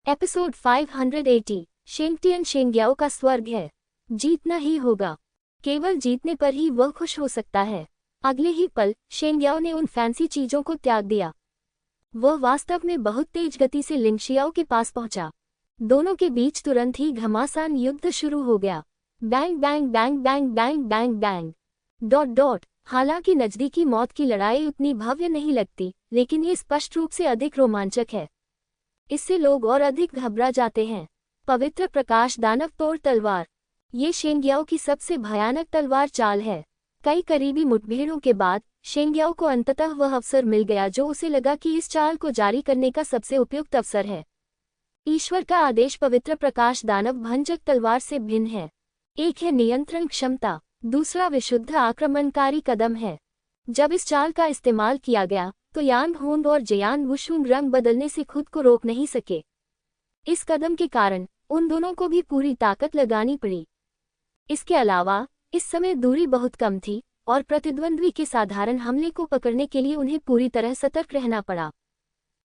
Episode 580 शेंगटियन शेंग्याओ का स्वर्ग है। जीतना ही होगा। केवल जीतने पर ही वह खुश हो सकता है। अगले ही पल शेंग्याओ ने उन फैंसी चीजों को त्याग दिया। वह वास्तव में बहुत तेज गति से लिंगशियाओ के पास पहुंचा। दोनों के बीच तुरंत ही घमासान युद्ध शुरू हो गया। Bang bang bang bang bang bang bang dot dot. हालांकि नजदीकी मौत की लड़ाई उतनी भव्य नहीं लगती, लेकिन ये स्पष्ट रूप से अधिक रोमांचक है। इससे लोग और अधिक घबरा जाते हैं। पवित्र प्रकाश दानव तोड़ तलवार। ये शेंग्याओ की सबसे भयानक तलवार चाल है। कई करीबी मुठभेड़ों के बाद शेंग्याओ को अंततः वह अवसर मिल गया जो उसे लगा कि इस चाल को जारी करने का सबसे उपयुक्त अवसर है। ईश्वर का आदेश पवित्र प्रकाश दानव भंजक तलवार से भिन्न है। एक है नियंत्रण क्षमता, दूसरा विशुद्ध आक्रमणकारी कदम है। जब इस चाल का इस्तेमाल किया गया तो यांग होंग और जयान वुशुंग रंग बदलने से खुद को रोक नहीं सके। इस कदम के कारण उन दोनों को भी पूरी ताकत लगानी पड़ी। इसके अलावा इस समय दूरी बहुत कम थी और प्रतिद्वंद्वी के साधारण हमले को पकड़ने के लिए उन्हें पूरी तरह सतर्क रहना पड़ा।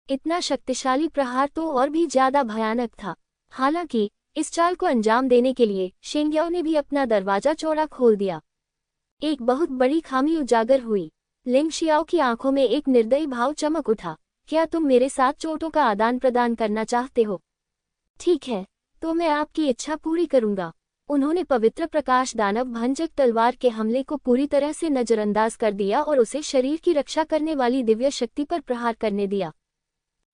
इतना शक्तिशाली प्रहार तो और भी ज्यादा भयानक था। हालांकि इस चाल को अंजाम देने के लिए शेंग्याओ ने भी अपना दरवाजा चौड़ा खोल दिया। एक बहुत बड़ी खामी उजागर हुई। लिंगशियाओ की आंखों में एक निर्दयी भाव चमक उठा। क्या तुम मेरे साथ चोटों का आदान प्रदान करना चाहते हो? ठीक है, तो मैं आपकी इच्छा पूरी करूंगा। उन्होंने पवित्र प्रकाश दानव भंजक तलवार के हमले को पूरी तरह से नजरअंदाज कर दिया और उसे शरीर की रक्षा करने वाली दिव्य शक्ति पर प्रहार करने दिया।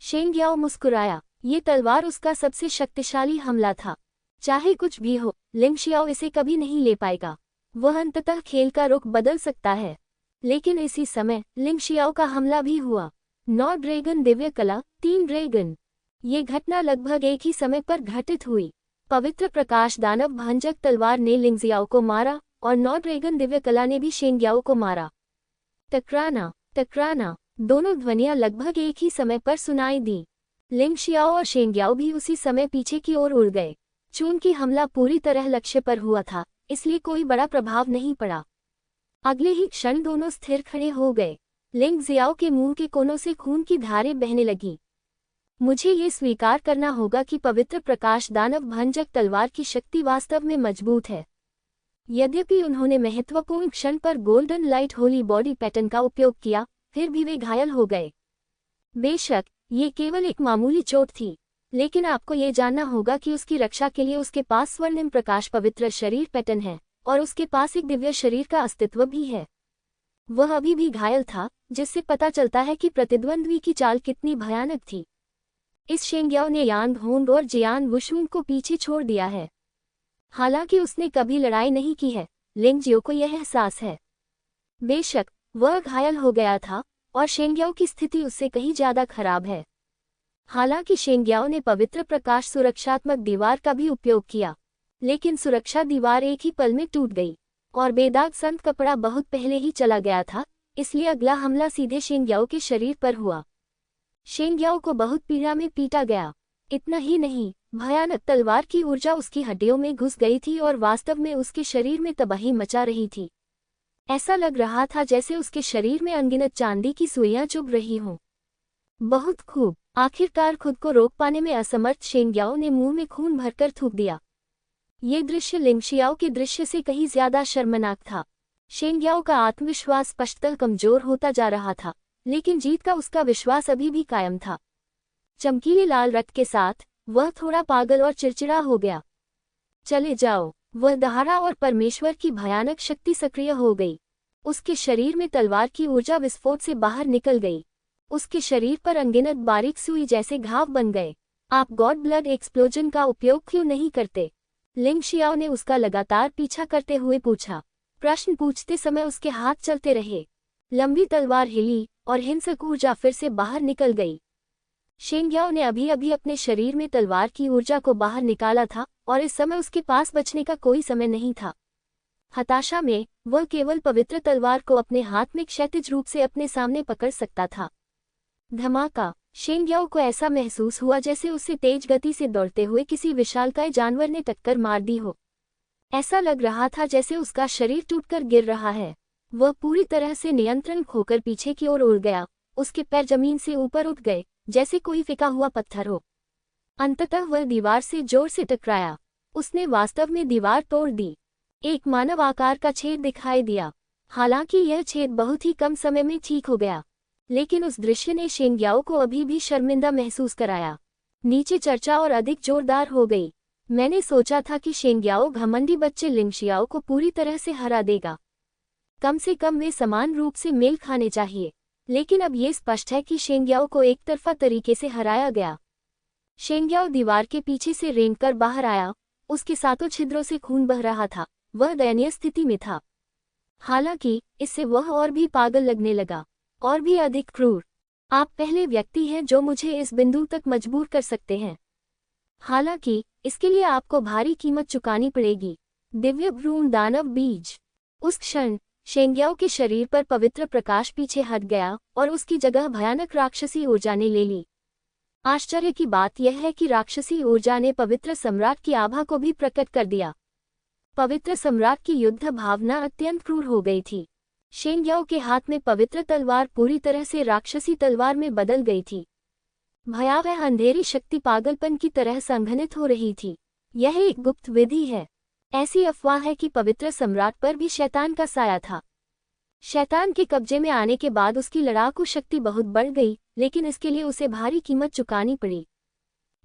शेंग्याओ मुस्कुराया। ये तलवार उसका सबसे शक्तिशाली हमला था। चाहे कुछ भी हो, लिंगशियाओ इसे कभी नहीं ले पाएगा। वह अंततः खेल का रुख बदल सकता है। लेकिन इसी समय लिंगशियाओ का हमला भी हुआ। 9 ड्रैगन दिव्य कला, 3 ड्रैगन। ये घटना लगभग एक ही समय पर घटित हुई। पवित्र प्रकाश दानव भंजक तलवार ने लिंगशियाओ को मारा और 9 ड्रैगन दिव्य कला ने भी शेंग्याओ को मारा। टकराना टकराना, दोनों ध्वनियां लगभग एक ही समय पर सुनाई दी। लिंगशियाओ और शेंग्याओ भी उसी समय पीछे की ओर उड़ गए। चूंकि हमला पूरी तरह लक्ष्य पर हुआ था, इसलिए कोई बड़ा प्रभाव नहीं पड़ा। अगले ही क्षण दोनों स्थिर खड़े हो गए। लिंगशियाओ के मुंह के कोनों से खून की धारें बहने लगी। मुझे ये स्वीकार करना होगा कि पवित्र प्रकाश दानव भंजक तलवार की शक्ति वास्तव में मजबूत है। यद्यपि उन्होंने महत्वपूर्ण क्षण पर golden light Holi body pattern का उपयोग किया, फिर भी वे घायल हो गए। बेशक ये केवल एक मामूली चोट थी, लेकिन आपको ये जानना होगा कि उसकी रक्षा के लिए उसके पास स्वर्णिम प्रकाश पवित्र शरीर पैटर्न है और उसके पास एक दिव्य शरीर का अस्तित्व भी है। वह अभी भी घायल था, जिससे पता चलता है कि प्रतिद्वंद्वी की चाल कितनी भयानक थी। इस शेंग्याओ ने यांग होंग और जियान वुशुंग को पीछे छोड़ दिया है। हालांकि उसने कभी लड़ाई नहीं की है, लिंगजियो को यह एहसास है। बेशक वह घायल हो गया था और शेंग्याओ की स्थिति उससे कहीं ज्यादा खराब है। हालांकि शेंग्याओ ने पवित्र प्रकाश सुरक्षात्मक दीवार का भी उपयोग किया, लेकिन सुरक्षा दीवार एक ही पल में टूट गई और बेदाग संत कपड़ा बहुत पहले ही चला गया था, इसलिए अगला हमला सीधे शेंग्याओ के शरीर पर हुआ। शेंग्याओ को बहुत पीड़ा में पीटा गया। इतना ही नहीं, भयानक तलवार की ऊर्जा उसकी हड्डियों में घुस गई थी और वास्तव में उसके शरीर में तबाही मचा रही थी। ऐसा लग रहा था जैसे उसके शरीर में अनगिनत चांदी की सुइयां चुभ रही हों। बहुत खूब। आखिरकार खुद को रोक पाने में असमर्थ शेंग्याओ ने मुंह में खून भरकर थूक दिया। ये दृश्य लिंगशियाओ के दृश्य से कहीं ज्यादा शर्मनाक था। शेंग्याओ का आत्मविश्वास स्पष्टतः कमजोर होता जा रहा था, लेकिन जीत का उसका विश्वास अभी भी कायम था। चमकीले लाल रक्त के साथ वह थोड़ा पागल और चिड़चिड़ा हो गया। चले जाओ, वह दहाड़ा और परमेश्वर की भयानक शक्ति सक्रिय हो गई। उसके शरीर में तलवार की ऊर्जा विस्फोट से बाहर निकल गई। उसके शरीर पर अनगिनत बारीक सुई जैसे घाव बन गए। आप गॉड ब्लड एक्सप्लोजन का उपयोग क्यों नहीं करते? लिंगशियाओ ने उसका लगातार पीछा करते हुए पूछा। प्रश्न पूछते समय उसके हाथ चलते रहे। लंबी तलवार हिली और हिंसक ऊर्जा फिर से बाहर निकल गई। शेंग्याओ ने अभी अभी अपने शरीर में तलवार की ऊर्जा को बाहर निकाला था और इस समय उसके पास बचने का कोई समय नहीं था। हताशा में वह केवल पवित्र तलवार को अपने हाथ में क्षैतिज रूप से अपने सामने पकड़ सकता था। धमाका। शेंग्याओ को ऐसा महसूस हुआ जैसे उससे तेज गति से दौड़ते हुए किसी विशालकाय जानवर ने टक्कर मार दी हो। ऐसा लग रहा था जैसे उसका शरीर टूटकर गिर रहा है। वह पूरी तरह से नियंत्रण खोकर पीछे की ओर उड़ गया। उसके पैर जमीन से ऊपर उठ गए, जैसे कोई फिका हुआ पत्थर हो। अंततः वह दीवार से जोर से टकराया। उसने वास्तव में दीवार तोड़ दी। एक मानव आकार का छेद दिखाई दिया। हालांकि यह छेद बहुत ही कम समय में ठीक हो गया, लेकिन उस दृश्य ने शेंग्याओ को अभी भी शर्मिंदा महसूस कराया। नीचे चर्चा और अधिक जोरदार हो गई। मैंने सोचा था कि शेंग्याओ घमंडी बच्चे लिंगशियाओ को पूरी तरह से हरा देगा। कम से कम वे समान रूप से मेल खाने चाहिए, लेकिन अब ये स्पष्ट है कि शेंग्याओ को एक तरफा तरीके से हराया गया। शेंग्याओ दीवार के पीछे से रेंगकर बाहर आया। उसके सातों छिद्रों से खून बह रहा था। वह दयनीय स्थिति में था। हालांकि इससे वह और भी पागल लगने लगा, और भी अधिक क्रूर। आप पहले व्यक्ति हैं जो मुझे इस बिंदु तक मजबूर कर सकते हैं। हालांकि इसके लिए आपको भारी कीमत चुकानी पड़ेगी। दिव्य भ्रूण दानव बीज। उस क्षण शेंग्याओ के शरीर पर पवित्र प्रकाश पीछे हट गया और उसकी जगह भयानक राक्षसी ऊर्जा ने ले ली। आश्चर्य की बात यह है कि राक्षसी ऊर्जा ने पवित्र सम्राट की आभा को भी प्रकट कर दिया। पवित्र सम्राट की युद्ध भावना अत्यंत क्रूर हो गई थी। शेंग्याओ के हाथ में पवित्र तलवार पूरी तरह से राक्षसी तलवार में बदल गई थी। भयावह अंधेरी शक्ति पागलपन की तरह संघनित हो रही थी। यह एक गुप्त विधि है। ऐसी अफवाह है कि पवित्र सम्राट पर भी शैतान का साया था। शैतान के कब्जे में आने के बाद उसकी लड़ाकू शक्ति बहुत बढ़ गई, लेकिन इसके लिए उसे भारी कीमत चुकानी पड़ी।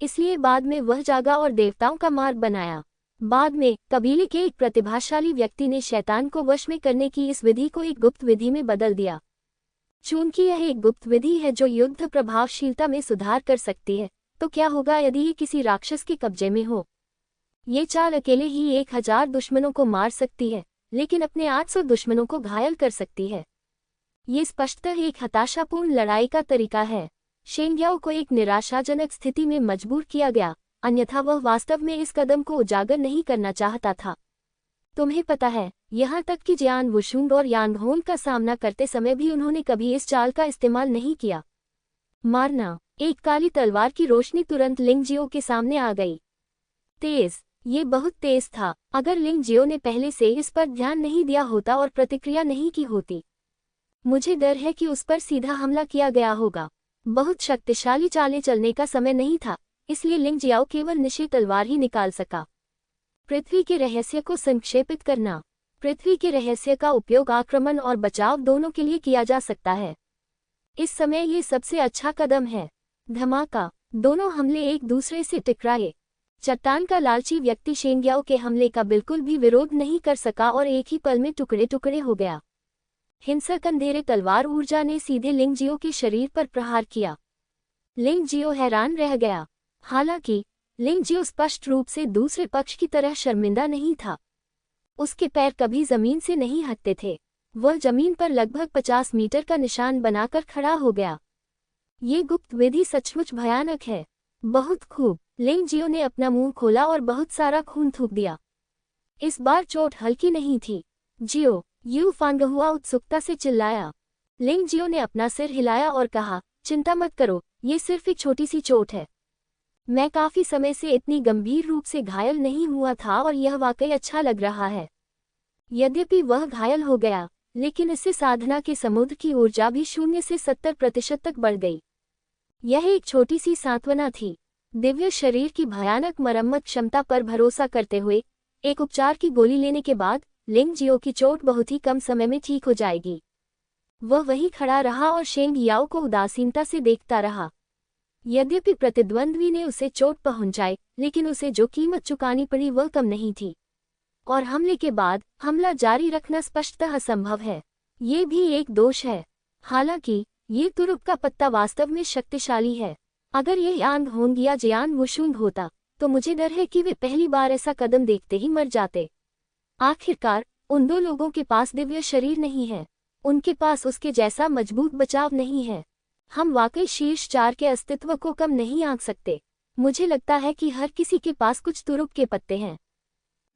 इसलिए बाद में वह जागा और देवताओं का मार्ग बनाया। बाद में कबीले के एक प्रतिभाशाली व्यक्ति ने शैतान को वश में करने की इस विधि को एक गुप्त विधि में बदल दिया। चूंकि यह एक गुप्त विधि है जो युद्ध प्रभावशीलता में सुधार कर सकती है, तो क्या होगा यदि ये किसी राक्षस के कब्जे में हो? ये चाल अकेले ही 1000 दुश्मनों को मार सकती है, लेकिन अपने 800 दुश्मनों को घायल कर सकती है। ये स्पष्टतः एक हताशापूर्ण लड़ाई का तरीका है। शेंग्याओ को एक निराशाजनक स्थिति में मजबूर किया गया, अन्यथा वह वास्तव में इस कदम को उजागर नहीं करना चाहता था। तुम्हें पता है, यहाँ तक कि जियान वुशुंग और यांगहोन का सामना करते समय भी उन्होंने कभी इस चाल का इस्तेमाल नहीं किया। मारना। एक काली तलवार की रोशनी तुरंत लिंगजियो के सामने आ गई। तेज। ये बहुत तेज था। अगर लिंगजियो ने पहले से इस पर ध्यान नहीं दिया होता और प्रतिक्रिया नहीं की होती, मुझे डर है कि उस पर सीधा हमला किया गया होगा। बहुत शक्तिशाली चालें चलने का समय नहीं था, इसलिए लिंगजियाओ केवल निश्चित तलवार ही निकाल सका। पृथ्वी के रहस्य को संक्षेपित करना। पृथ्वी के रहस्य का उपयोग आक्रमण और बचाव दोनों के लिए किया जा सकता है। इस समय ये सबसे अच्छा कदम है। धमाका। दोनों हमले एक दूसरे से टकराए। चट्टान का लालची व्यक्ति शेंग्याओ के हमले का बिल्कुल भी विरोध नहीं कर सका और एक ही पल में टुकड़े टुकड़े हो गया। हिंसक अंधेरे तलवार ऊर्जा ने सीधे लिंगजियो के शरीर पर प्रहार किया। लिंगजियो हैरान रह गया। हालांकि लिंगजियो स्पष्ट रूप से दूसरे पक्ष की तरह शर्मिंदा नहीं था। उसके पैर कभी जमीन से नहीं हटते थे। वह जमीन पर लगभग 50 मीटर का निशान बनाकर खड़ा हो गया। ये गुप्त विधि सचमुच भयानक है। बहुत खूब। लिंगजियो ने अपना मुंह खोला और बहुत सारा खून थूक दिया। इस बार चोट हल्की नहीं थी। जियो। यू फांगहुआ उत्सुकता से चिल्लाया। लिंगजियो ने अपना सिर हिलाया और कहा, चिंता मत करो, ये सिर्फ एक छोटी सी चोट है। मैं काफी समय से इतनी गंभीर रूप से घायल नहीं हुआ था और यह वाकई अच्छा लग रहा है। यद्यपि वह घायल हो गया, लेकिन इससे साधना के समुद्र की ऊर्जा भी 0 से 70% तक बढ़ गई। यह एक छोटी सी सांत्वना थी। दिव्य शरीर की भयानक मरम्मत क्षमता पर भरोसा करते हुए एक उपचार की गोली लेने के बाद लिंगजियो की चोट बहुत ही कम समय में ठीक हो जाएगी। वह वहीं खड़ा रहा और शेंगियाओ को उदासीनता से देखता रहा। यद्यपि प्रतिद्वंद्वी ने उसे चोट पहुंचाई, लेकिन उसे जो कीमत चुकानी पड़ी वह कम नहीं थी। और हमले के बाद हमला जारी रखना स्पष्टतः असंभव है। ये भी एक दोष है। हालांकि ये तुरुप का पत्ता वास्तव में शक्तिशाली है। अगर यह यांगहोन या जियान वुशुंग होता, तो मुझे डर है कि वे पहली बार ऐसा कदम देखते ही मर जाते। आखिरकार उन दो लोगों के पास दिव्य शरीर नहीं है। उनके पास उसके जैसा मजबूत बचाव नहीं है। हम वाकई शीर्ष 4 के अस्तित्व को कम नहीं आंक सकते। मुझे लगता है कि हर किसी के पास कुछ तुरुप के पत्ते हैं।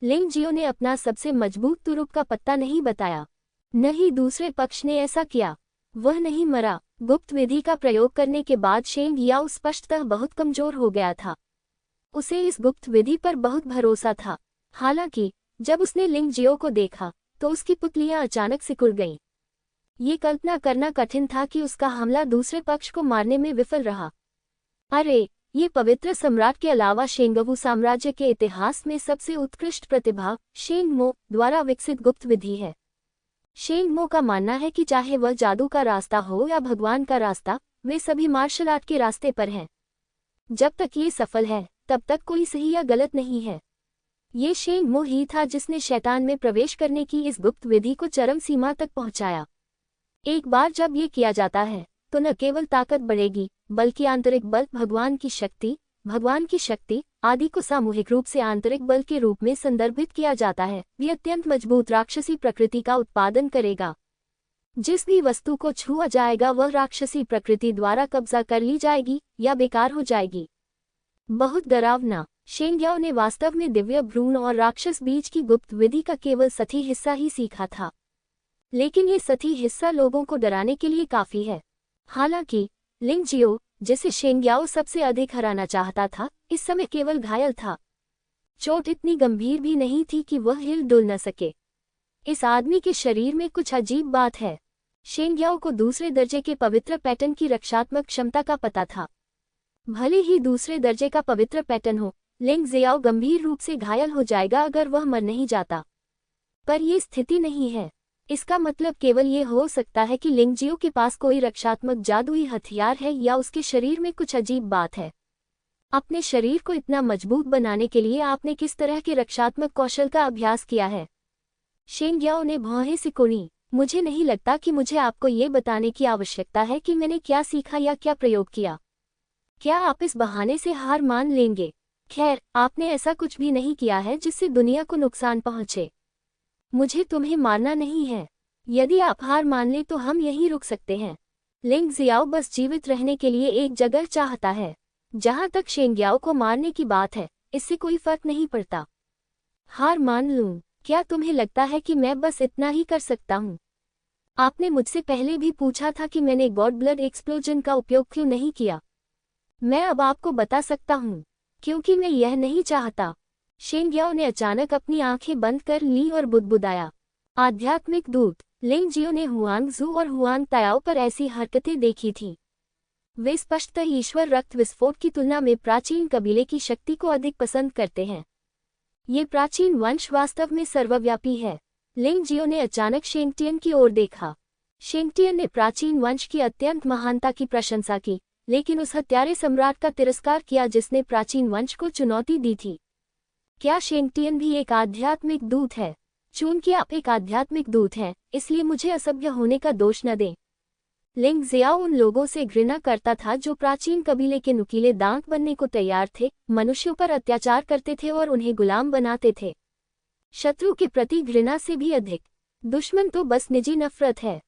लिंगजियो ने अपना सबसे मजबूत तुरुप का पत्ता नहीं बताया। न ही दूसरे पक्ष ने ऐसा किया। वह नहीं मरा। गुप्त विधि का प्रयोग करने के बाद शेंगियाओ स्पष्टतः बहुत कमजोर हो गया था। उसे इस गुप्त विधि पर बहुत भरोसा था। हालांकि जब उसने लिंगजियो को देखा, तो उसकी पुतलियां अचानक सिकुड़ गईं। ये कल्पना करना कठिन था कि उसका हमला दूसरे पक्ष को मारने में विफल रहा। अरे, ये पवित्र सम्राट के अलावा शेंगवू साम्राज्य के इतिहास में सबसे उत्कृष्ट प्रतिभा शेंगमो द्वारा विकसित गुप्त विधि है। शेंगमो का मानना है कि चाहे वह जादू का रास्ता हो या भगवान का रास्ता, वे सभी मार्शल आर्ट के रास्ते पर हैं। जब तक ये सफल है तब तक कोई सही या गलत नहीं है। ये शेंगमो ही था जिसने शैतान में प्रवेश करने की इस गुप्त विधि को चरम सीमा तक पहुंचाया। एक बार जब ये किया जाता है तो न केवल ताकत बढ़ेगी बल्कि आंतरिक बल, भगवान की शक्ति आदि को सामूहिक रूप से आंतरिक बल के रूप में संदर्भित किया जाता है। ये अत्यंत मजबूत राक्षसी प्रकृति का उत्पादन करेगा। जिस भी वस्तु को छुआ जाएगा वह राक्षसी प्रकृति द्वारा कब्जा कर ली जाएगी या बेकार हो जाएगी। बहुत डरावना। शेंग्याओ ने वास्तव में दिव्य भ्रूण और राक्षस बीज की गुप्त विधि का केवल सतही हिस्सा ही सीखा था, लेकिन ये सतही हिस्सा लोगों को डराने के लिए काफी है। हालांकि लिंग जियो, जिसे शेंग्याओ सबसे अधिक हराना चाहता था, इस समय केवल घायल था। चोट इतनी गंभीर भी नहीं थी कि वह हिल डुल न सके। इस आदमी के शरीर में कुछ अजीब बात है। शेंग्याओ को दूसरे दर्जे के पवित्र पैटर्न की रक्षात्मक क्षमता का पता था। भले ही दूसरे दर्जे का पवित्र पैटर्न हो, लिंग जियाओ गंभीर रूप से घायल हो जाएगा अगर वह मर नहीं जाता। पर यह स्थिति नहीं है। इसका मतलब केवल ये हो सकता है कि लिंग जियो के पास कोई रक्षात्मक जादुई हथियार है या उसके शरीर में कुछ अजीब बात है। अपने शरीर को इतना मजबूत बनाने के लिए आपने किस तरह के रक्षात्मक कौशल का अभ्यास किया है? शेंग्याओ ने भौहें सिकोड़ी। मुझे नहीं लगता कि मुझे आपको ये बताने की आवश्यकता है कि मैंने क्या सीखा या क्या प्रयोग किया। क्या आप इस बहाने से हार मान लेंगे? खैर, आपने ऐसा कुछ भी नहीं किया है जिससे दुनिया को नुकसान पहुंचे। मुझे तुम्हें मारना नहीं है। यदि आप हार मान ले तो हम यहीं रुक सकते हैं। लिंग जियाओ बस जीवित रहने के लिए एक जगह चाहता है। जहां तक शेंग्याओ को मारने की बात है, इससे कोई फर्क नहीं पड़ता। हार मान लूं? क्या तुम्हें लगता है कि मैं बस इतना ही कर सकता हूं? आपने मुझसे पहले भी पूछा था कि मैंने गॉड ब्लड एक्सप्लोजन का उपयोग क्यों नहीं किया। मैं अब आपको बता सकता हूं, क्योंकि मैं यह नहीं चाहता। शेंग्याओ ने अचानक अपनी आंखें बंद कर ली और बुदबुदाया। आध्यात्मिक दूत। लिंग जियो ने हुआंग जू और हुआंग तायाओ पर ऐसी हरकतें देखी थीं। वे स्पष्टतः ईश्वर रक्त विस्फोट की तुलना में प्राचीन कबीले की शक्ति को अधिक पसंद करते हैं। ये प्राचीन वंश वास्तव में सर्वव्यापी है। लिंग जियो ने अचानक शेंगटियन की ओर देखा। शेंगटियन ने प्राचीन वंश की अत्यंत महानता की प्रशंसा की, लेकिन उस हत्यारे सम्राट का तिरस्कार किया जिसने प्राचीन वंश को चुनौती दी थी। क्या शेंगटियन भी एक आध्यात्मिक दूत है? चूंकि आप एक आध्यात्मिक दूत हैं, इसलिए मुझे असभ्य होने का दोष न दें। लिंग जियाओ उन लोगों से घृणा करता था जो प्राचीन कबीले के नुकीले दांत बनने को तैयार थे, मनुष्यों पर अत्याचार करते थे और उन्हें गुलाम बनाते थे। शत्रु के प्रति घृणा से भी अधिक। दुश्मन तो बस निजी नफरत है।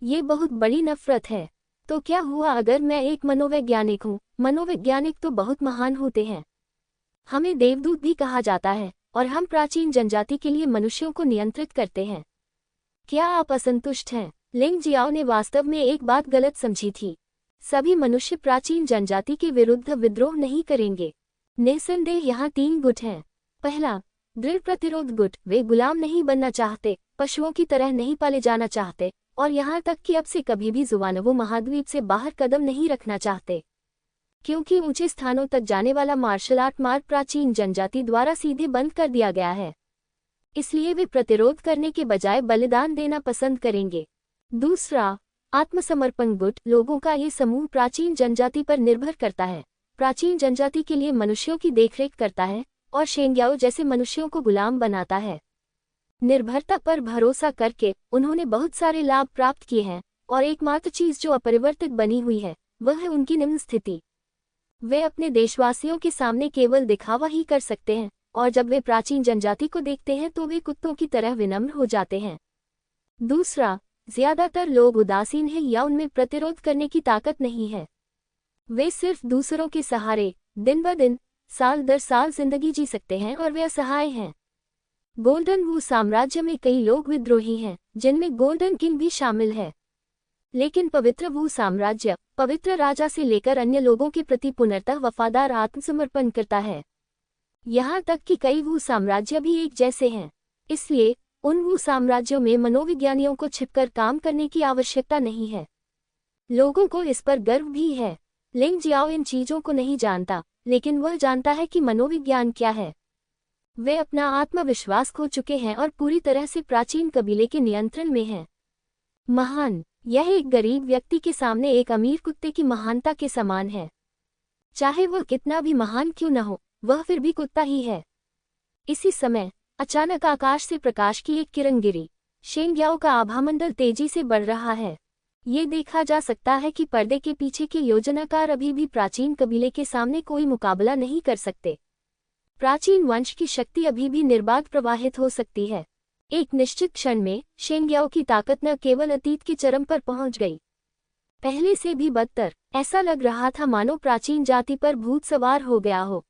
ये बहुत बड़ी नफरत है। तो क्या हुआ अगर मैं एक मनोवैज्ञानिक हूँ? मनोवैज्ञानिक तो बहुत महान होते हैं। हमें देवदूत भी कहा जाता है, और हम प्राचीन जनजाति के लिए मनुष्यों को नियंत्रित करते हैं। क्या आप असंतुष्ट हैं? लिंग जियाओ ने वास्तव में एक बात गलत समझी थी। सभी मनुष्य प्राचीन जनजाति के विरुद्ध विद्रोह नहीं करेंगे। निस्संदेह यहाँ 3 गुट हैं। पहला, दृढ़ प्रतिरोध गुट। वे गुलाम नहीं बनना चाहते, पशुओं की तरह नहीं पाले जाना चाहते, और यहाँ तक कि अब से कभी भी जुवानवो महाद्वीप से बाहर कदम नहीं रखना चाहते, क्योंकि ऊंचे स्थानों तक जाने वाला मार्शल आर्ट मार्ग प्राचीन जनजाति द्वारा सीधे बंद कर दिया गया है। इसलिए वे प्रतिरोध करने के बजाय बलिदान देना पसंद करेंगे। दूसरा, आत्मसमर्पण गुट। लोगों का ये समूह प्राचीन जनजाति पर निर्भर करता है, प्राचीन जनजाति के लिए मनुष्यों की देखरेख करता है और शेंग्याओ जैसे मनुष्यों को गुलाम बनाता है। निर्भरता पर भरोसा करके उन्होंने बहुत सारे लाभ प्राप्त किए हैं, और एकमात्र चीज जो अपरिवर्तित बनी हुई है वह है उनकी निम्न स्थिति। वे अपने देशवासियों के सामने केवल दिखावा ही कर सकते हैं, और जब वे प्राचीन जनजाति को देखते हैं तो वे कुत्तों की तरह विनम्र हो जाते हैं। दूसरा, ज्यादातर लोग उदासीन हैं या उनमें प्रतिरोध करने की ताकत नहीं है। वे सिर्फ दूसरों के सहारे दिन ब दिन, साल दर साल जिंदगी जी सकते हैं और वे असहाय हैं। गोल्डन वू साम्राज्य में कई लोग विद्रोही हैं, जिनमें गोल्डन किंग भी शामिल है। लेकिन पवित्र वू साम्राज्य पवित्र राजा से लेकर अन्य लोगों के प्रति पुनर्तः वफादार आत्मसमर्पण करता है। यहाँ तक कि कई वू साम्राज्य भी एक जैसे हैं। इसलिए उन वू साम्राज्यों में मनोविज्ञानियों को छिपकर काम करने की आवश्यकता नहीं है। लोगों को इस पर गर्व भी है। लिंग जियाओ इन चीजों को नहीं जानता, लेकिन वह जानता है कि मनोविज्ञान क्या है। वे अपना आत्मविश्वास खो चुके हैं और पूरी तरह से प्राचीन कबीले के नियंत्रण में हैं। महान, यह एक गरीब व्यक्ति के सामने एक अमीर कुत्ते की महानता के समान है। चाहे वह कितना भी महान क्यों न हो, वह फिर भी कुत्ता ही है। इसी समय अचानक आकाश से प्रकाश की एक किरण गिरी। शेंग्याओ का आभामंडल तेजी से बढ़ रहा है। ये देखा जा सकता है कि पर्दे के पीछे के योजनाकार अभी भी प्राचीन कबीले के सामने कोई मुकाबला नहीं कर सकते। प्राचीन वंश की शक्ति अभी भी निर्बाध प्रवाहित हो सकती है। एक निश्चित क्षण में शेंग्याओ की ताकत न केवल अतीत के चरम पर पहुंच गई, पहले से भी बदतर। ऐसा लग रहा था मानो प्राचीन जाति पर भूत सवार हो गया हो।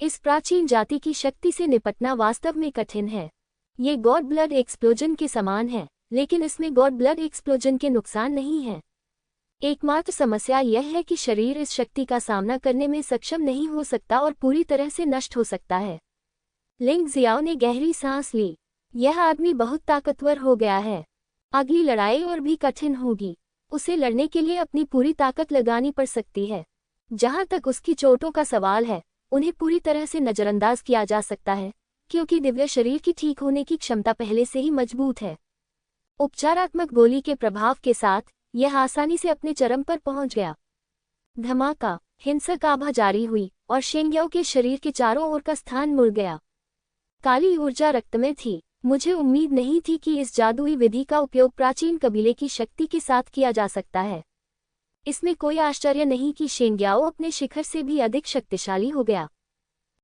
इस प्राचीन जाति की शक्ति से निपटना वास्तव में कठिन है। ये गॉड ब्लड एक्सप्लोजन के समान है, लेकिन इसमें गॉड ब्लड एक्सप्लोजन के नुकसान नहीं हैं। एकमात्र समस्या यह है कि शरीर इस शक्ति का सामना करने में सक्षम नहीं हो सकता और पूरी तरह से नष्ट हो सकता है। लिंग जियाओ ने गहरी सांस ली। यह आदमी बहुत ताकतवर हो गया है। अगली लड़ाई और भी कठिन होगी। उसे लड़ने के लिए अपनी पूरी ताकत लगानी पड़ सकती है। जहां तक उसकी चोटों का सवाल है, उन्हें पूरी तरह से नजरअंदाज किया जा सकता है, क्योंकि दिव्य शरीर की ठीक होने की क्षमता पहले से ही मजबूत है। उपचारात्मक गोली के प्रभाव के साथ यह आसानी से अपने चरम पर पहुंच गया। धमाका, हिंसक आभा जारी हुई और शेंग्याओ के शरीर के चारों ओर का स्थान मुड़ गया। काली ऊर्जा रक्त में थी। मुझे उम्मीद नहीं थी कि इस जादुई विधि का उपयोग प्राचीन कबीले की शक्ति के साथ किया जा सकता है। इसमें कोई आश्चर्य नहीं कि शेंग्याओ अपने शिखर से भी अधिक शक्तिशाली हो गया।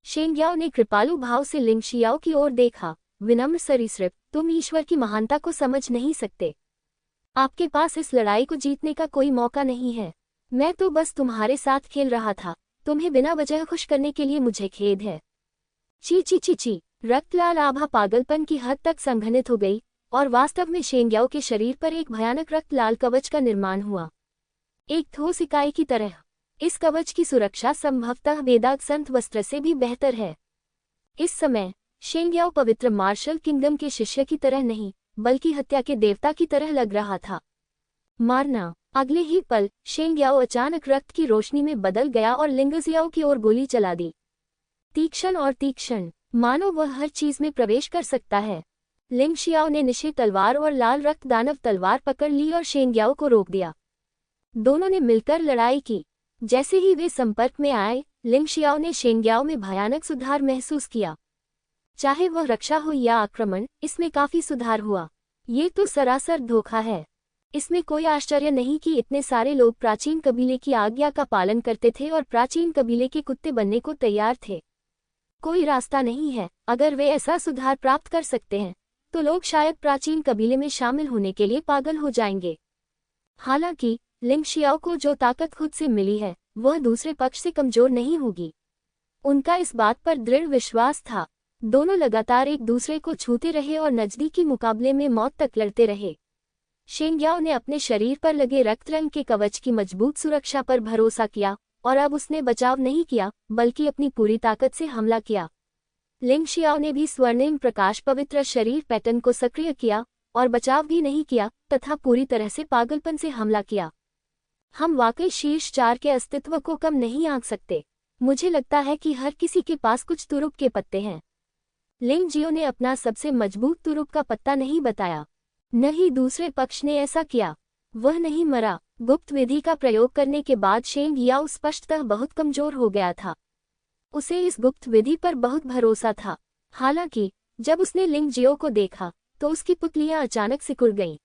शेंग्याओ ने कृपालु भाव से लिंग शियाओ की ओर देखा। विनम्र सरीसृप, तुम ईश्वर की महानता को समझ नहीं सकते। आपके पास इस लड़ाई को जीतने का कोई मौका नहीं है। मैं तो बस तुम्हारे साथ खेल रहा था। तुम्हें बिना वजह खुश करने के लिए मुझे खेद है। ची ची ची ची। रक्तलाल आभा पागलपन की हद तक संघनित हो गई और वास्तव में शेंग्याओ के शरीर पर एक भयानक रक्तलाल कवच का निर्माण हुआ, एक ठोस इकाई की तरह। इस कवच की सुरक्षा संभवतः वेदाग संत वस्त्र से भी बेहतर है। इस समय शेंग्याओ पवित्र मार्शल किंगडम के शिष्य की तरह नहीं, बल्कि हत्या के देवता की तरह लग रहा था। मारना। अगले ही पल शेंग्याओ अचानक रक्त की रोशनी में बदल गया और लिंगजियाओ की ओर गोली चला दी। तीक्ष्ण और तीक्ष्ण, मानो वह हर चीज में प्रवेश कर सकता है। लिंग शियाओ ने निशे तलवार और लाल रक्त दानव तलवार पकड़ ली और शेंग्याओ को रोक दिया। दोनों ने मिलकर लड़ाई की। जैसे ही वे संपर्क में आए, लिंग शियाओ ने शेंग्याओ में भयानक सुधार महसूस किया। चाहे वह रक्षा हो या आक्रमण, इसमें काफी सुधार हुआ। ये तो सरासर धोखा है। इसमें कोई आश्चर्य नहीं कि इतने सारे लोग प्राचीन कबीले की आज्ञा का पालन करते थे और प्राचीन कबीले के कुत्ते बनने को तैयार थे। कोई रास्ता नहीं है। अगर वे ऐसा सुधार प्राप्त कर सकते हैं, तो लोग शायद प्राचीन कबीले में शामिल होने के लिए पागल हो जाएंगे। हालांकि लिंग शियाओ को जो ताकत खुद से मिली है, वह दूसरे पक्ष से कमजोर नहीं होगी। उनका इस बात पर दृढ़ विश्वास था। दोनों लगातार एक दूसरे को छूते रहे और नजदीकी मुकाबले में मौत तक लड़ते रहे। शेंग्याओ ने अपने शरीर पर लगे रक्त रंग के कवच की मजबूत सुरक्षा पर भरोसा किया और अब उसने बचाव नहीं किया, बल्कि अपनी पूरी ताकत से हमला किया। लिंग शियाओ ने भी स्वर्णिम प्रकाश पवित्र शरीर पैटर्न को सक्रिय किया और बचाव भी नहीं किया तथा पूरी तरह से पागलपन से हमला किया। हम वाकई शीर्ष 4 के अस्तित्व को कम नहीं आंक सकते। मुझे लगता है कि हर किसी के पास कुछ तुरुप के पत्ते हैं। लिंग जियो ने अपना सबसे मजबूत तुरुप का पत्ता नहीं बताया। न ही दूसरे पक्ष ने ऐसा किया। वह नहीं मरा। गुप्त विधि का प्रयोग करने के बाद शेंगियाओ स्पष्टतः बहुत कमजोर हो गया था। उसे इस गुप्त विधि पर बहुत भरोसा था। हालांकि जब उसने लिंग जियो को देखा, तो उसकी पुतलियां अचानक सिकुड़ गईं।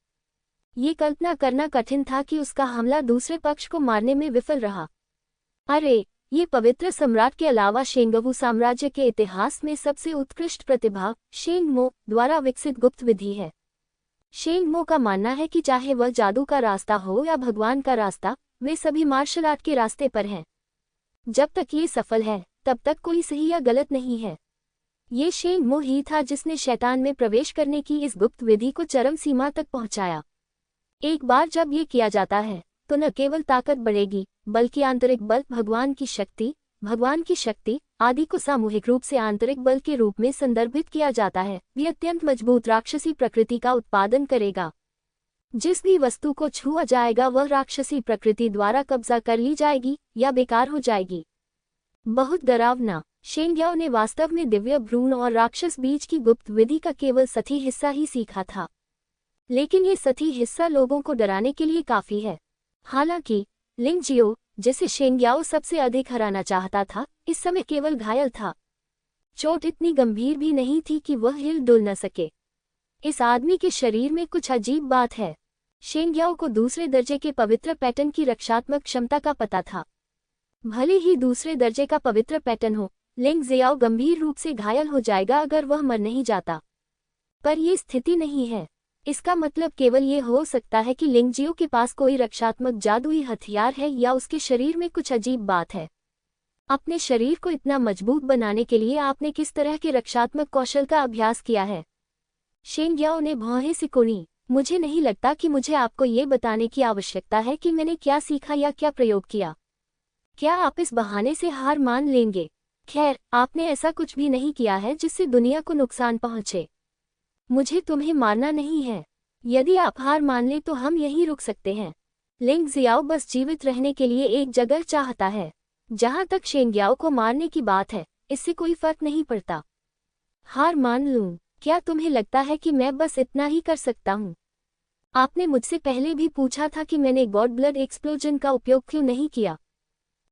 ये कल्पना करना कठिन था कि उसका हमला दूसरे पक्ष को मारने में विफल रहा। अरे, ये पवित्र सम्राट के अलावा शेंगवू साम्राज्य के इतिहास में सबसे उत्कृष्ट प्रतिभा शेंगमो द्वारा विकसित गुप्त विधि है। शेंगमो का मानना है कि चाहे वह जादू का रास्ता हो या भगवान का रास्ता, वे सभी मार्शल आर्ट के रास्ते पर हैं। जब तक ये सफल है, तब तक कोई सही या गलत नहीं है। ये शेंगमो ही था जिसने शैतान में प्रवेश करने की इस गुप्त विधि को चरम सीमा तक पहुंचाया। एक बार जब ये किया जाता है, तो न केवल ताकत बढ़ेगी, बल्कि आंतरिक बल, भगवान की शक्ति आदि को सामूहिक रूप से आंतरिक बल के रूप में संदर्भित किया जाता है। भी अत्यंत मजबूत राक्षसी प्रकृति का उत्पादन करेगा। जिस भी वस्तु को छुआ जाएगा वह राक्षसी प्रकृति द्वारा कब्जा कर ली जाएगी या बेकार हो जाएगी। बहुत डरावना। शेंग्याओ ने वास्तव में दिव्य भ्रूण और राक्षस बीज की गुप्त विधि का केवल सतही हिस्सा ही सीखा था, लेकिन ये सतही हिस्सा लोगों को डराने के लिए काफी है। हालांकि लिंग जियो, जिसे शेंग्याओ सबसे अधिक हराना चाहता था, इस समय केवल घायल था। चोट इतनी गंभीर भी नहीं थी कि वह हिल डुल न सके। इस आदमी के शरीर में कुछ अजीब बात है। शेंग्याओ को दूसरे दर्जे के पवित्र पैटर्न की रक्षात्मक क्षमता का पता था। भले ही दूसरे दर्जे का पवित्र पैटर्न हो, लिंग जियाओ गंभीर रूप से घायल हो जाएगा अगर वह मर नहीं जाता। पर यह स्थिति नहीं है। इसका मतलब केवल ये हो सकता है कि लिंग जियो के पास कोई रक्षात्मक जादुई हथियार है या उसके शरीर में कुछ अजीब बात है। अपने शरीर को इतना मजबूत बनाने के लिए आपने किस तरह के रक्षात्मक कौशल का अभ्यास किया है? शेंग्याओ ने भौहें सिकोड़ी। मुझे नहीं लगता कि मुझे आपको ये बताने की आवश्यकता है कि मैंने क्या सीखा या क्या प्रयोग किया। क्या आप इस बहाने से हार मान लेंगे? खैर, आपने ऐसा कुछ भी नहीं किया है जिससे दुनिया को नुकसान पहुंचे। मुझे तुम्हें मारना नहीं है। यदि आप हार मान ले तो हम यहीं रुक सकते हैं। लिंग जियाओ बस जीवित रहने के लिए एक जगह चाहता है। जहां तक शेंग्याओ को मारने की बात है, इससे कोई फर्क नहीं पड़ता। हार मान लूं? क्या तुम्हें लगता है कि मैं बस इतना ही कर सकता हूं? आपने मुझसे पहले भी पूछा था कि मैंने गॉड ब्लड एक्सप्लोजन का उपयोग क्यों नहीं किया।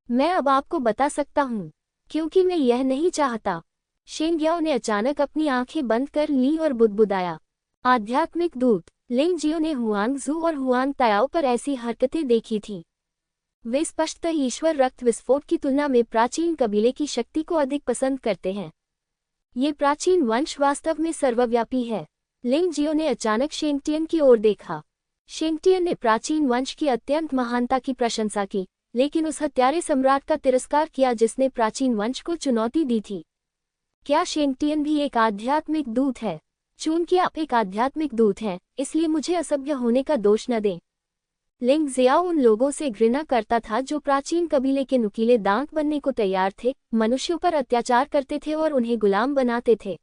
मैं अब आपको बता सकता हूं, क्योंकि मैं यह नहीं चाहता। शेंग्याओ ने अचानक अपनी आंखें बंद कर ली और बुदबुदाया। आध्यात्मिक दूत। लिंग जियो ने हुआंग जू और हुआंग तायाओ पर ऐसी हरकतें देखी थीं। वे स्पष्टतः ईश्वर रक्त विस्फोट की तुलना में प्राचीन कबीले की शक्ति को अधिक पसंद करते हैं। ये प्राचीन वंश वास्तव में सर्वव्यापी है। लिंग जियो ने अचानक शेंगटियन की ओर देखा। शेंगटियन ने प्राचीन वंश की अत्यंत महानता की प्रशंसा की, लेकिन उस हत्यारे सम्राट का तिरस्कार किया जिसने प्राचीन वंश को चुनौती दी थी। क्या शेंगटियन भी एक आध्यात्मिक दूत है? चूंकि आप एक आध्यात्मिक दूत हैं, इसलिए मुझे असभ्य होने का दोष न दें। लिंग जियाओ उन लोगों से घृणा करता था जो प्राचीन कबीले के नुकीले दांत बनने को तैयार थे, मनुष्यों पर अत्याचार करते थे और उन्हें गुलाम बनाते थे।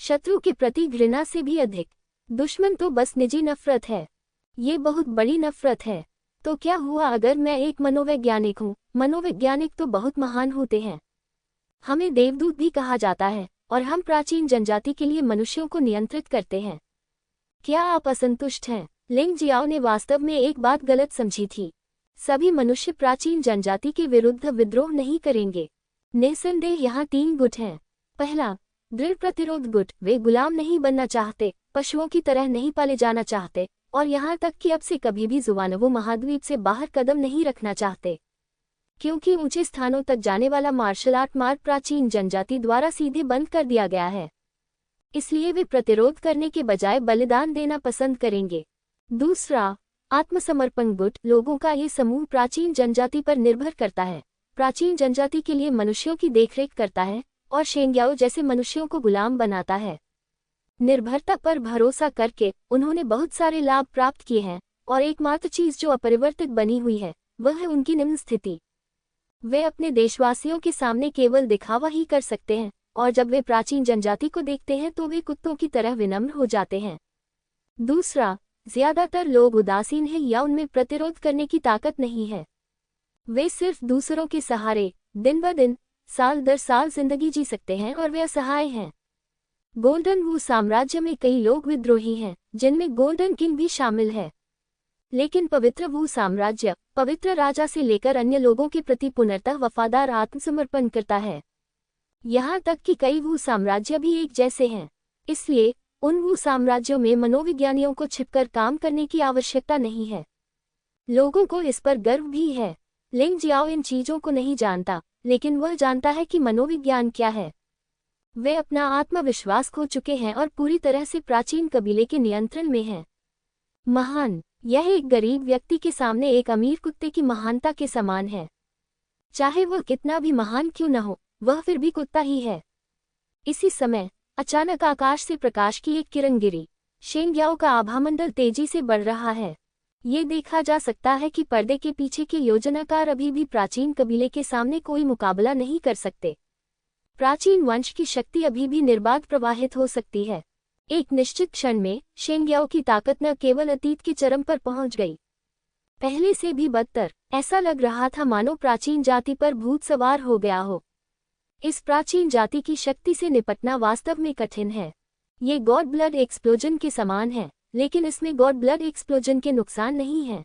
शत्रु के प्रति घृणा से भी अधिक। दुश्मन तो बस निजी नफरत है। ये बहुत बड़ी नफरत है। तो क्या हुआ अगर मैं एक मनोवैज्ञानिक हूँ? मनोवैज्ञानिक तो बहुत महान होते हैं। हमें देवदूत भी कहा जाता है, और हम प्राचीन जनजाति के लिए मनुष्यों को नियंत्रित करते हैं। क्या आप असंतुष्ट हैं? लिंग जियाओ ने वास्तव में एक बात गलत समझी थी। सभी मनुष्य प्राचीन जनजाति के विरुद्ध विद्रोह नहीं करेंगे। निस्संदेह यहाँ 3 गुट हैं। पहला, दृढ़ प्रतिरोध गुट। वे गुलाम नहीं बनना चाहते, पशुओं की तरह नहीं पाले जाना चाहते, और यहाँ तक कि अब से कभी भी जुवानवो महाद्वीप से बाहर कदम नहीं रखना चाहते, क्योंकि ऊंचे स्थानों तक जाने वाला मार्शल आर्ट मार्ग प्राचीन जनजाति द्वारा सीधे बंद कर दिया गया है। इसलिए वे प्रतिरोध करने के बजाय बलिदान देना पसंद करेंगे। दूसरा, आत्मसमर्पण गुट। लोगों का ये समूह प्राचीन जनजाति पर निर्भर करता है, प्राचीन जनजाति के लिए मनुष्यों की देखरेख करता है और शेंग्याओ जैसे मनुष्यों को गुलाम बनाता है। निर्भरता पर भरोसा करके उन्होंने बहुत सारे लाभ प्राप्त किए हैं, और एकमात्र चीज जो अपरिवर्तित बनी हुई है वह है उनकी निम्न स्थिति। वे अपने देशवासियों के सामने केवल दिखावा ही कर सकते हैं, और जब वे प्राचीन जनजाति को देखते हैं तो वे कुत्तों की तरह विनम्र हो जाते हैं। दूसरा, ज्यादातर लोग उदासीन हैं या उनमें प्रतिरोध करने की ताकत नहीं है। वे सिर्फ दूसरों के सहारे दिन ब दिन, साल दर साल जिंदगी जी सकते हैं और वे असहाय हैं। गोल्डन वू साम्राज्य में कई लोग विद्रोही हैं, जिनमें गोल्डन किंग भी शामिल है। लेकिन पवित्र वू साम्राज्य पवित्र राजा से लेकर अन्य लोगों के प्रति पुनर्तः वफादार आत्मसमर्पण करता है। यहाँ तक कि कई वू साम्राज्य भी एक जैसे हैं। इसलिए उन वू साम्राज्यों में मनोविज्ञानियों को छिपकर काम करने की आवश्यकता नहीं है। लोगों को इस पर गर्व भी है। लिंग जियाओ इन चीजों को नहीं जानता, लेकिन वह जानता है कि मनोविज्ञान क्या है। वे अपना आत्मविश्वास खो चुके हैं और पूरी तरह से प्राचीन कबीले के नियंत्रण में हैं। महान। यह एक गरीब व्यक्ति के सामने एक अमीर कुत्ते की महानता के समान है। चाहे वह कितना भी महान क्यों न हो, वह फिर भी कुत्ता ही है। इसी समय अचानक आकाश से प्रकाश की एक किरण गिरी। शेंग्याओ का आभामंडल तेजी से बढ़ रहा है। ये देखा जा सकता है कि पर्दे के पीछे के योजनाकार अभी भी प्राचीन कबीले के सामने कोई मुकाबला नहीं कर सकते। प्राचीन वंश की शक्ति अभी भी निर्बाध प्रवाहित हो सकती है। एक निश्चित क्षण में शेंग्याओ की ताकत न केवल अतीत के चरम पर पहुंच गई, पहले से भी बदतर। ऐसा लग रहा था मानो प्राचीन जाति पर भूत सवार हो गया हो। इस प्राचीन जाति की शक्ति से निपटना वास्तव में कठिन है। ये गॉड ब्लड एक्सप्लोजन के समान है, लेकिन इसमें गॉड ब्लड एक्सप्लोजन के नुकसान नहीं है।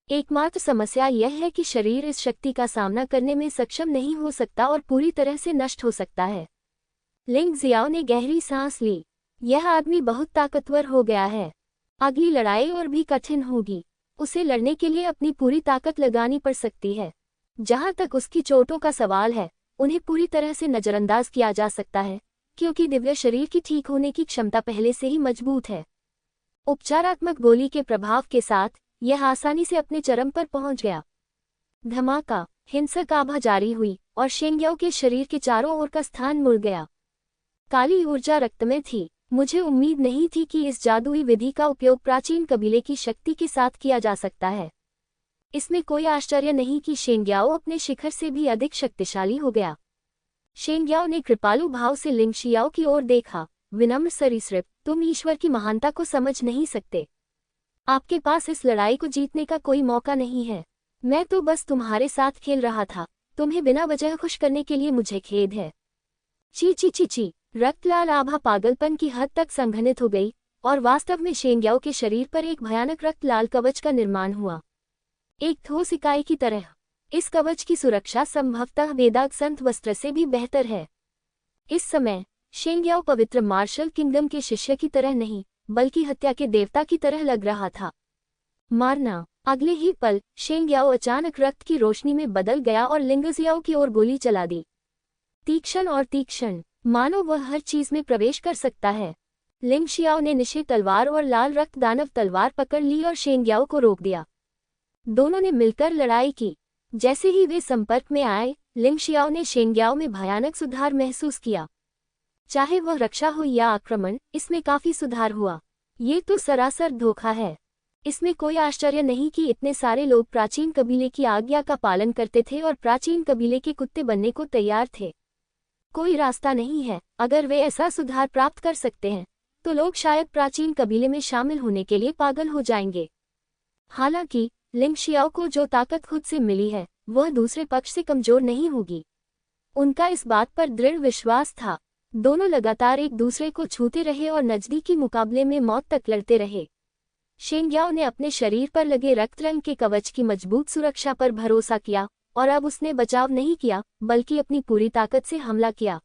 एकमात्र समस्या यह है कि शरीर इस शक्ति का सामना करने में सक्षम नहीं हो सकता और पूरी तरह से नष्ट हो सकता है। लिंग जियाओ ने गहरी सांस ली। यह आदमी बहुत ताकतवर हो गया है। अगली लड़ाई और भी कठिन होगी। उसे लड़ने के लिए अपनी पूरी ताकत लगानी पड़ सकती है। जहां तक उसकी चोटों का सवाल है, उन्हें पूरी तरह से नजरअंदाज किया जा सकता है, क्योंकि दिव्य शरीर की ठीक होने की क्षमता पहले से ही मजबूत है। उपचारात्मक गोली के प्रभाव के साथ यह आसानी से अपने चरम पर पहुंच गया। धमाका, हिंसक आभा जारी हुई और शेंग्याओ के शरीर के चारों ओर का स्थान मुड़ गया। काली ऊर्जा रक्त में थी। मुझे उम्मीद नहीं थी कि इस जादुई विधि का उपयोग प्राचीन कबीले की शक्ति के साथ किया जा सकता है। इसमें कोई आश्चर्य नहीं कि शेंग्याओ अपने शिखर से भी अधिक शक्तिशाली हो गया। शेंग्याओ ने कृपालु भाव से लिंग शियाओ की ओर देखा। विनम्र सरीसृप, तुम ईश्वर की महानता को समझ नहीं सकते। आपके पास इस लड़ाई को जीतने का कोई मौका नहीं है। मैं तो बस तुम्हारे साथ खेल रहा था। तुम्हें बिना वजह खुश करने के लिए मुझे खेद है। ची ची ची ची। रक्तलाल आभा पागलपन की हद तक संघनित हो गई और वास्तव में शेंग्याओ के शरीर पर एक भयानक रक्तलाल कवच का निर्माण हुआ, एक ठोस इकाई की तरह। इस कवच की सुरक्षा संभवतः वेदाग संत वस्त्र से भी बेहतर है। इस समय शेंग्याओ पवित्र मार्शल किंगडम के शिष्य की तरह नहीं, बल्कि हत्या के देवता की तरह लग रहा था। मारना। अगले ही पल शेंग्याओ अचानक रक्त की रोशनी में बदल गया और लिंगजियाओ की ओर गोली चला दी। तीक्ष्ण और तीक्ष्ण, मानो वह हर चीज में प्रवेश कर सकता है। लिंग शियाओ ने निशे तलवार और लाल रक्त दानव तलवार पकड़ ली और शेंग्याओ को रोक दिया। दोनों ने मिलकर लड़ाई की। जैसे ही वे संपर्क में आए, लिंग शियाओ ने शेंग्याओ में भयानक सुधार महसूस किया। चाहे वह रक्षा हो या आक्रमण, इसमें काफी सुधार हुआ। ये तो सरासर धोखा है। इसमें कोई आश्चर्य नहीं कि इतने सारे लोग प्राचीन कबीले की आज्ञा का पालन करते थे और प्राचीन कबीले के कुत्ते बनने को तैयार थे। कोई रास्ता नहीं है। अगर वे ऐसा सुधार प्राप्त कर सकते हैं, तो लोग शायद प्राचीन कबीले में शामिल होने के लिए पागल हो जाएंगे। हालांकि लिंग शियाओ को जो ताकत खुद से मिली है, वह दूसरे पक्ष से कमजोर नहीं होगी। उनका इस बात पर दृढ़ विश्वास था। दोनों लगातार एक दूसरे को छूते रहे और नजदीकी मुकाबले में मौत तक लड़ते रहे। शेंग्याओ ने अपने शरीर पर लगे रक्त रंग के कवच की मजबूत सुरक्षा पर भरोसा किया और अब उसने बचाव नहीं किया, बल्कि अपनी पूरी ताकत से हमला किया।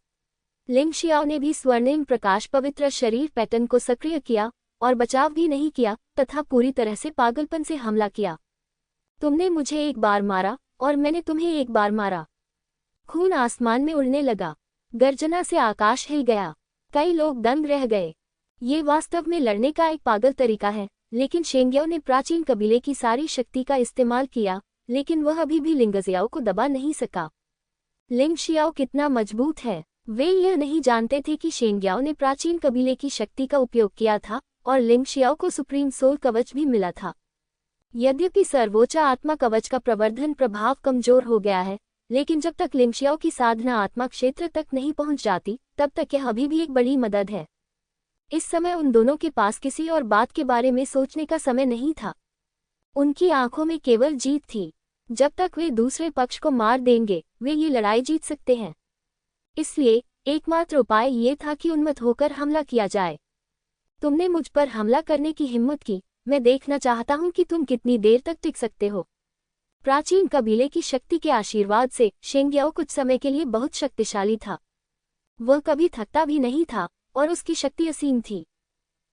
लिंग शियाओ ने भी स्वर्णिम प्रकाश पवित्र शरीर पैटर्न को सक्रिय किया और बचाव भी नहीं किया तथा पूरी तरह से पागलपन से हमला किया। तुमने मुझे एक बार मारा और मैंने तुम्हें एक बार मारा। खून आसमान में उड़ने लगा। गर्जना से आकाश हिल गया। कई लोग दंग रह गए। ये वास्तव में लड़ने का एक पागल तरीका है, लेकिन शेंग्याओ ने प्राचीन कबीले की सारी शक्ति का इस्तेमाल किया, लेकिन वह अभी भी लिंगजियाओ को दबा नहीं सका। लिंग शियाओ कितना मजबूत है। वे यह नहीं जानते थे कि शेंग्याओ ने प्राचीन कबीले की शक्ति का उपयोग किया था और लिंग शियाओ को सुप्रीम सोल कवच भी मिला था। यद्यपि सर्वोच्च आत्मा कवच का प्रवर्धन प्रभाव कमजोर हो गया है, लेकिन जब तक लिंग शियाओ की साधना आत्मा क्षेत्र तक नहीं पहुंच जाती, तब तक यह अभी भी एक बड़ी मदद है। इस समय उन दोनों के पास किसी और बात के बारे में सोचने का समय नहीं था। उनकी आंखों में केवल जीत थी। जब तक वे दूसरे पक्ष को मार देंगे, वे ये लड़ाई जीत सकते हैं। इसलिए एकमात्र उपाय ये था कि उन्मत्त होकर हमला किया जाए। तुमने मुझ पर हमला करने की हिम्मत की। मैं देखना चाहता हूं कि तुम कितनी देर तक टिक सकते हो। प्राचीन कबीले की शक्ति के आशीर्वाद से शेंग्याओ कुछ समय के लिए बहुत शक्तिशाली था। वह कभी थकता भी नहीं था और उसकी शक्ति असीम थी।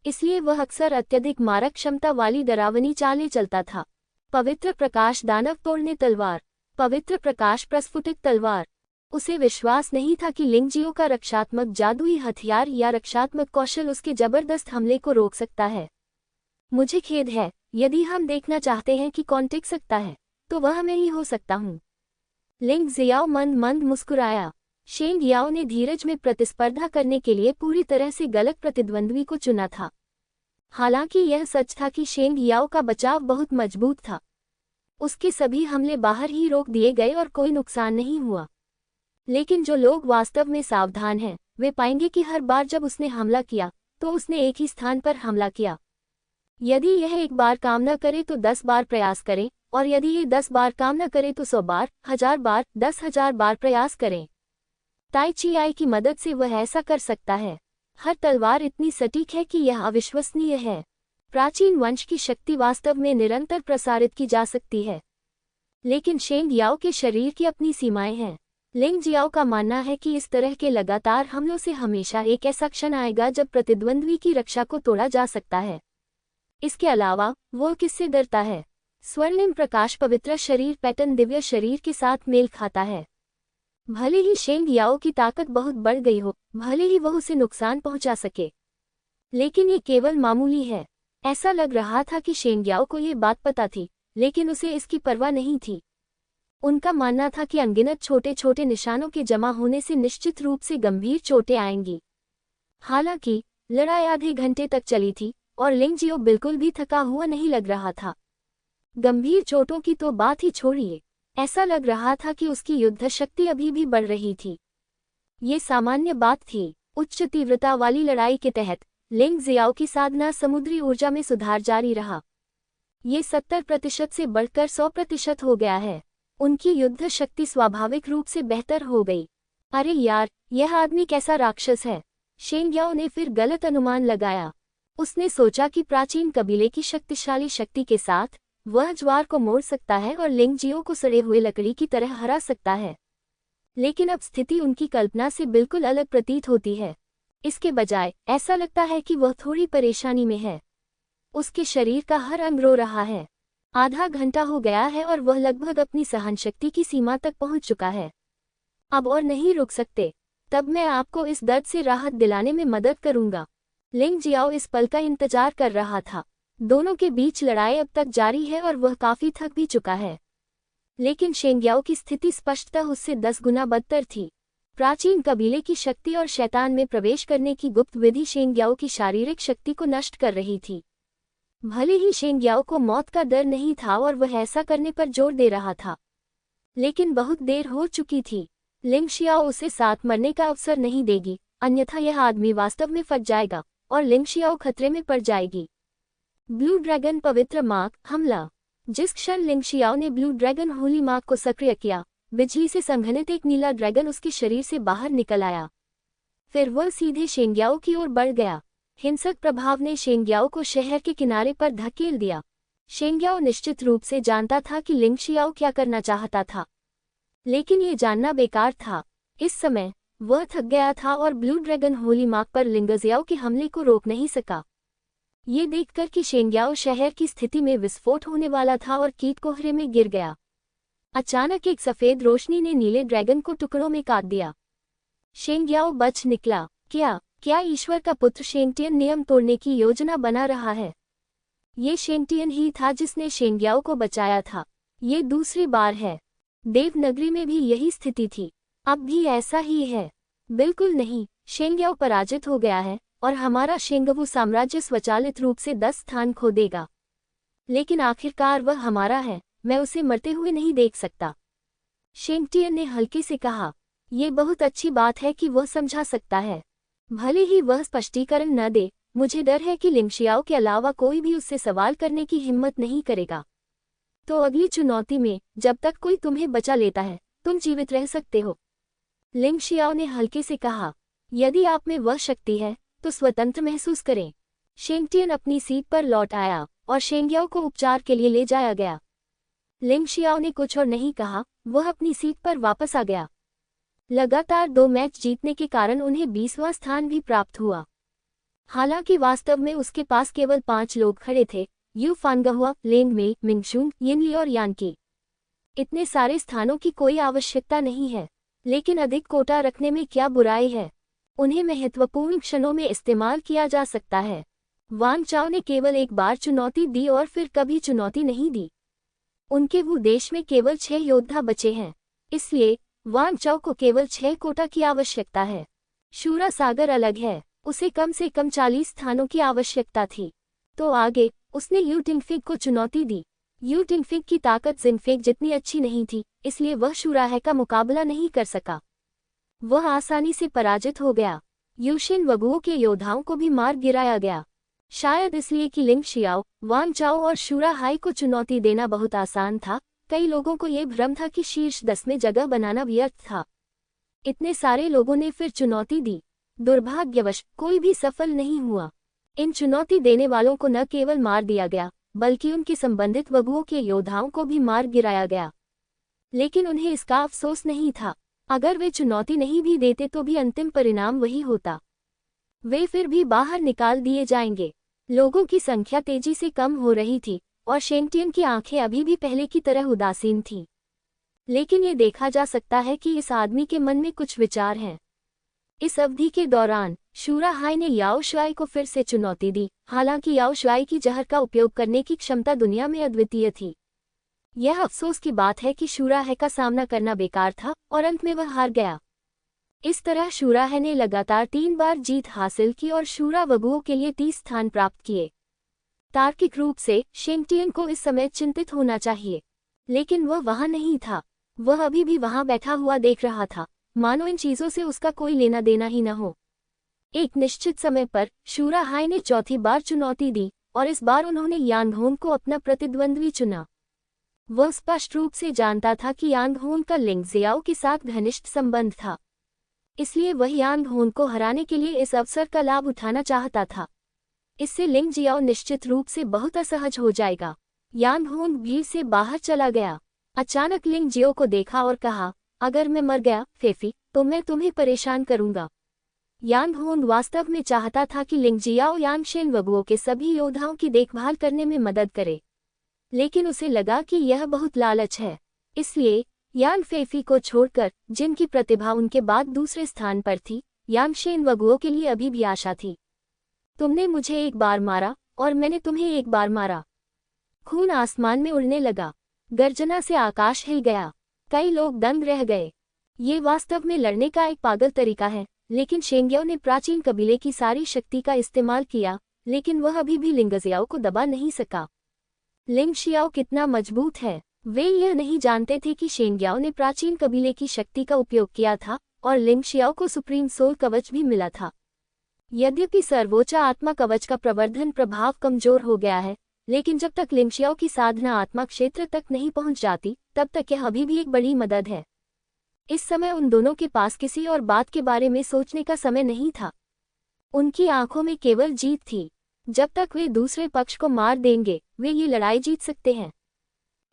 इसलिए वह अक्सर अत्यधिक मारक क्षमता वाली डरावनी चालें चलता था। पवित्र प्रकाश दानव तोड़ने तलवार। पवित्र प्रकाश प्रस्फुटित तलवार। उसे विश्वास नहीं था कि लिंगजियो का रक्षात्मक जादुई हथियार या रक्षात्मक कौशल उसके जबरदस्त हमले को रोक सकता है। मुझे खेद है, यदि हम देखना चाहते हैं कि कौन टिक सकता है, तो वह मैं ही हो सकता हूँ। लिंग जियाओ मंद मंद मुस्कुराया। शेंग्याओ ने धीरज में प्रतिस्पर्धा करने के लिए पूरी तरह से गलत प्रतिद्वंद्वी को चुना था। हालांकि यह सच था कि शेंग्याओ का बचाव बहुत मजबूत था। उसके सभी हमले बाहर ही रोक दिए गए और कोई नुकसान नहीं हुआ। लेकिन जो लोग वास्तव में सावधान हैं, वे पाएंगे कि हर बार जब उसने हमला किया, तो उसने एक ही स्थान पर हमला किया। यदि यह एक बार काम न करे तो 10 बार प्रयास करें, और यदि ये 10 बार काम न करे तो 100 बार, 1000 बार, 10,000 बार प्रयास करें। ताई ची आई की मदद से वह ऐसा कर सकता है। हर तलवार इतनी सटीक है कि यह अविश्वसनीय है। प्राचीन वंश की शक्ति वास्तव में निरंतर प्रसारित की जा सकती है, लेकिन शेंग याओ के शरीर की अपनी सीमाएं हैं। लिंग जियाओ का मानना है कि इस तरह के लगातार हमलों से हमेशा एक ऐसा क्षण आएगा जब प्रतिद्वंद्वी की रक्षा को तोड़ा जा सकता है। इसके अलावा वो किससे डरता है? स्वर्णिम प्रकाश पवित्र शरीर पैटर्न दिव्य शरीर के साथ मेल खाता है। भले ही शेंग याओ की ताकत बहुत बढ़ गई हो, भले ही वह उसे नुकसान पहुंचा सके, लेकिन ये केवल मामूली है। ऐसा लग रहा था कि शेंग याओ को ये बात पता थी, लेकिन उसे इसकी परवाह नहीं थी। उनका मानना था कि अनगिनत छोटे छोटे निशानों के जमा होने से निश्चित रूप से गंभीर चोटें आएंगी। हालांकि लड़ाई आधे घंटे तक चली थी और लिंग जियो बिल्कुल भी थका हुआ नहीं लग रहा था। गंभीर चोटों की तो बात ही छोड़िए, ऐसा लग रहा था कि उसकी युद्ध शक्ति अभी भी बढ़ रही थी। ये सामान्य बात थी। उच्च तीव्रता वाली लड़ाई के तहत लिंग जियाओ की साधना समुद्री ऊर्जा में सुधार जारी रहा। ये 70% से बढ़कर 100% हो गया है। उनकी युद्ध शक्ति स्वाभाविक रूप से बेहतर हो गई। अरे यार, यह आदमी कैसा राक्षस है? शेंग याओ ने फिर गलत अनुमान लगाया। उसने सोचा कि प्राचीन कबीले की शक्तिशाली शक्ति के साथ वह ज्वार को मोड़ सकता है और लिंग जियो को सड़े हुए लकड़ी की तरह हरा सकता है। लेकिन अब स्थिति उनकी कल्पना से बिल्कुल अलग प्रतीत होती है। इसके बजाय ऐसा लगता है कि वह थोड़ी परेशानी में है। उसके शरीर का हर अंग रो रहा है। आधा घंटा हो गया है और वह लगभग अपनी सहनशक्ति की सीमा तक पहुंच चुका है। अब और नहीं रुक सकते। तब मैं आपको इस दर्द से राहत दिलाने में मदद करूंगा। लिंग जियाओ इस पल का इंतजार कर रहा था। दोनों के बीच लड़ाई अब तक जारी है और वह काफी थक भी चुका है। लेकिन शेंग याओ की स्थिति स्पष्टतः उससे 10 गुना बदतर थी। प्राचीन कबीले की शक्ति और शैतान में प्रवेश करने की गुप्त विधि शेंग याओ की शारीरिक शक्ति को नष्ट कर रही थी। भले ही शेंग याओ को मौत का डर नहीं था और वह ऐसा करने पर जोर दे रहा था, लेकिन बहुत देर हो चुकी थी। लिंग शियाओ उसे साथ मरने का अवसर नहीं देगी, अन्यथा यह आदमी वास्तव में फट जाएगा और लिंग शियाओ खतरे में पड़ जाएगी। ब्लू ड्रैगन पवित्र मार्क हमला। जिस क्षण लिंग शियाओ ने ब्लू ड्रैगन होली मार्क को सक्रिय किया, बिजली से संघनित एक नीला ड्रैगन उसके शरीर से बाहर निकल आया। फिर वह सीधे शेंग याओ की ओर बढ़ गया। हिंसक प्रभाव ने शेंग याओ को शहर के किनारे पर धकेल दिया। शेंग याओ निश्चित रूप से जानता था कि लिंग शियाओ क्या करना चाहता था, लेकिन ये जानना बेकार था। इस समय वह थक गया था और ब्लू ड्रैगन होली मार्क पर लिंग जियाओ के हमले को रोक नहीं सका। ये देखकर कि शेंग याओ शहर की स्थिति में विस्फोट होने वाला था और कीट कोहरे में गिर गया, अचानक एक सफेद रोशनी ने नीले ड्रैगन को टुकड़ों में काट दिया। शेंग याओ बच निकला। क्या ईश्वर का पुत्र शेंगटियन नियम तोड़ने की योजना बना रहा है? ये शेंगटियन ही था जिसने शेंग याओ को बचाया था। ये दूसरी बार है। देवनगरी में भी यही स्थिति थी, अब भी ऐसा ही है। बिल्कुल नहीं, शेंग याओ पराजित हो गया है और हमारा शेंगवू साम्राज्य स्वचालित रूप से 10 स्थान खो देगा। लेकिन आखिरकार वह हमारा है, मैं उसे मरते हुए नहीं देख सकता। शेंगटियन ने हल्के से कहा। ये बहुत अच्छी बात है कि वह समझा सकता है, भले ही वह स्पष्टीकरण न दे। मुझे डर है कि लिंग शियाओ के अलावा कोई भी उससे सवाल करने की हिम्मत नहीं करेगा। तो अगली चुनौती में जब तक कोई तुम्हें बचा लेता है, तुम जीवित रह सकते हो। लिंग शियाओ ने हल्के से कहा। यदि आप में वह शक्ति है तो स्वतंत्र महसूस करें। शेंगटियन अपनी सीट पर लौट आया और शेंग याओ को उपचार के लिए ले जाया गया। लिंग शियाओ ने कुछ और नहीं कहा, वह अपनी सीट पर वापस आ गया। लगातार 2 मैच जीतने के कारण उन्हें 20वां स्थान भी प्राप्त हुआ। हालांकि वास्तव में उसके पास केवल 5 लोग खड़े थे, यू फानगहुआ, लेंग मेई, मिंगशुंग, यिनली और यानकी। इतने सारे स्थानों की कोई आवश्यकता नहीं है, लेकिन अधिक कोटा रखने में क्या बुराई है? उन्हें महत्वपूर्ण क्षणों में इस्तेमाल किया जा सकता है। वांग चाओ ने केवल एक बार चुनौती दी और फिर कभी चुनौती नहीं दी। उनके वो देश में केवल 6 योद्धा बचे हैं, इसलिए वांग चाओ को केवल 6 कोटा की आवश्यकता है। शूरा सागर अलग है, उसे कम से कम 40 स्थानों की आवश्यकता थी। तो आगे उसने यू टिंगफिग को चुनौती दी। यू टिंगफिग की ताकत जिनफिग जितनी अच्छी नहीं थी, इसलिए वह शूराह का मुकाबला नहीं कर सका। वह आसानी से पराजित हो गया। यूशिन वगुओ के योद्धाओं को भी मार गिराया गया। शायद इसलिए कि लिंग शियाओ, वांग चाओ और शूरा हाई को चुनौती देना बहुत आसान था। कई लोगों को ये भ्रम था कि शीर्ष 10 में जगह बनाना व्यर्थ था। इतने सारे लोगों ने फिर चुनौती दी। दुर्भाग्यवश कोई भी सफल नहीं हुआ। इन चुनौती देने वालों को न केवल मार दिया गया, बल्कि उनके संबंधित वगुओं के योद्धाओं को भी मार गिराया गया। लेकिन उन्हें इसका अफसोस नहीं था। अगर वे चुनौती नहीं भी देते तो भी अंतिम परिणाम वही होता। वे फिर भी बाहर निकाल दिए जाएंगे। लोगों की संख्या तेजी से कम हो रही थी और शेंगटियन की आंखें अभी भी पहले की तरह उदासीन थीं। लेकिन ये देखा जा सकता है कि इस आदमी के मन में कुछ विचार हैं। इस अवधि के दौरान शूरा हाई ने याओ शुआई को फिर से चुनौती दी। हालांकि याओ शुआई की जहर का उपयोग करने की क्षमता दुनिया में अद्वितीय थी। यह अफसोस की बात है कि शूरा है का सामना करना बेकार था और अंत में वह हार गया। इस तरह शूरा है ने लगातार 3 बार जीत हासिल की और शूरा वगुओं के लिए 30 स्थान प्राप्त किए। तार्किक रूप से शेंगटियन को इस समय चिंतित होना चाहिए, लेकिन वह वहां नहीं था। वह अभी भी वहां बैठा हुआ देख रहा था, मानो इन चीजों से उसका कोई लेना देना ही न हो। एक निश्चित समय पर शूरा हाई ने चौथी बार चुनौती दी और इस बार उन्होंने यांगहोन को अपना प्रतिद्वंद्वी चुना। वह स्पष्ट रूप से जानता था कि यांगहोन का लिंग जियाओ के साथ घनिष्ठ संबंध था, इसलिए वह यांगहोन को हराने के लिए इस अवसर का लाभ उठाना चाहता था। इससे लिंग जियाओ निश्चित रूप से बहुत असहज हो जाएगा। यांगहोन भीड़ से बाहर चला गया। अचानक लिंग जियो को देखा और कहा, अगर मैं मर गया फेफी, तो मैं तुम्हें परेशान करूंगा। यांगहोन वास्तव में चाहता था कि लिंग जियाओ यांगशेन वगुओं के सभी योद्धाओं की देखभाल करने में मदद करे, लेकिन उसे लगा कि यह बहुत लालच है। इसलिए यांग फेफी को छोड़कर, जिनकी प्रतिभा उनके बाद दूसरे स्थान पर थी, यांगशेन वगुओं के लिए अभी भी आशा थी। तुमने मुझे एक बार मारा और मैंने तुम्हें एक बार मारा। खून आसमान में उड़ने लगा। गर्जना से आकाश हिल गया। कई लोग दंग रह गए। ये वास्तव में लड़ने का एक पागल तरीका है, लेकिन शेंग्याओ ने प्राचीन कबीले की सारी शक्ति का इस्तेमाल किया, लेकिन वह अभी भी लिंग जियाओ को दबा नहीं सका। लिंग शियाओ कितना मजबूत है। वे यह नहीं जानते थे कि शेंग्याओ ने प्राचीन कबीले की शक्ति का उपयोग किया था और लिंग शियाओ को सुप्रीम सोल कवच भी मिला था। यद्यपि सर्वोच्च आत्मा कवच का प्रवर्धन प्रभाव कमजोर हो गया है, लेकिन जब तक लिंग शियाओ की साधना आत्मा क्षेत्र तक नहीं पहुंच जाती, तब तक यह अभी भी एक बड़ी मदद है। इस समय उन दोनों के पास किसी और बात के बारे में सोचने का समय नहीं था। उनकी आंखों में केवल जीत थी। जब तक वे दूसरे पक्ष को मार देंगे, वे ये लड़ाई जीत सकते हैं।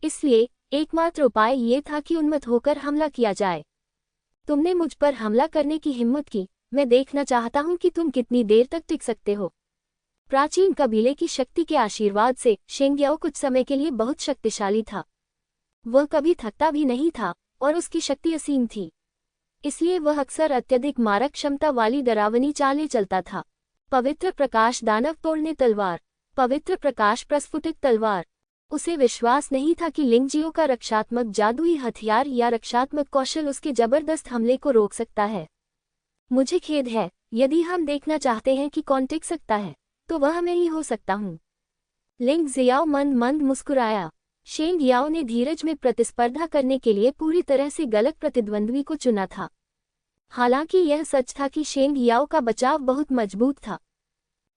इसलिए एकमात्र उपाय ये था कि उन्मत्त होकर हमला किया जाए। तुमने मुझ पर हमला करने की हिम्मत की। मैं देखना चाहता हूं कि तुम कितनी देर तक टिक सकते हो। प्राचीन कबीले की शक्ति के आशीर्वाद से शेंग्याओ कुछ समय के लिए बहुत शक्तिशाली था। वह कभी थकता भी नहीं था और उसकी शक्ति असीम थी। इसलिए वह अक्सर अत्यधिक मारक क्षमता वाली डरावनी चालें चलता था। पवित्र प्रकाश दानव तोड़ने तलवार, पवित्र प्रकाश प्रस्फुटित तलवार। उसे विश्वास नहीं था कि लिंग जियो का रक्षात्मक जादुई हथियार या रक्षात्मक कौशल उसके जबरदस्त हमले को रोक सकता है। मुझे खेद है, यदि हम देखना चाहते हैं कि कौन टिक सकता है, तो वह मैं ही हो सकता हूँ। लिंग जियाओ मंद मंद मुस्कुराया। शेंगियाओ ने धीरज में प्रतिस्पर्धा करने के लिए पूरी तरह से गलत प्रतिद्वंद्वी को चुना था। हालांकि यह सच था कि शेंगियाओ का बचाव बहुत मजबूत था।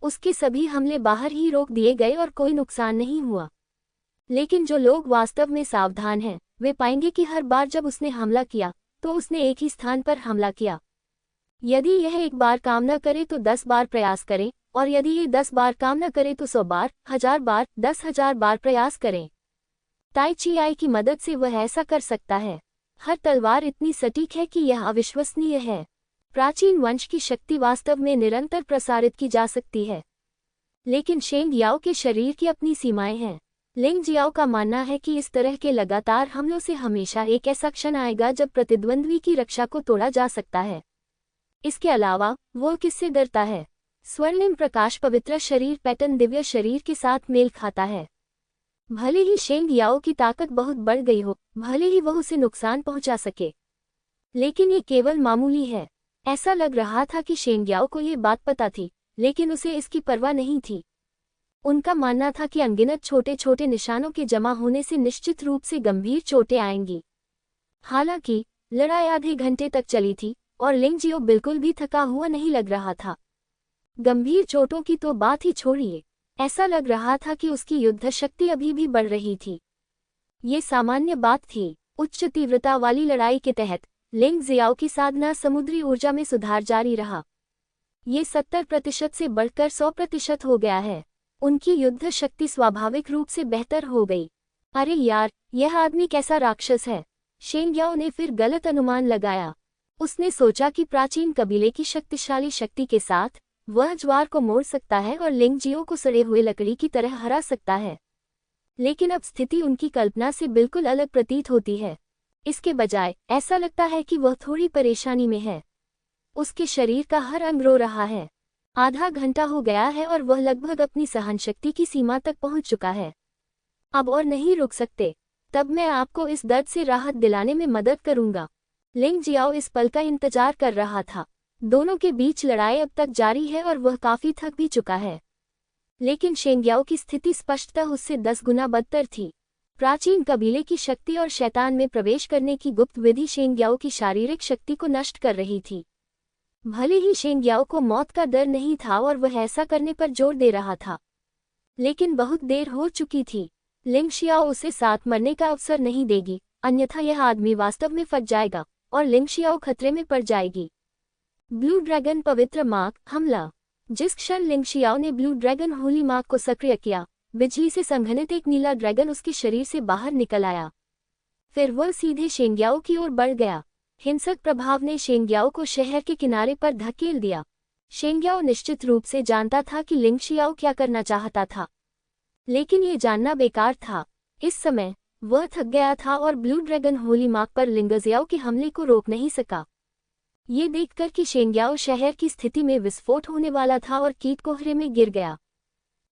उसके सभी हमले बाहर ही रोक दिए गए और कोई नुकसान नहीं हुआ। लेकिन जो लोग वास्तव में सावधान हैं, वे पाएंगे कि हर बार जब उसने हमला किया, तो उसने एक ही स्थान पर हमला किया। यदि यह एक बार काम न करे तो 10 बार प्रयास करें, और यदि ये 10 बार काम न करे तो 100 बार, 1000 बार, 10,000 बार प्रयास करें। ताई ची आई की मदद से वह ऐसा कर सकता है। हर तलवार इतनी सटीक है कि यह अविश्वसनीय है। प्राचीन वंश की शक्ति वास्तव में निरंतर प्रसारित की जा सकती है, लेकिन शेंगियाओ के शरीर की अपनी सीमाएं हैं। लिंग जियाओ का मानना है कि इस तरह के लगातार हमलों से हमेशा एक ऐसा क्षण आएगा जब प्रतिद्वंद्वी की रक्षा को तोड़ा जा सकता है। इसके अलावा वो किससे डरता है? स्वर्णिम प्रकाश पवित्र शरीर पैटर्न दिव्य शरीर के साथ मेल खाता है। भले ही शेंगियाओ की ताकत बहुत बढ़ गई हो, भले ही वह उसे नुकसान पहुंचा सके, लेकिन ये केवल मामूली है। ऐसा लग रहा था कि शेंगियाओ को ये बात पता थी, लेकिन उसे इसकी परवाह नहीं थी। उनका मानना था कि अनगिनत छोटे छोटे निशानों के जमा होने से निश्चित रूप से गंभीर चोटें आएंगी। हालांकि लड़ाई आधे घंटे तक चली थी और लिंग जियो बिल्कुल भी थका हुआ नहीं लग रहा था। गंभीर चोटों की तो बात ही छोड़िए, ऐसा लग रहा था कि उसकी युद्ध शक्ति अभी भी बढ़ रही थी। ये सामान्य बात थी। उच्च तीव्रता वाली लड़ाई के तहत लिंग जियाओ की साधना समुद्री ऊर्जा में सुधार जारी रहा। ये 70% से बढ़कर 100% हो गया है। उनकी युद्ध शक्ति स्वाभाविक रूप से बेहतर हो गई। अरे यार, यह आदमी कैसा राक्षस है। शेंग्याओ ने फिर गलत अनुमान लगाया। उसने सोचा कि प्राचीन कबीले की शक्तिशाली शक्ति के साथ वह ज्वार को मोड़ सकता है और लिंगजियो को सड़े हुए लकड़ी की तरह हरा सकता है। लेकिन अब स्थिति उनकी कल्पना से बिल्कुल अलग प्रतीत होती है। इसके बजाय ऐसा लगता है कि वह थोड़ी परेशानी में है। उसके शरीर का हर अंग रो रहा है। आधा घंटा हो गया है और वह लगभग अपनी सहनशक्ति की सीमा तक पहुंच चुका है। अब और नहीं रुक सकते। तब मैं आपको इस दर्द से राहत दिलाने में मदद करूंगा। लिंग जियाओ इस पल का इंतजार कर रहा था। दोनों के बीच लड़ाई अब तक जारी है और वह काफी थक भी चुका है। लेकिन शेंग्याओ की स्थिति स्पष्टतः उससे 10 गुना बदतर थी। प्राचीन कबीले की शक्ति और शैतान में प्रवेश करने की गुप्त विधि शेंग्याओ की शारीरिक शक्ति को नष्ट कर रही थी। भले ही शेंग्याओ को मौत का डर नहीं था और वह ऐसा करने पर जोर दे रहा था, लेकिन बहुत देर हो चुकी थी। लिंग शियाओ उसे साथ मरने का अवसर नहीं देगी, अन्यथा यह आदमी वास्तव में फट जाएगा और लिंग शियाओ खतरे में पड़ जाएगी। ब्लू ड्रैगन पवित्र मार्क हमला। जिस क्षण लिंग शियाओ ने ब्लू ड्रैगन होली मार्क को सक्रिय किया, बिजली से संघनित एक नीला ड्रैगन उसके शरीर से बाहर निकल आया। फिर वह सीधे शेंग्याओ की ओर बढ़ गया। हिंसक प्रभाव ने शेंग्याओ को शहर के किनारे पर धकेल दिया। शेंग्याओ निश्चित रूप से जानता था कि लिंग शियाओ क्या करना चाहता था, लेकिन ये जानना बेकार था। इस समय वह थक गया था और ब्लू ड्रैगन होली मार्क पर लिंगजियाओ के हमले को रोक नहीं सका। ये देखकर कि शेंग्याओ शहर की स्थिति में विस्फोट होने वाला था और कीट कोहरे में गिर गया।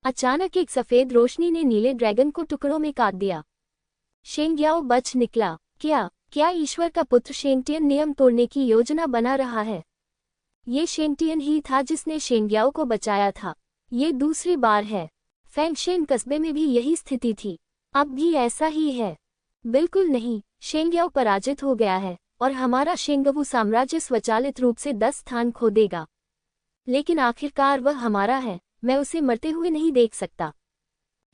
अचानक एक सफेद रोशनी ने नीले ड्रैगन को टुकड़ों में काट दिया। शेंग्याओ बच निकला। क्या ईश्वर का पुत्र शेंगटियन नियम तोड़ने की योजना बना रहा है? ये शेंगटियन ही था जिसने शेंग्याओ को बचाया था। ये दूसरी बार है। फैंगशेन कस्बे में भी यही स्थिति थी। अब भी ऐसा ही है। बिल्कुल नहीं, शेंग्याओ पराजित हो गया है और हमारा शेंगवू साम्राज्य स्वचालित रूप से 10 स्थान खो देगा। लेकिन आखिरकार वह हमारा है, मैं उसे मरते हुए नहीं देख सकता।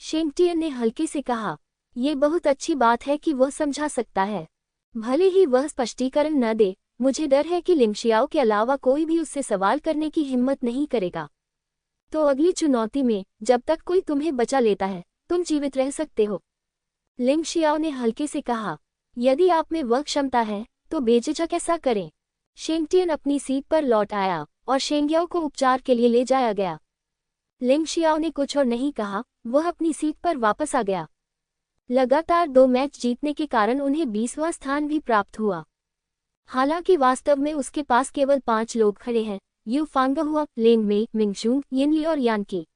शेंगटियन ने हल्के से कहा। ये बहुत अच्छी बात है कि वह समझा सकता है, भले ही वह स्पष्टीकरण न दे। मुझे डर है कि लिंग शियाओ के अलावा कोई भी उससे सवाल करने की हिम्मत नहीं करेगा। तो अगली चुनौती में जब तक कोई तुम्हें बचा लेता है, तुम जीवित रह सकते हो। लिंग शियाओ ने हल्के से कहा। यदि आप में वह क्षमता है तो बेझिझक ऐसा करें। शेंगटियन अपनी सीट पर लौट आया और शेंग्याओ को उपचार के लिए ले जाया गया। लिंग शियाओ ने कुछ और नहीं कहा, वह अपनी सीट पर वापस आ गया। लगातार 2 मैच जीतने के कारण उन्हें 20वां स्थान भी प्राप्त हुआ। हालांकि वास्तव में उसके पास केवल 5 लोग खड़े हैं, यू फांगहुआ, लेंग मेई, मिंगशुंग, यिनली और यानकी।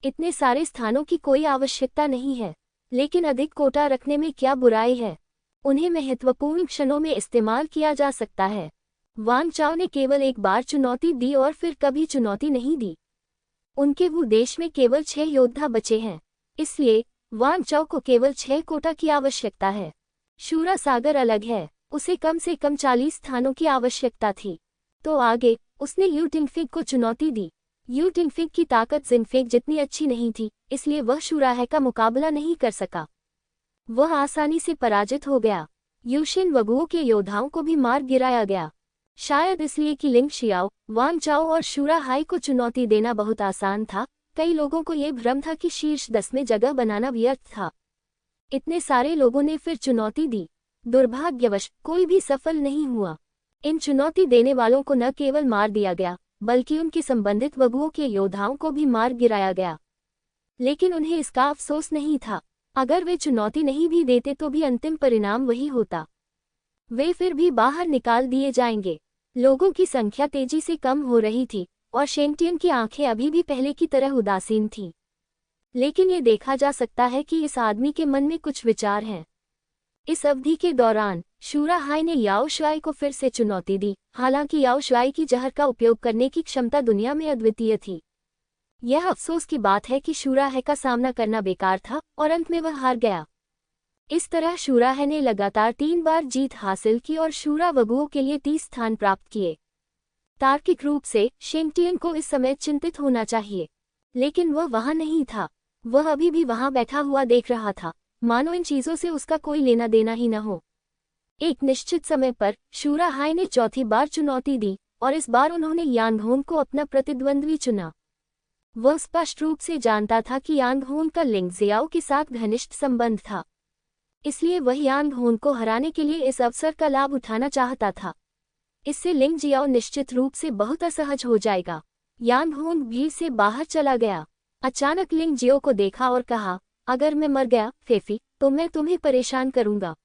इतने सारे स्थानों की कोई आवश्यकता नहीं है, लेकिन अधिक कोटा रखने में क्या बुराई है? उन्हें महत्वपूर्ण क्षणों में इस्तेमाल किया जा सकता है। वांग चाओ ने केवल एक बार चुनौती दी और फिर कभी चुनौती नहीं दी। उनके वो देश में केवल 6 योद्धा बचे हैं, इसलिए वांग चाओ को केवल 6 कोटा की आवश्यकता है। शूरा सागर अलग है, उसे कम से कम 40 स्थानों की आवश्यकता थी। तो आगे उसने यू टिंगफिग को चुनौती दी। यू टिंगफिग की ताकत जिनफिग जितनी अच्छी नहीं थी, इसलिए वह शूराह का मुकाबला नहीं कर सका। वह आसानी से पराजित हो गया। यूशिन वगुओ के योद्धाओं को भी मार गिराया गया, शायद इसलिए कि लिंग शियाओ, वांग चाओ और शूरा हाई को चुनौती देना बहुत आसान था। कई लोगों को यह भ्रम था कि शीर्ष 10 में जगह बनाना व्यर्थ था। इतने सारे लोगों ने फिर चुनौती दी। दुर्भाग्यवश कोई भी सफल नहीं हुआ। इन चुनौती देने वालों को न केवल मार दिया गया, बल्कि उनके संबंधित वगुओं के योद्धाओं को भी मार गिराया गया। लेकिन उन्हें इसका अफसोस नहीं था। अगर वे चुनौती नहीं भी देते तो भी अंतिम परिणाम वही होता। वे फिर भी बाहर निकाल दिए जाएंगे। लोगों की संख्या तेजी से कम हो रही थी और शेंगटियन की आंखें अभी भी पहले की तरह उदासीन थीं। लेकिन ये देखा जा सकता है कि इस आदमी के मन में कुछ विचार हैं। इस अवधि के दौरान शूरा हाई ने याओ शुआई को फिर से चुनौती दी। हालांकि याओ शुआई की जहर का उपयोग करने की क्षमता दुनिया में अद्वितीय थी। यह अफसोस की बात है कि शूराह का सामना करना बेकार था और अंत में वह हार गया। इस तरह शूराह ने लगातार 3 बार जीत हासिल की और शूरा वगुओं के लिए 30 स्थान प्राप्त किए। तार्किक रूप से शेंगटियन को इस समय चिंतित होना चाहिए, लेकिन वह वहां नहीं था। वह अभी भी वहां बैठा हुआ देख रहा था, मानो इन चीजों से उसका कोई लेना देना ही न हो। एक निश्चित समय पर शू रहाई ने चौथी बार चुनौती दी और इस बार उन्होंने यांग होन को अपना प्रतिद्वंद्वी चुना। वह स्पष्ट रूप से जानता था कि यांग होन का लिंग जियाओ के साथ घनिष्ठ संबंध था, इसलिए वह यांग होन को हराने के लिए इस अवसर का लाभ उठाना चाहता था। इससे लिंग जियाओ निश्चित रूप से बहुत असहज हो जाएगा। यांग होन भीड़ से बाहर चला गया। अचानक लिंग जियो को देखा और कहा, अगर मैं मर गया फेफी, तो मैं तुम्हें परेशान करूंगा।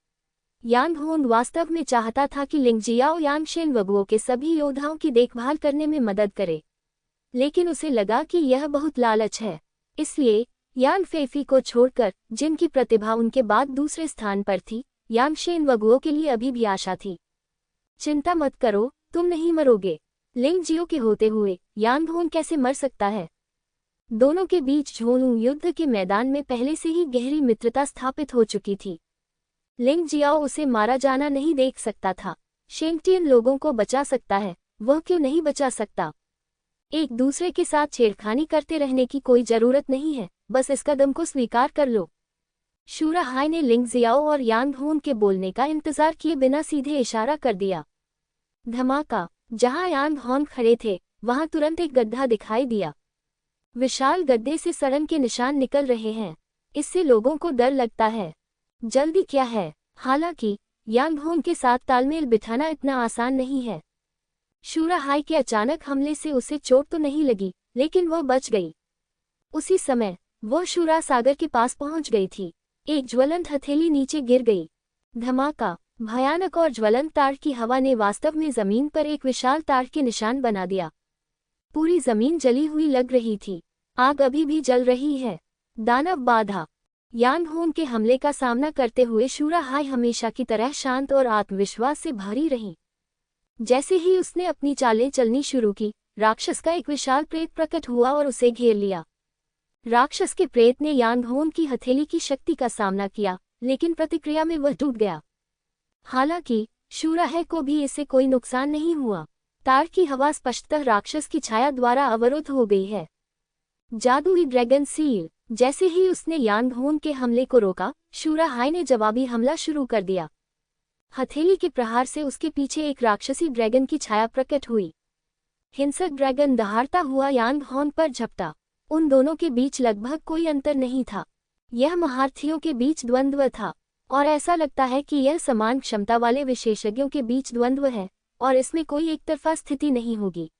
यांग होन वास्तव में चाहता था कि लिंग जियाओ यांगशेन वगुओं के सभी योद्धाओं की देखभाल करने में मदद करे, लेकिन उसे लगा कि यह बहुत लालच है। इसलिए यांग फेफी को छोड़कर, जिनकी प्रतिभा उनके बाद दूसरे स्थान पर थी, यांगशेन वगुओं के लिए अभी भी आशा थी। चिंता मत करो, तुम नहीं मरोगे। लिंग जियो के होते हुए यांग होन कैसे मर सकता है? दोनों के बीच झोलू युद्ध के मैदान में पहले से ही गहरी मित्रता स्थापित हो चुकी थी। लिंग जियाओ उसे मारा जाना नहीं देख सकता था। शेंगटियन लोगों को बचा सकता है, वह क्यों नहीं बचा सकता? एक दूसरे के साथ छेड़खानी करते रहने की कोई जरूरत नहीं है, बस इस कदम को स्वीकार कर लो। शू रहाई ने लिंग जियाओ और यांग होन के बोलने का इंतजार किए बिना सीधे इशारा कर दिया। धमाका! जहां यांग होन खड़े थे, वहां तुरंत एक गड्ढा दिखाई दिया। विशाल गड्ढे से सड़न के निशान निकल रहे हैं। इससे लोगों को डर लगता है। जल्दी क्या है? हालांकि यांग होन के साथ तालमेल बिठाना इतना आसान नहीं है। शू रहाई के अचानक हमले से उसे चोट तो नहीं लगी, लेकिन वह बच गई। उसी समय वह शूरा सागर के पास पहुंच गई थी। एक ज्वलंत हथेली नीचे गिर गई। धमाका! भयानक और ज्वलंत तार की हवा ने वास्तव में जमीन पर एक विशाल तार के निशान बना दिया। पूरी जमीन जली हुई लग रही थी। आग अभी भी जल रही है। दानव बाधा! यांग होन के हमले का सामना करते हुए शू रहाई हमेशा की तरह शांत और आत्मविश्वास से भरी रही। जैसे ही उसने अपनी चालें चलनी शुरू की, राक्षस का एक विशाल प्रेत प्रकट हुआ और उसे घेर लिया। राक्षस के प्रेत ने यांग होन की हथेली की शक्ति का सामना किया, लेकिन प्रतिक्रिया में वह टूट गया। हालांकि शू रहाई को भी इससे कोई नुकसान नहीं हुआ। तार की हवा स्पष्टतः राक्षस की छाया द्वारा अवरुद्ध हो गई है। जादुई ड्रैगन सील! जैसे ही उसने यांग होन के हमले को रोका, शू रहाई ने जवाबी हमला शुरू कर दिया। हथेली के प्रहार से उसके पीछे एक राक्षसी ड्रैगन की छाया प्रकट हुई। हिंसक ड्रैगन दहाड़ता हुआ यांग होन पर झपटा। उन दोनों के बीच लगभग कोई अंतर नहीं था। यह महारथियों के बीच द्वंद्व था, और ऐसा लगता है कि यह समान क्षमता वाले विशेषज्ञों के बीच द्वंद्व है, और इसमें कोई एकतरफा स्थिति नहीं होगी।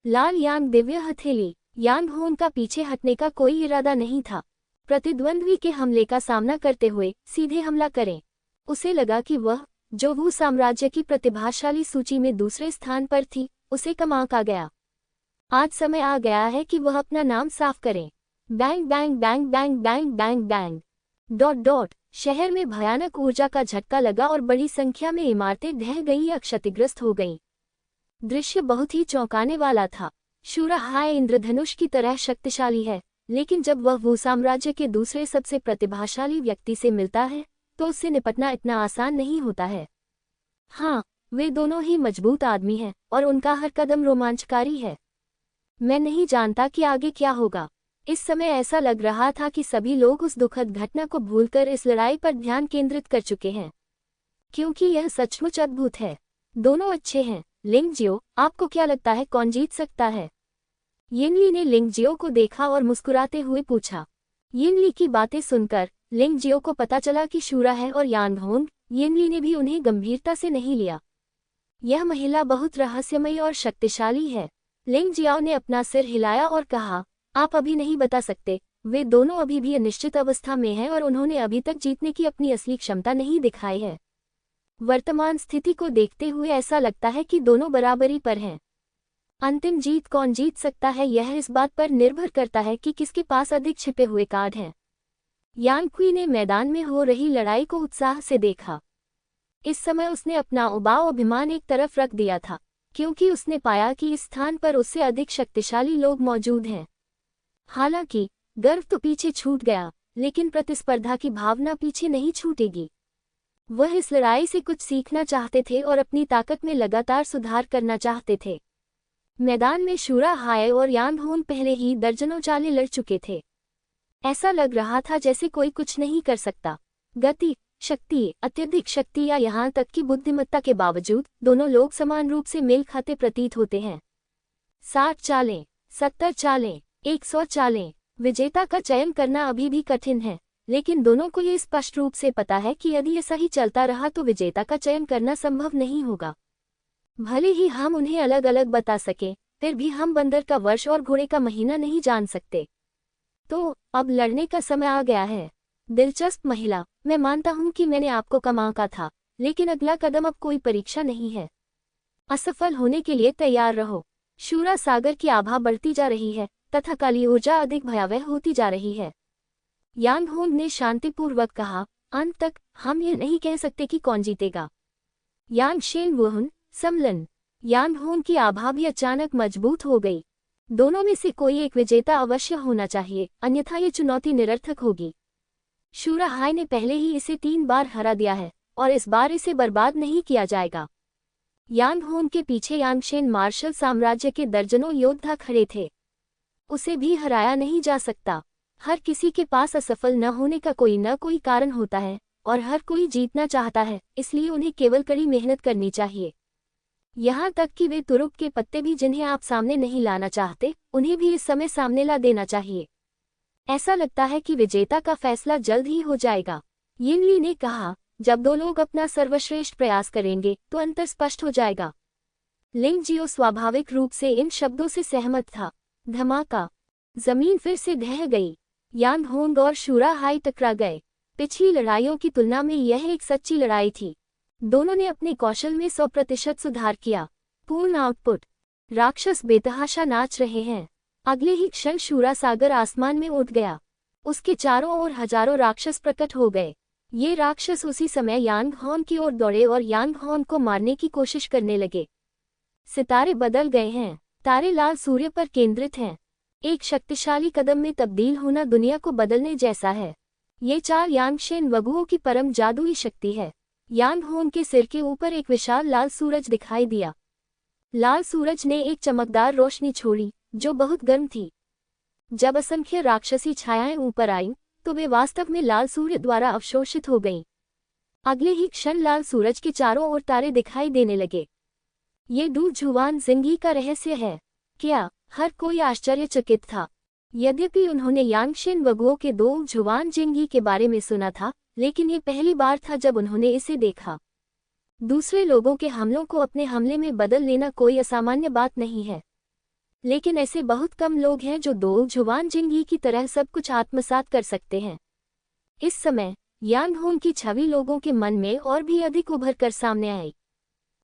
लाल यांग दिव्य हथेली! यांग होन का पीछे हटने का कोई इरादा नहीं था। प्रतिद्वंद्वी के हमले का सामना करते हुए सीधे हमला करें। उसे लगा कि वह, जो वू साम्राज्य की प्रतिभाशाली सूची में दूसरे स्थान पर थी, उसे कम आंका गया। आज समय आ गया है कि वह अपना नाम साफ करें। Bang bang bang bang bang bang bang! Dot dot! शहर में भयानक ऊर्जा का झटका लगा और बड़ी संख्या में इमारतें ढह गईं या क्षतिग्रस्त हो गईं। दृश्य बहुत ही चौंकाने वाला था। शू रहाई इंद्रधनुष की तरह शक्तिशाली है, लेकिन जब वह वू साम्राज्य के दूसरे सबसे प्रतिभाशाली व्यक्ति से मिलता है, तो उससे निपटना इतना आसान नहीं होता है। हाँ, वे दोनों ही मजबूत आदमी हैं, और उनका हर कदम रोमांचकारी है। मैं नहीं जानता कि आगे क्या होगा। इस समय ऐसा लग रहा था कि सभी लोग उस दुखद घटना को भूलकर इस लड़ाई पर ध्यान केंद्रित कर चुके हैं, क्योंकि यह सचमुच अद्भुत है। दोनों अच्छे हैं। लिंग जियो, आपको क्या लगता है कौन जीत सकता है? यिनली ने लिंग जियो को देखा और मुस्कुराते हुए पूछा। यिनली की बातें सुनकर लिंग जियो को पता चला कि शू रहाई और यांग होन, यिनली ने भी उन्हें गंभीरता से नहीं लिया। यह महिला बहुत रहस्यमयी और शक्तिशाली है। लिंग जियाओ ने अपना सिर हिलाया और कहा, आप अभी नहीं बता सकते। वे दोनों अभी भी अनिश्चित अवस्था में हैं और उन्होंने अभी तक जीतने की अपनी असली क्षमता नहीं दिखाई है। वर्तमान स्थिति को देखते हुए ऐसा लगता है कि दोनों बराबरी पर हैं। अंतिम जीत कौन जीत सकता है, यह इस बात पर निर्भर करता है कि किसके पास अधिक छिपे हुए कार्ड हैं। यांग क्वी ने मैदान में हो रही लड़ाई को उत्साह से देखा। इस समय उसने अपना उबाऊ अभिमान एक तरफ रख दिया था, क्योंकि उसने पाया कि इस स्थान पर उससे अधिक शक्तिशाली लोग मौजूद हैं। हालांकि गर्व तो पीछे छूट गया, लेकिन प्रतिस्पर्धा की भावना पीछे नहीं छूटेगी। वह इस लड़ाई से कुछ सीखना चाहते थे और अपनी ताकत में लगातार सुधार करना चाहते थे। मैदान में शूरा हाय और यांग होन पहले ही दर्जनों चालें लड़ चुके थे। ऐसा लग रहा था जैसे कोई कुछ नहीं कर सकता। गति, शक्ति, अत्यधिक शक्ति या यहाँ तक कि बुद्धिमत्ता के बावजूद दोनों लोग समान रूप से मेल खाते प्रतीत होते हैं। 60 चालें, 70 चालें, 100 चालें। विजेता का चयन करना अभी भी कठिन है, लेकिन दोनों को ये स्पष्ट रूप से पता है कि यदि ऐसा ही चलता रहा तो विजेता का चयन करना संभव नहीं होगा। भले ही हम उन्हें अलग अलग बता सकें, फिर भी हम बंदर का वर्ष और घोड़े का महीना नहीं जान सकते। तो अब लड़ने का समय आ गया है। दिलचस्प महिला, मैं मानता हूं कि मैंने आपको कम आंका था, लेकिन अगला कदम अब कोई परीक्षा नहीं है। असफल होने के लिए तैयार रहो। शूरा सागर की आभा बढ़ती जा रही है तथा काली ऊर्जा अधिक भयावह होती जा रही है। यांग होंग ने शांतिपूर्वक कहा, अंत तक हम ये नहीं कह सकते कि कौन जीतेगा। यांग शेन वुहुन, समलन। यांग होंग की आभा भी अचानक मजबूत हो गई। दोनों में से कोई एक विजेता अवश्य होना चाहिए, अन्यथा ये चुनौती निरर्थक होगी। शूरा हाय ने पहले ही इसे 3 बार हरा दिया है और इस बार इसे बर्बाद नहीं किया जाएगा। यांग होंग के पीछे यांगशेन मार्शल साम्राज्य के दर्जनों योद्धा खड़े थे। उसे भी हराया नहीं जा सकता। हर किसी के पास असफल न होने का कोई न कोई कारण होता है और हर कोई जीतना चाहता है, इसलिए उन्हें केवल कड़ी मेहनत करनी चाहिए। यहाँ तक कि वे तुरुप के पत्ते भी जिन्हें आप सामने नहीं लाना चाहते, उन्हें भी इस समय सामने ला देना चाहिए। ऐसा लगता है कि विजेता का फैसला जल्द ही हो जाएगा, यिनली ने कहा। जब 2 लोग अपना सर्वश्रेष्ठ प्रयास करेंगे तो अंतर स्पष्ट हो जाएगा। लिंग जियो स्वाभाविक रूप से इन शब्दों से सहमत था। धमाका, जमीन फिर से ढह गई। यांग होंग और शूरा हाई टकरा गए। पिछली लड़ाइयों की तुलना में यह एक सच्ची लड़ाई थी। दोनों ने अपने कौशल में 100% सुधार किया। पूर्ण आउटपुट। राक्षस बेतहाशा नाच रहे हैं। अगले ही क्षण शूरा सागर आसमान में उठ गया। उसके चारों ओर हजारों राक्षस प्रकट हो गए। ये राक्षस उसी समय यांग होंग की ओर दौड़े और यांग होंग को मारने की कोशिश करने लगे। सितारे बदल गए हैं। तारे लाल सूर्य पर केंद्रित हैं। एक शक्तिशाली कदम में तब्दील होना दुनिया को बदलने जैसा है। ये चाल यांगशेन वगुओं की परम जादुई शक्ति है। यांग होंग के सिर के ऊपर एक विशाल लाल सूरज दिखाई दिया। लाल सूरज ने एक चमकदार रोशनी छोड़ी जो बहुत गर्म थी। जब असंख्य राक्षसी छायाएं ऊपर आईं, तो वे वास्तव में लाल सूर्य द्वारा अवशोषित हो गईं। अगले ही क्षण लाल सूरज के चारों ओर तारे दिखाई देने लगे। ये डू जुवान जिंदगी का रहस्य है क्या? हर कोई आश्चर्यचकित था। यद्यपि उन्होंने यांगशेन वगुओं के 2 जुवान जिंदगी के बारे में सुना था, लेकिन ये पहली बार था जब उन्होंने इसे देखा। दूसरे लोगों के हमलों को अपने हमले में बदल लेना कोई असामान्य बात नहीं है, लेकिन ऐसे बहुत कम लोग हैं जो 2 जुवान जिंदगी की तरह सब कुछ आत्मसात कर सकते हैं। इस समय यांग होंग की छवि लोगों के मन में और भी अधिक उभर कर सामने आई।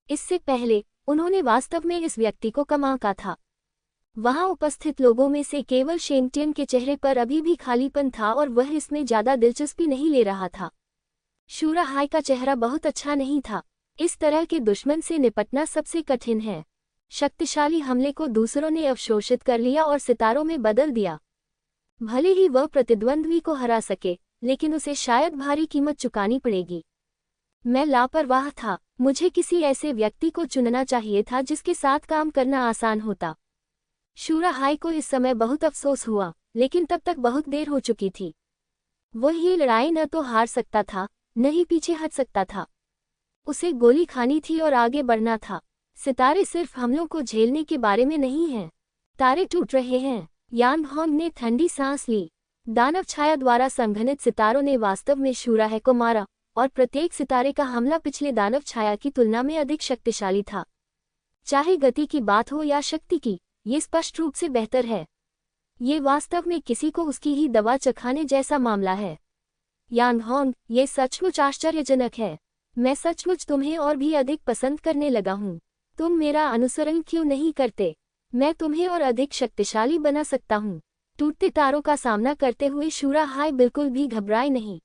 इससे पहले उन्होंने वास्तव में इस व्यक्ति को कम आंका था। वहां उपस्थित लोगों में से केवल शेंगटियन के चेहरे पर अभी भी खालीपन था और वह इसमें ज्यादा दिलचस्पी नहीं ले रहा था। शूरा हाई का चेहरा बहुत अच्छा नहीं था। इस तरह के दुश्मन से निपटना सबसे कठिन है। शक्तिशाली हमले को दूसरों ने अवशोषित कर लिया और सितारों में बदल दिया। भले ही वह प्रतिद्वंद्वी को हरा सके, लेकिन उसे शायद भारी कीमत चुकानी पड़ेगी। मैं लापरवाह था। मुझे किसी ऐसे व्यक्ति को चुनना चाहिए था जिसके साथ काम करना आसान होता। शूरा हाई को इस समय बहुत अफसोस हुआ, लेकिन तब तक बहुत देर हो चुकी थी। वह ये लड़ाई न तो हार सकता था, न ही पीछे हट सकता था। उसे गोली खानी थी और आगे बढ़ना था। सितारे सिर्फ हमलों को झेलने के बारे में नहीं हैं। तारे टूट रहे हैं। यांग होंग ने ठंडी सांस ली। दानव छाया द्वारा संघनित सितारों ने वास्तव में शूरा हाई को मारा, और प्रत्येक सितारे का हमला पिछले दानव छाया की तुलना में अधिक शक्तिशाली था। चाहे गति की बात हो या शक्ति की, ये स्पष्ट रूप से बेहतर है। ये वास्तव में किसी को उसकी ही दवा चखाने जैसा मामला है। यांग होंग, ये सचमुच आश्चर्यजनक है। मैं सचमुच तुम्हें और भी अधिक पसंद करने लगा हूँ। तुम मेरा अनुसरण क्यों नहीं करते? मैं तुम्हें और अधिक शक्तिशाली बना सकता हूँ। टूटते तारों का सामना करते हुए शूरा हाई बिल्कुल भी घबराए नहीं।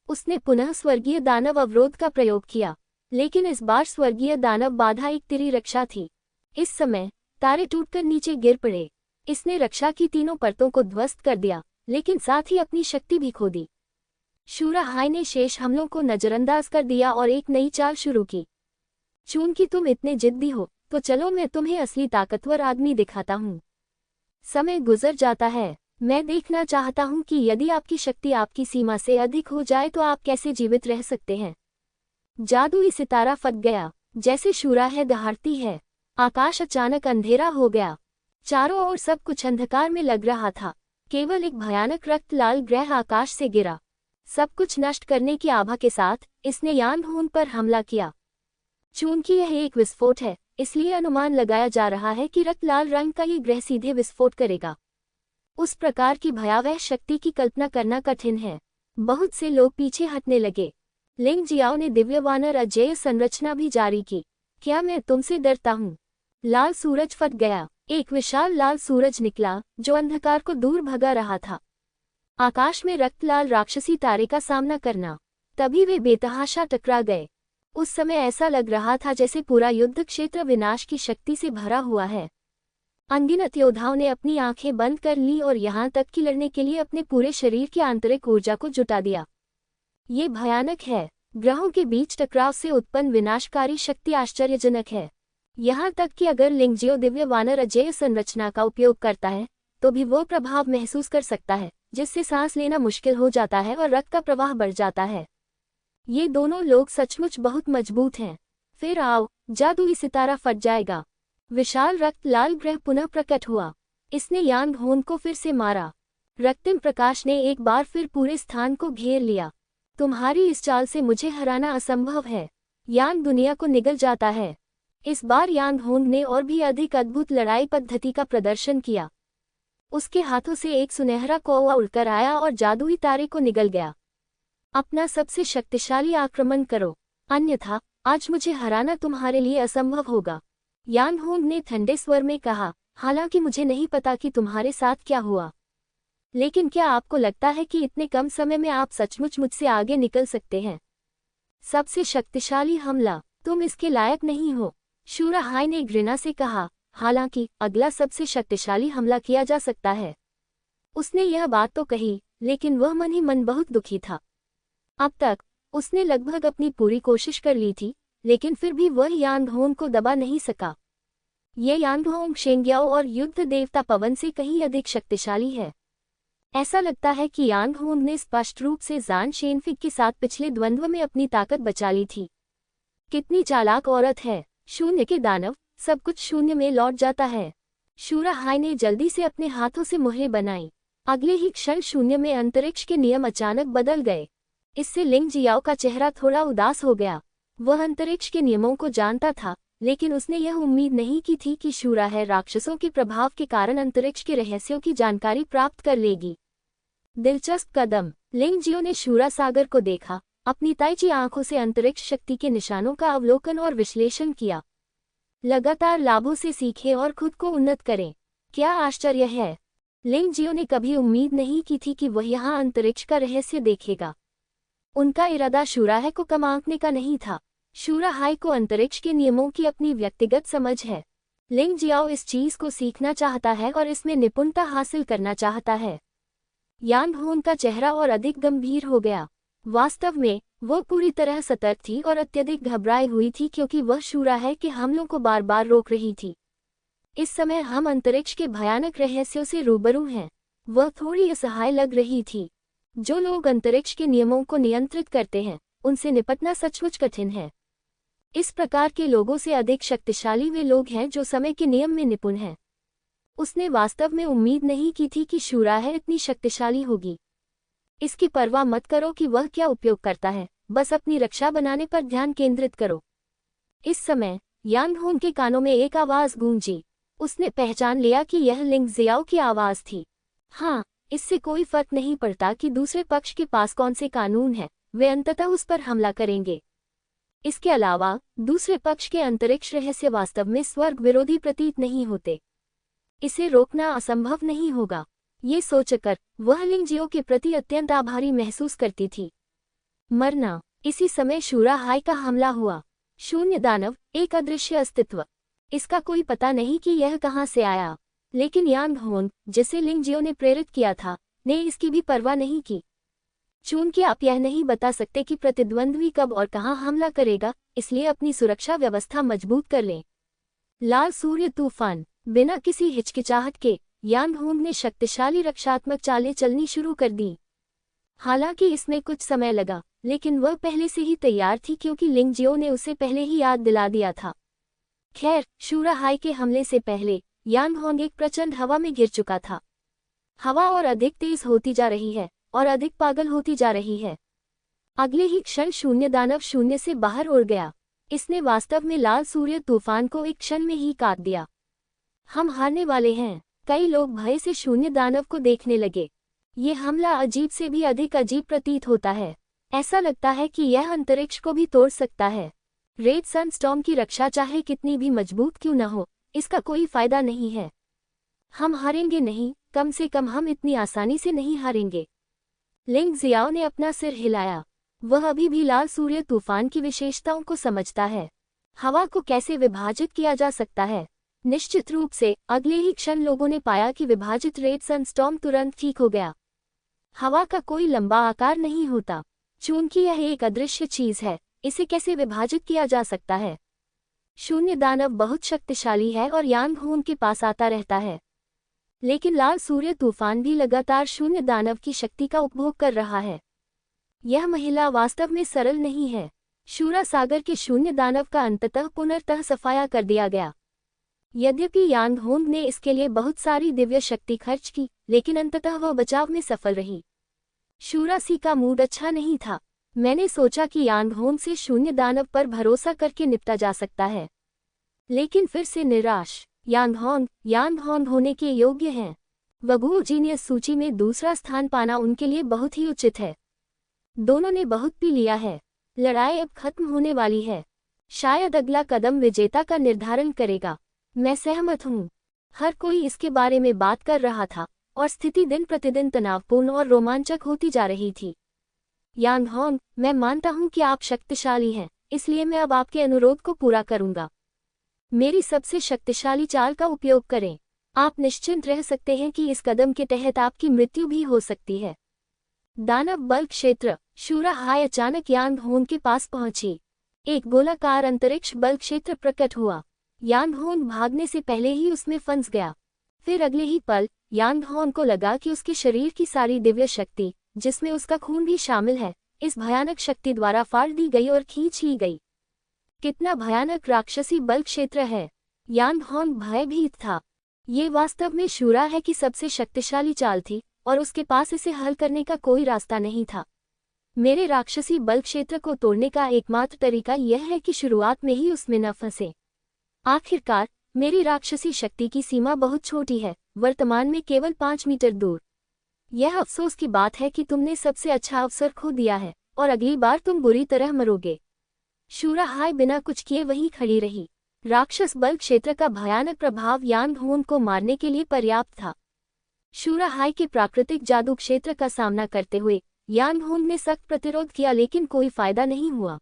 उसने पुनः स्वर्गीय दानव अवरोध का प्रयोग किया, लेकिन इस बार स्वर्गीय दानव बाधा एक तिरी रक्षा थी। इस समय तारे टूटकर नीचे गिर पड़े। इसने रक्षा की तीनों परतों को ध्वस्त कर दिया, लेकिन साथ ही अपनी शक्ति भी खो दी। शूरा हाई ने शेष हमलों को नजरअंदाज कर दिया और एक नई चाल शुरू की। चूंकि तुम इतने जिद्दी हो, तो चलो मैं तुम्हें असली ताकतवर आदमी दिखाता हूँ। समय गुजर जाता है। मैं देखना चाहता हूँ कि यदि आपकी शक्ति आपकी सीमा से अधिक हो जाए तो आप कैसे जीवित रह सकते हैं। जादुई सितारा फट गया। जैसे शूराह दहाड़ती है, आकाश अचानक अंधेरा हो गया। चारों ओर सब कुछ अंधकार में लग रहा था। केवल एक भयानक रक्त लाल ग्रह आकाश से गिरा। सब कुछ नष्ट करने की आभा के साथ इसने यानहोन पर हमला किया। चूंकि यह एक विस्फोट है, इसलिए अनुमान लगाया जा रहा है कि रक्त लाल रंग का ये ग्रह सीधे विस्फोट करेगा। उस प्रकार की भयावह शक्ति की कल्पना करना कठिन है। बहुत से लोग पीछे हटने लगे। लिंग जियाओ ने दिव्य वानर अजेय संरचना भी जारी की। क्या मैं तुमसे डरता हूँ? लाल सूरज फट गया। एक विशाल लाल सूरज निकला जो अंधकार को दूर भगा रहा था। आकाश में रक्त लाल राक्षसी तारे का सामना करना। तभी वे बेतहाशा टकरा गए। उस समय ऐसा लग रहा था जैसे पूरा युद्ध क्षेत्र विनाश की शक्ति से भरा हुआ है। अनगिनत योद्धाओं ने अपनी आंखें बंद कर ली और यहाँ तक कि लड़ने के लिए अपने पूरे शरीर की आंतरिक ऊर्जा को जुटा दिया। ये भयानक है। ग्रहों के बीच टकराव से उत्पन्न विनाशकारी शक्ति आश्चर्यजनक है। यहाँ तक कि अगर लिंगजियो दिव्य वानर अजेय संरचना का उपयोग करता है तो भी वो प्रभाव महसूस कर सकता है, जिससे सांस लेना मुश्किल हो जाता है और रक्त का प्रवाह बढ़ जाता है। ये दोनों लोग सचमुच बहुत मजबूत हैं। फिर आओ, जादुई सितारा फट जाएगा। विशाल रक्त लाल ग्रह पुनः प्रकट हुआ। इसने यानहोन को फिर से मारा। रक्तिम प्रकाश ने एक बार फिर पूरे स्थान को घेर लिया। तुम्हारी इस चाल से मुझे हराना असंभव है। यान दुनिया को निगल जाता है। इस बार यानहोन ने और भी अधिक अद्भुत लड़ाई पद्धति का प्रदर्शन किया। उसके हाथों से एक सुनहरा कौवा उड़कर आया और जादुई तारे को निगल गया। अपना सबसे शक्तिशाली आक्रमण करो, अन्यथा आज मुझे हराना तुम्हारे लिए असंभव होगा। यानहोन ने ठंडे स्वर में कहा, हालांकि मुझे नहीं पता कि तुम्हारे साथ क्या हुआ, लेकिन क्या आपको लगता है कि इतने कम समय में आप सचमुच मुझसे आगे निकल सकते हैं? सबसे शक्तिशाली हमला, तुम इसके लायक नहीं हो। शूरा हाई ने घृणा से कहा, हालांकि अगला सबसे शक्तिशाली हमला किया जा सकता है। उसने यह बात तो कही, लेकिन वह मन ही मन बहुत दुखी था। अब तक उसने लगभग अपनी पूरी कोशिश कर ली थी, लेकिन फिर भी वह यानहोन को दबा नहीं सका। यह यानहोन शेंग्याओ और युद्ध देवता पवन से कहीं अधिक शक्तिशाली है। ऐसा लगता है कि यानहोन ने स्पष्ट रूप से जान शेनफिक के साथ पिछले द्वंद्व में अपनी ताकत बचा ली थी। कितनी चालाक औरत है। शून्य के दानव, सब कुछ शून्य में लौट जाता है। शूरा हाई ने जल्दी से अपने हाथों से मुहरें बनाई। अगले ही क्षण शून्य में अंतरिक्ष के नियम अचानक बदल गए। इससे लिंग जियाओ का चेहरा थोड़ा उदास हो गया। वह अंतरिक्ष के नियमों को जानता था, लेकिन उसने यह उम्मीद नहीं की थी कि शूराह राक्षसों के प्रभाव के कारण अंतरिक्ष के रहस्यों की जानकारी प्राप्त कर लेगी। दिलचस्प कदम। लिंग जियो ने शूरा सागर को देखा, अपनी ताइची आंखों से अंतरिक्ष शक्ति के निशानों का अवलोकन और विश्लेषण किया। लगातार लाभों से सीखें और खुद को उन्नत करें। क्या आश्चर्य है। लिंग जियो ने कभी उम्मीद नहीं की थी कि वह यहाँ अंतरिक्ष का रहस्य देखेगा। उनका इरादा शूराह को कम आंकने का नहीं था। शूरा हाई को अंतरिक्ष के नियमों की अपनी व्यक्तिगत समझ है। लिंग जियाओ इस चीज को सीखना चाहता है और इसमें निपुणता हासिल करना चाहता है। यानहोन का चेहरा और अधिक गंभीर हो गया। वास्तव में वह पूरी तरह सतर्क थी और अत्यधिक घबराई हुई थी, क्योंकि वह शूराह के हमलों को बार बार रोक रही थी। इस समय हम अंतरिक्ष के भयानक रहस्यों से रूबरू हैं। वह थोड़ी असहाय लग रही थी। जो लोग अंतरिक्ष के नियमों को नियंत्रित करते हैं, उनसे निपटना सचमुच कठिन है। इस प्रकार के लोगों से अधिक शक्तिशाली वे लोग हैं जो समय के नियम में निपुण हैं। उसने वास्तव में उम्मीद नहीं की थी कि शूराह इतनी शक्तिशाली होगी। इसकी परवाह मत करो कि वह क्या उपयोग करता है, बस अपनी रक्षा बनाने पर ध्यान केंद्रित करो। इस समय यानहोन के कानों में एक आवाज गूंजी। उसने पहचान लिया कि यह लिंग जियाओ की आवाज थी। हाँ, इससे कोई फर्क नहीं पड़ता कि दूसरे पक्ष के पास कौन से कानून हैं, वे अंततः उस पर हमला करेंगे। इसके अलावा दूसरे पक्ष के अंतरिक्ष रहस्य वास्तव में स्वर्ग विरोधी प्रतीत नहीं होते। इसे रोकना असंभव नहीं होगा। ये सोचकर वह लिंग जियो के प्रति अत्यंत आभारी महसूस करती थी। मरना। इसी समय शूरा हाई का हमला हुआ। शून्य दानव, एक अदृश्य अस्तित्व। इसका कोई पता नहीं कि यह कहाँ से आया, लेकिन यानहोन, जिसे लिंग जियो ने प्रेरित किया था, ने इसकी भी परवाह नहीं की। चूंकि आप यह नहीं बता सकते कि प्रतिद्वंद्वी कब और कहाँ हमला करेगा, इसलिए अपनी सुरक्षा व्यवस्था मजबूत कर लें। लाल सूर्य तूफान। बिना किसी हिचकिचाहट के यांग होंग ने शक्तिशाली रक्षात्मक चालें चलनी शुरू कर दी। हालांकि इसमें कुछ समय लगा, लेकिन वह पहले से ही तैयार थी क्योंकि लिंग जियो ने उसे पहले ही याद दिला दिया था। खैर, शूरा हाई के हमले से पहले यांग होंग एक प्रचंड हवा में गिर चुका था। हवा और अधिक तेज होती जा रही है और अधिक पागल होती जा रही है। अगले ही क्षण शून्य दानव शून्य से बाहर उड़ गया। इसने वास्तव में लाल सूर्य तूफान को एक क्षण में ही काट दिया। हम हारने वाले हैं। कई लोग भय से शून्य दानव को देखने लगे। ये हमला अजीब से भी अधिक अजीब प्रतीत होता है। ऐसा लगता है कि यह अंतरिक्ष को भी तोड़ सकता है। रेड सन स्टॉर्म की रक्षा चाहे कितनी भी मजबूत क्यों न हो, इसका कोई फायदा नहीं है। हम हारेंगे नहीं, कम से कम हम इतनी आसानी से नहीं हारेंगे। लिंग जियाओ ने अपना सिर हिलाया। वह अभी भी लाल सूर्य तूफान की विशेषताओं को समझता है। हवा को कैसे विभाजित किया जा सकता है। निश्चित रूप से अगले ही क्षण लोगों ने पाया कि विभाजित रेड सन स्टॉर्म तुरंत ठीक हो गया। हवा का कोई लंबा आकार नहीं होता। चूंकि यह एक अदृश्य चीज है, इसे कैसे विभाजित किया जा सकता है। शून्य दानव बहुत शक्तिशाली है और यांग होंग के पास आता रहता है, लेकिन लाल सूर्य तूफान भी लगातार शून्य दानव की शक्ति का उपभोग कर रहा है। यह महिला वास्तव में सरल नहीं है। शूरा सागर के शून्य दानव का अंततः पुनर्तः सफाया कर दिया गया। यद्यपि यांग होंग ने इसके लिए बहुत सारी दिव्य शक्ति खर्च की, लेकिन अंततः वह बचाव में सफल रही। शूरा सी का मूड अच्छा नहीं था। मैंने सोचा कि यांग होंग से शून्य दानव पर भरोसा करके निपटा जा सकता है, लेकिन फिर से निराश। यांग होंग होने के योग्य हैं। वगू जीनियस सूची में दूसरा स्थान पाना उनके लिए बहुत ही उचित है। दोनों ने बहुत पी लिया है। लड़ाई अब खत्म होने वाली है। शायद अगला कदम विजेता का निर्धारण करेगा। मैं सहमत हूँ। हर कोई इसके बारे में बात कर रहा था और स्थिति दिन प्रतिदिन तनावपूर्ण और रोमांचक होती जा रही थी। यांग होंग, मैं मानता हूँ कि आप शक्तिशाली हैं, इसलिए मैं अब आपके अनुरोध को पूरा करूँगा। मेरी सबसे शक्तिशाली चाल का उपयोग करें। आप निश्चिंत रह सकते हैं कि इस कदम के तहत आपकी मृत्यु भी हो सकती है। दानव बल क्षेत्र। शूरा हाई अचानक यांग होंग के पास पहुंची। एक गोलाकार अंतरिक्ष बल क्षेत्र प्रकट हुआ। यांग होंग भागने से पहले ही उसमें फंस गया। फिर अगले ही पल यांग होंग को लगा कि उसके शरीर की सारी दिव्य शक्ति, जिसमें उसका खून भी शामिल है, इस भयानक शक्ति द्वारा फाड़ दी गई और खींच ली गई। कितना भयानक राक्षसी बल क्षेत्र है। यांग होंग भयभीत था। ये वास्तव में शूरा है की सबसे शक्तिशाली चाल थी और उसके पास इसे हल करने का कोई रास्ता नहीं था। मेरे राक्षसी बल क्षेत्र को तोड़ने का एकमात्र तरीका यह है कि शुरुआत में ही उसमें न फंसे। आखिरकार मेरी राक्षसी शक्ति की सीमा बहुत छोटी है, वर्तमान में केवल 5 मीटर दूर। यह अफसोस की बात है कि तुमने सबसे अच्छा अवसर खो दिया है और अगली बार तुम बुरी तरह मरोगे। शूरा हाई बिना कुछ किए वहीं खड़ी रही। राक्षस बल क्षेत्र का भयानक प्रभाव यांग होंग को मारने के लिए पर्याप्त था। शूरा हाई के प्राकृतिक जादू क्षेत्र का सामना करते हुए यांग होंग ने सख्त प्रतिरोध किया, लेकिन कोई फायदा नहीं हुआ।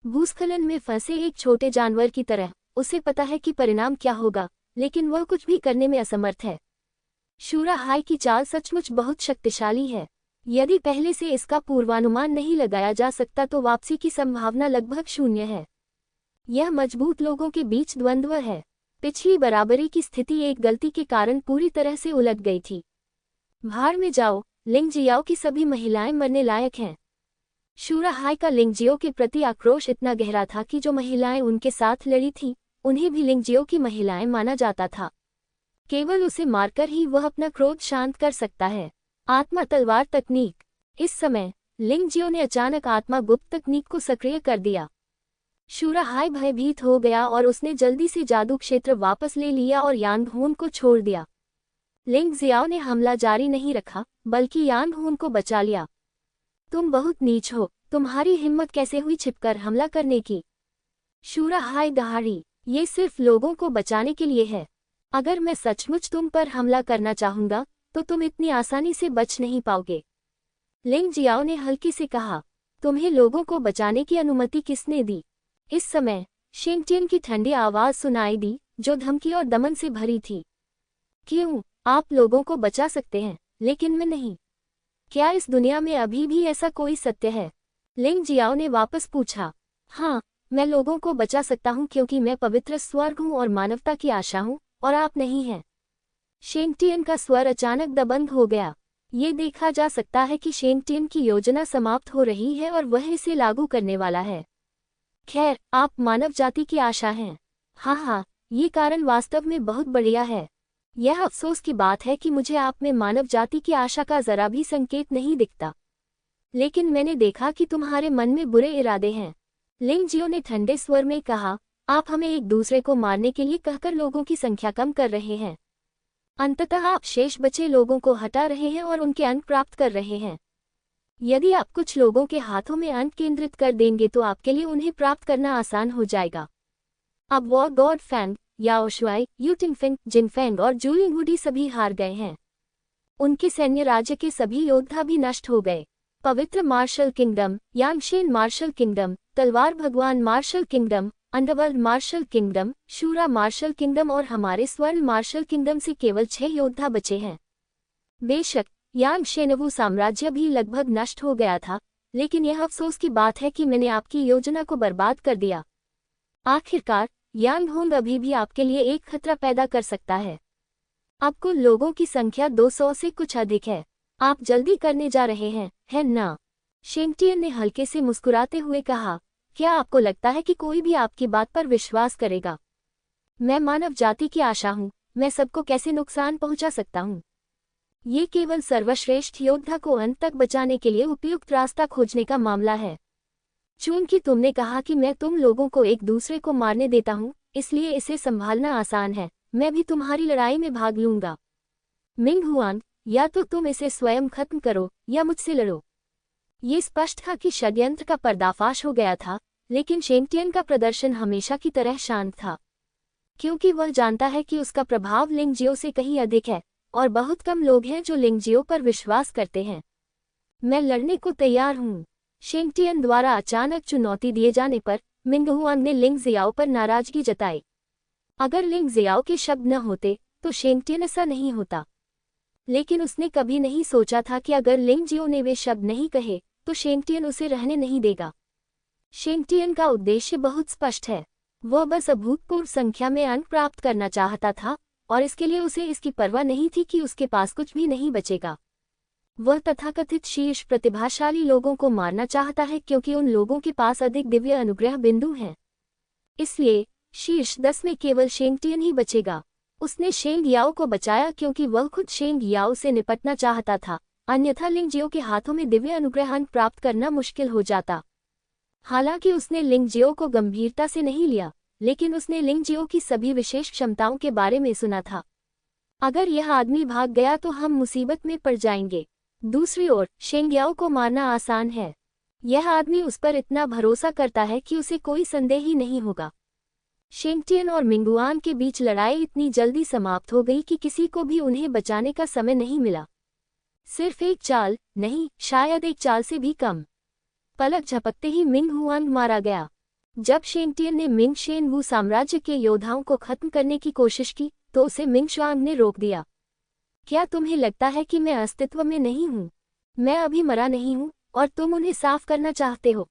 भूस्खलन में फंसे एक छोटे जानवर की तरह उसे पता है कि परिणाम क्या होगा, लेकिन वह कुछ भी करने में असमर्थ है। शूरा हाई की चाल सचमुच बहुत शक्तिशाली है। यदि पहले से इसका पूर्वानुमान नहीं लगाया जा सकता तो वापसी की संभावना लगभग शून्य है। यह मजबूत लोगों के बीच द्वंद्व है। पिछली बराबरी की स्थिति एक गलती के कारण पूरी तरह से उलट गई थी। भाड़ में जाओ, लिंग जियाओ की सभी महिलाएं मरने लायक हैं। शूरा हाई का लिंग जियो के प्रति आक्रोश इतना गहरा था कि जो महिलाएं उनके साथ लड़ी थीं, उन्हें भी लिंग जियो की महिलाएं माना जाता था। केवल उसे मारकर ही वह अपना क्रोध शांत कर सकता है। आत्मा तलवार तकनीक। इस समय लिंग जियो ने अचानक आत्मा गुप्त तकनीक को सक्रिय कर दिया। शूरा हाई भयभीत हो गया और उसने जल्दी से जादू क्षेत्र वापस ले लिया और यांग होंग को छोड़ दिया। लिंग जियाओ ने हमला जारी नहीं रखा, बल्कि यांग होंग को बचा लिया। तुम बहुत नीच हो, तुम्हारी हिम्मत कैसे हुई छिपकर हमला करने की। शूरा हाई दहाड़ी, ये सिर्फ लोगों को बचाने के लिए है। अगर मैं सचमुच तुम पर हमला करना चाहूंगा तो तुम इतनी आसानी से बच नहीं पाओगे। लिंग जियाओ ने हल्की से कहा, तुम्हें लोगों को बचाने की अनुमति किसने दी। इस समय शेंगटियन की ठंडी आवाज सुनाई दी, जो धमकी और दमन से भरी थी। क्यों, आप लोगों को बचा सकते हैं, लेकिन मैं नहीं। क्या इस दुनिया में अभी भी ऐसा कोई सत्य है। लिंग जियाओ ने वापस पूछा। हाँ, मैं लोगों को बचा सकता हूँ क्योंकि मैं पवित्र स्वर्ग हूँ और मानवता की आशा हूँ, और आप नहीं हैं। शेंगटियन का स्वर अचानक दबंग हो गया। ये देखा जा सकता है कि शेंगटियन की योजना समाप्त हो रही है और वह इसे लागू करने वाला है। खैर, आप मानव जाति की आशा हैं। हाँ, ये कारण वास्तव में बहुत बढ़िया है। यह अफसोस की बात है कि मुझे आप में मानव जाति की आशा का जरा भी संकेत नहीं दिखता। लेकिन मैंने देखा कि तुम्हारे मन में बुरे इरादे हैं। लिंगजियो ने ठंडे स्वर में कहा, आप हमें एक दूसरे को मारने के लिए कहकर लोगों की संख्या कम कर रहे हैं। अंततः आप शेष बचे लोगों को हटा रहे हैं और उनके अंक प्राप्त कर रहे हैं। यदि आप कुछ लोगों के हाथों में अंक केंद्रित कर देंगे तो आपके लिए उन्हें प्राप्त करना आसान हो जाएगा। अब वो गॉड फैंग, याओ शुआई, यू टिंगफेंग, जिनफेंग और जूलिंगवुडी सभी हार गए हैं। उनके सैन्य राज्य के सभी योद्धा भी नष्ट हो गए। पवित्र martial kingdom, Yangshen martial kingdom, तलवार भगवान martial kingdom, underworld martial kingdom, शूरा मार्शल किंगडम और हमारे स्वर्ण मार्शल किंगडम से केवल 6 योद्धा बचे हैं। बेशक यांगशेनवु साम्राज्य भी लगभग नष्ट हो गया था, लेकिन यह अफसोस की बात है कि मैंने आपकी योजना को बर्बाद कर दिया। आखिरकार यांगहोंग अभी भी आपके लिए एक खतरा पैदा कर सकता है। अब कुल लोगों की संख्या 200 से कुछ अधिक है। आप जल्दी करने जा रहे हैं, है ना? शेंगटियन ने हल्के से मुस्कुराते हुए कहा, क्या आपको लगता है कि कोई भी आपकी बात पर विश्वास करेगा? मैं मानव जाति की आशा हूँ, मैं सबको कैसे नुकसान पहुंचा सकता हूँ? ये केवल सर्वश्रेष्ठ योद्धा को अंत तक बचाने के लिए उपयुक्त रास्ता खोजने का मामला है। चूंकि तुमने कहा कि मैं तुम लोगों को एक दूसरे को मारने देता हूँ, इसलिए इसे संभालना आसान है। मैं भी तुम्हारी लड़ाई में भाग लूंगा। मिंग हुआंग, या तो तुम इसे स्वयं खत्म करो या मुझसे लड़ो। ये स्पष्ट था कि षड्यंत्र का पर्दाफाश हो गया था, लेकिन शेंगटियन का प्रदर्शन हमेशा की तरह शांत था, क्योंकि वह जानता है कि उसका प्रभाव लिंगजियो से कहीं अधिक है, और बहुत कम लोग हैं जो लिंगजियो पर विश्वास करते हैं। मैं लड़ने को तैयार हूँ। शेंगटियन द्वारा अचानक चुनौती दिए जाने पर मिंग हुआंग ने लिंग जियाओ पर नाराजगी जताई। अगर लिंग जियाओ के शब्द न होते तो शेंगटियन ऐसा नहीं होता, लेकिन उसने कभी नहीं सोचा था कि अगर लिंगजियो ने वे शब्द नहीं कहे तो शेंगटियन उसे रहने नहीं देगा। शेंगटियन का उद्देश्य बहुत स्पष्ट है। वह बस अभूतपूर्व संख्या में अंक प्राप्त करना चाहता था, और इसके लिए उसे इसकी परवाह नहीं थी कि उसके पास कुछ भी नहीं बचेगा। वह तथाकथित शीर्ष प्रतिभाशाली लोगों को मारना चाहता है क्योंकि उन लोगों के पास अधिक दिव्य अनुग्रह बिंदु हैं। इसलिए शीर्ष 10 में केवल शेंगटियन ही बचेगा। उसने शेंग याओ को बचाया क्योंकि वह खुद शेंग याओ से निपटना चाहता था, अन्यथा लिंगजियो के हाथों में दिव्य अनुग्रह अंक प्राप्त करना मुश्किल हो जाता। हालांकि उसने लिंगजियो को गंभीरता से नहीं लिया, लेकिन उसने लिंगजियो की सभी विशेष क्षमताओं के बारे में सुना था। अगर यह आदमी भाग गया तो हम मुसीबत में पड़ जाएंगे। दूसरी ओर शेंग याओ को मारना आसान है। यह आदमी उस पर इतना भरोसा करता है कि उसे कोई संदेह ही नहीं होगा। शेंगटियन और मिंगुआन के बीच लड़ाई इतनी जल्दी समाप्त हो गई कि किसी को भी उन्हें बचाने का समय नहीं मिला। सिर्फ एक चाल नहीं, शायद एक चाल से भी कम। पलक झपकते ही मिंग हुआंग मारा गया। जब शेंगटियन ने मिंग शेनवू साम्राज्य के योद्धाओं को खत्म करने की कोशिश की तो उसे मिंग शुआंग ने रोक दिया। क्या तुम्हें लगता है कि मैं अस्तित्व में नहीं हूँ? मैं अभी मरा नहीं हूँ और तुम उन्हें साफ करना चाहते हो।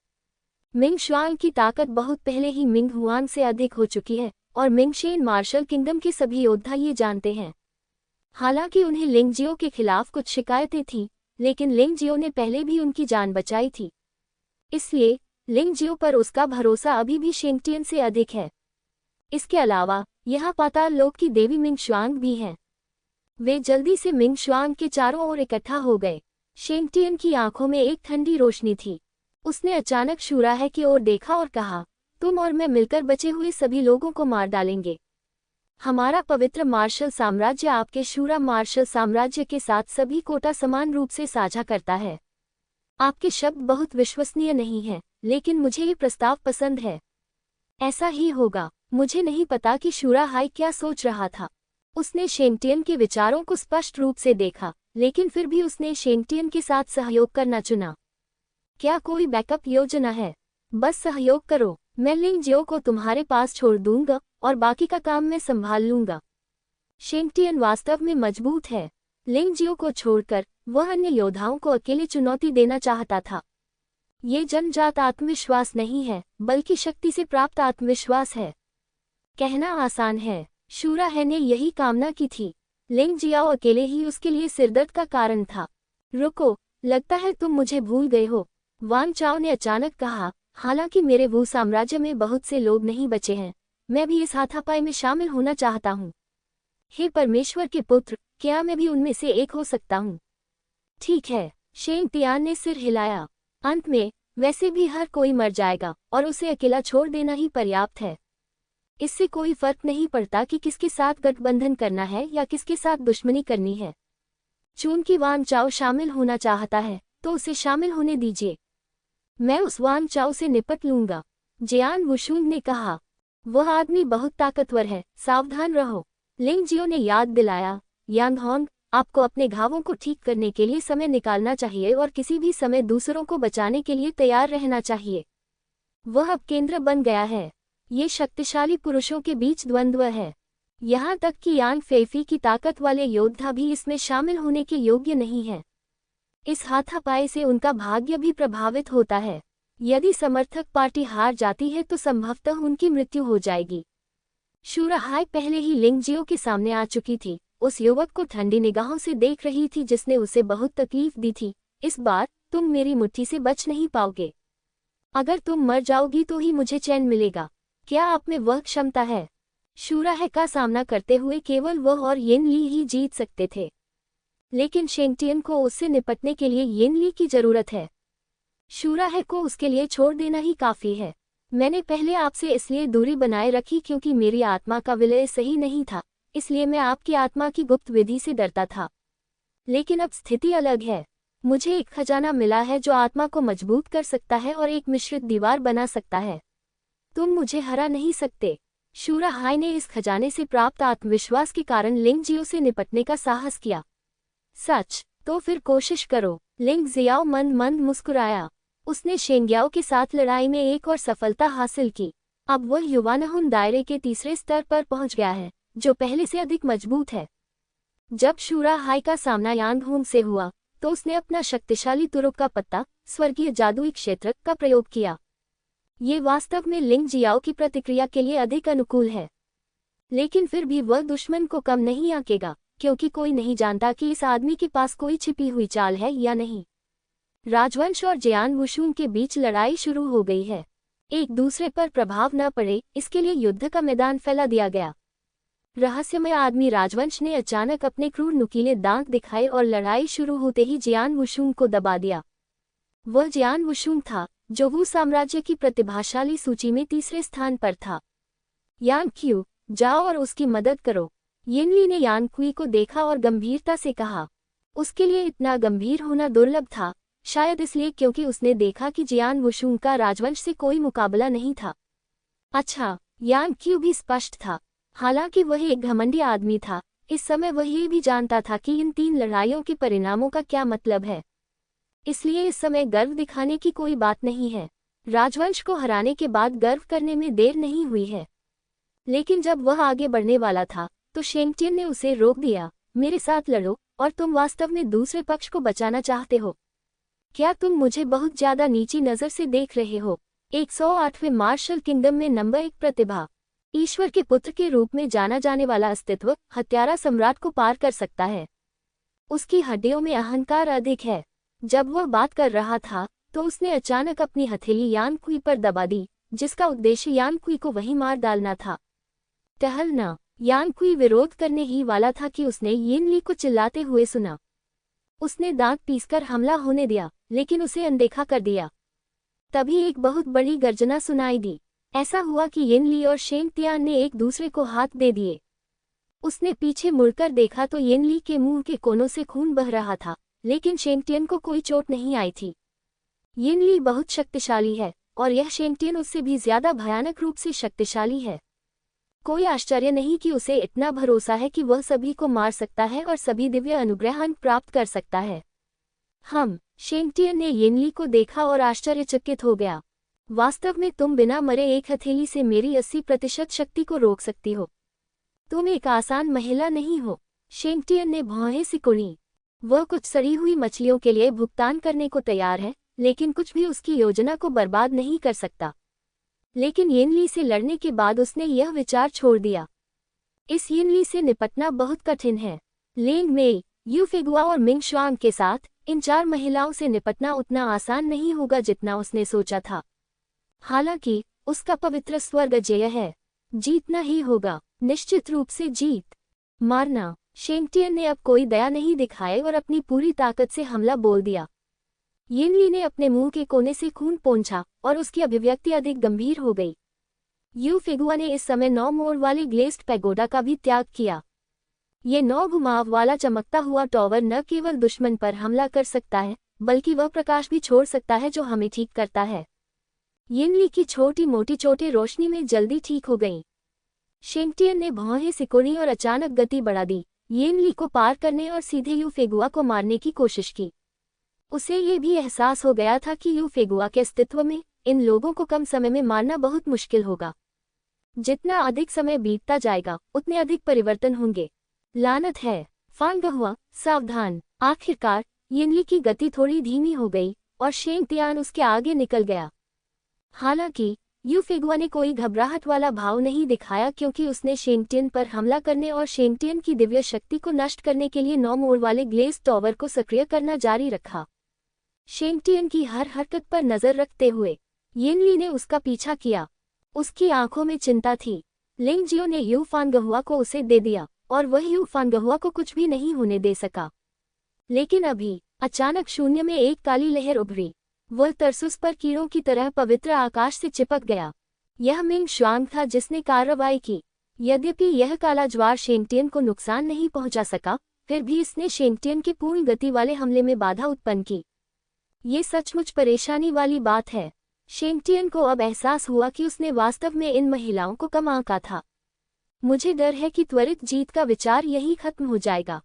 मिंग शुआंग की ताकत बहुत पहले ही मिंग हुआंग से अधिक हो चुकी है, और मिंगशेन मार्शल किंगडम के सभी योद्धा ये जानते हैं। हालांकि उन्हें लिंगजियो के खिलाफ कुछ शिकायतें थीं, लेकिन लिंगजियो ने पहले भी उनकी जान बचाई थी। इसलिए लिंगजियो पर उसका भरोसा अभी भी शेंगटियन से अधिक है। इसके अलावा यहाँ पाताल लोक की देवी मिंग शुआंग भी हैं। वे जल्दी से मिंग शुआंग के चारों ओर इकट्ठा हो गए। शेंगटियन की आंखों में एक ठंडी रोशनी थी। उसने अचानक शूराहे की ओर देखा और कहा, तुम और मैं मिलकर बचे हुए सभी लोगों को मार डालेंगे। हमारा पवित्र मार्शल साम्राज्य आपके शूरा मार्शल साम्राज्य के साथ सभी कोटा समान रूप से साझा करता है। आपके शब्द बहुत विश्वसनीय नहीं हैं, लेकिन मुझे ये प्रस्ताव पसंद है। ऐसा ही होगा। मुझे नहीं पता कि शूरा हाई क्या सोच रहा था। उसने शेंगटियन के विचारों को स्पष्ट रूप से देखा, लेकिन फिर भी उसने शेंगटियन के साथ सहयोग करना चुना। क्या कोई बैकअप योजना है? बस सहयोग करो। मैं लिंगजियो को तुम्हारे पास छोड़ दूंगा और बाकी का काम मैं संभाल लूंगा। शेंगटियन वास्तव में मजबूत है। लिंगजियो को छोड़कर वह अन्य योद्धाओं को अकेले चुनौती देना चाहता था। ये जन्मजात आत्मविश्वास नहीं है, बल्कि शक्ति से प्राप्त आत्मविश्वास है। कहना आसान है, शूरा है ने यही कामना की थी। लिंग जियाओ अकेले ही उसके लिए सिरदर्द का कारण था। रुको, लगता है तुम मुझे भूल गए हो, वांग चाओ ने अचानक कहा। हालांकि मेरे वू साम्राज्य में बहुत से लोग नहीं बचे हैं, मैं भी इस हाथापाई में शामिल होना चाहता हूँ। हे परमेश्वर के पुत्र, क्या मैं भी उनमें से एक हो सकता हूँ? ठीक है, शेंग तियान ने सिर हिलाया। अंत में वैसे भी हर कोई मर जाएगा और उसे अकेला छोड़ देना ही पर्याप्त है। इससे कोई फर्क नहीं पड़ता कि किसके साथ गठबंधन करना है या किसके साथ दुश्मनी करनी है। चूंकि वांग चाओ शामिल होना चाहता है, तो उसे शामिल होने दीजिए। मैं उस वांग चाओ से निपट लूंगा, जियान वुशुंग ने कहा। वह आदमी बहुत ताकतवर है, सावधान रहो, लिंग जियो ने याद दिलाया। यांग होंग, आपको अपने घावों को ठीक करने के लिए समय निकालना चाहिए और किसी भी समय दूसरों को बचाने के लिए तैयार रहना चाहिए। वह अब केंद्र बन गया है। ये शक्तिशाली पुरुषों के बीच द्वंद्व है। यहाँ तक कि यांग फेफी की ताकत वाले योद्धा भी इसमें शामिल होने के योग्य नहीं है। इस हाथापाई से उनका भाग्य भी प्रभावित होता है। यदि समर्थक पार्टी हार जाती है तो संभवतः उनकी मृत्यु हो जाएगी। शूरा हाई पहले ही लिंग जियो के सामने आ चुकी थी, उस युवक को ठंडी निगाहों से देख रही थी जिसने उसे बहुत तकलीफ दी थी। इस बार तुम मेरी मुट्ठी से बच नहीं पाओगे। अगर तुम मर जाओगी तो ही मुझे चैन मिलेगा। क्या आप में वह क्षमता है? शूरा है का सामना करते हुए केवल वह और येन ली ही जीत सकते थे, लेकिन शेंगटियन को उससे निपटने के लिए येन ली की जरूरत है। शूरा है को उसके लिए छोड़ देना ही काफी है। मैंने पहले आपसे इसलिए दूरी बनाए रखी क्योंकि मेरी आत्मा का विलय सही नहीं था, इसलिए मैं आपकी आत्मा की गुप्त विधि से डरता था। लेकिन अब स्थिति अलग है। मुझे एक खजाना मिला है जो आत्मा को मजबूत कर सकता है और एक मिश्रित दीवार बना सकता है। तुम मुझे हरा नहीं सकते। शूरा हाई ने इस खजाने से प्राप्त आत्मविश्वास के कारण लिंग जियो से निपटने का साहस किया। सच? तो फिर कोशिश करो। लिंग जियाओ मंद मंद मुस्कुराया। उसने शेंग्याओ के साथ लड़ाई में एक और सफलता हासिल की। अब वह युवानहुन दायरे के तीसरे स्तर पर पहुंच गया है, जो पहले से अधिक मजबूत है। जब शूरा हाई का सामना यांग होंग से हुआ, तो उसने अपना शक्तिशाली तुरुप का पत्ता, स्वर्गीय जादुई क्षेत्र, का प्रयोग किया। ये वास्तव में लिंग जियाओ की प्रतिक्रिया के लिए अधिक अनुकूल है। लेकिन फिर भी वह दुश्मन को कम नहीं आंकेगा, क्योंकि कोई नहीं जानता कि इस आदमी के पास कोई छिपी हुई चाल है या नहीं। राजवंश और जियान वुशुंग के बीच लड़ाई शुरू हो गई है। एक दूसरे पर प्रभाव न पड़े, इसके लिए युद्ध का मैदान फैला दिया गया। रहस्यमय आदमी राजवंश ने अचानक अपने क्रूर नुकीले दांत दिखाए और लड़ाई शुरू होते ही जियान वुशुंग को दबा दिया। वह जियान वुशुंग था जो वू साम्राज्य की प्रतिभाशाली सूची में तीसरे स्थान पर था। यान क्यू, जाओ और उसकी मदद करो। येनली ने यान क्वी को देखा और गंभीरता से कहा। उसके लिए इतना गंभीर होना दुर्लभ था, शायद इसलिए क्योंकि उसने देखा कि जियान वुशुंग का राजवंश से कोई मुकाबला नहीं था। अच्छा, यान क्यू भी स्पष्ट था। हालांकि वह एक घमंडी आदमी था, इस समय वह ये भी जानता था कि इन 3 लड़ाइयों के परिणामों का क्या मतलब है। इसलिए इस समय गर्व दिखाने की कोई बात नहीं है। राजवंश को हराने के बाद गर्व करने में देर नहीं हुई है। लेकिन जब वह आगे बढ़ने वाला था, तो शेंगटियन ने उसे रोक दिया। मेरे साथ लड़ो, और तुम वास्तव में दूसरे पक्ष को बचाना चाहते हो। क्या तुम मुझे बहुत ज्यादा नीची नजर से देख रहे हो? 108वें मार्शल किंगडम में नंबर 1 प्रतिभा, ईश्वर के पुत्र के रूप में जाना जाने वाला अस्तित्व हत्यारा सम्राट को पार कर सकता है। उसकी हड्डियों में अहंकार अधिक है। जब वह बात कर रहा था, तो उसने अचानक अपनी हथेली यान क्वी पर दबा दी, जिसका उद्देश्य यान क्वी को वहीं मार डालना था। टहलना। यान क्वी विरोध करने ही वाला था कि उसने येन ली को चिल्लाते हुए सुना। उसने दांत पीसकर हमला होने दिया, लेकिन उसे अनदेखा कर दिया। तभी एक बहुत बड़ी गर्जना सुनाई दी। ऐसा हुआ कि येन ली और शेंग तियान ने एक दूसरे को हाथ दे दिए। उसने पीछे मुड़कर देखा तो येन ली के मुंह के कोनों से खून बह रहा था, लेकिन शेंगटियन को कोई चोट नहीं आई थी। येन ली बहुत शक्तिशाली है, और यह शेंगटियन उससे भी ज्यादा भयानक रूप से शक्तिशाली है। कोई आश्चर्य नहीं कि उसे इतना भरोसा है कि वह सभी को मार सकता है और सभी दिव्य अनुग्रह प्राप्त कर सकता है। शेंगटियन ने येन ली को देखा और आश्चर्यचकित हो गया। वास्तव में तुम बिना मरे एक हथेली से मेरी 80% शक्ति को रोक सकती हो। तुम एक आसान महिला नहीं हो। शेंगटियन ने भौहें सिकुड़ी। वह कुछ सड़ी हुई मछलियों के लिए भुगतान करने को तैयार है, लेकिन कुछ भी उसकी योजना को बर्बाद नहीं कर सकता। लेकिन येनली से लड़ने के बाद उसने यह विचार छोड़ दिया। इस येनली से निपटना बहुत कठिन है। लेंग मेई, यू फेगुआ और मिंग शुआंग के साथ इन 4 महिलाओं से निपटना उतना आसान नहीं होगा जितना उसने सोचा था। हालांकि उसका पवित्र स्वर्ग जय है, जीतना ही होगा, निश्चित रूप से जीत। मारना। शेंगटियन ने अब कोई दया नहीं दिखाई और अपनी पूरी ताकत से हमला बोल दिया। येनली ने अपने मुंह के कोने से खून पोंछा और उसकी अभिव्यक्ति अधिक गंभीर हो गई। यू फेगुआ ने इस समय 9 मोड़ वाले ग्लेज्ड पैगोडा का भी त्याग किया। ये 9 घुमाव वाला चमकता हुआ टॉवर न केवल दुश्मन पर हमला कर सकता है, बल्कि वह प्रकाश भी छोड़ सकता है जो हमें ठीक करता है। येनली की छोटी मोटी चोटें रोशनी में जल्दी ठीक हो गईं। शेंगटियन ने भौहें सिकोड़ी और अचानक गति बढ़ा दी, येनली को पार करने और सीधे यू फेगुआ को मारने की कोशिश की। उसे ये भी एहसास हो गया था कि यू फेगुआ के अस्तित्व में इन लोगों को कम समय में मारना बहुत मुश्किल होगा। जितना अधिक समय बीतता जाएगा उतने अधिक परिवर्तन होंगे। लानत है, फांगहुआ, सावधान। आखिरकार येनली की गति थोड़ी धीमी हो गई और शेंगटियान उसके आगे निकल गया। हालांकि यू फेगुआ ने कोई घबराहट वाला भाव नहीं दिखाया क्योंकि उसने शेंगटियन पर हमला करने और शेंगटियन की दिव्य शक्ति को नष्ट करने के लिए 9 मोड़ वाले ग्लेज़ टॉवर को सक्रिय करना जारी रखा। शेंगटियन की हर हरकत पर नजर रखते हुए येनली ने उसका पीछा किया। उसकी आंखों में चिंता थी। लिंग जियो ने यू फांगहुआ को उसे दे दिया और वह यू फांगहुआ को कुछ भी नहीं होने दे सका। लेकिन अभी अचानक शून्य में एक काली लहर उभरी। वह तरसुस पर कीड़ों की तरह पवित्र आकाश से चिपक गया। यह मिंग शुआंग था जिसने कार्रवाई की। यद्यपि यह काला ज्वार शेंगटियन को नुकसान नहीं पहुंचा सका, फिर भी इसने शेंगटियन के पूर्ण गति वाले हमले में बाधा उत्पन्न की। ये सचमुच परेशानी वाली बात है। शेंगटियन को अब एहसास हुआ कि उसने वास्तव में इन महिलाओं को कम आंका था। मुझे डर है कि त्वरित जीत का विचार यही खत्म हो जाएगा।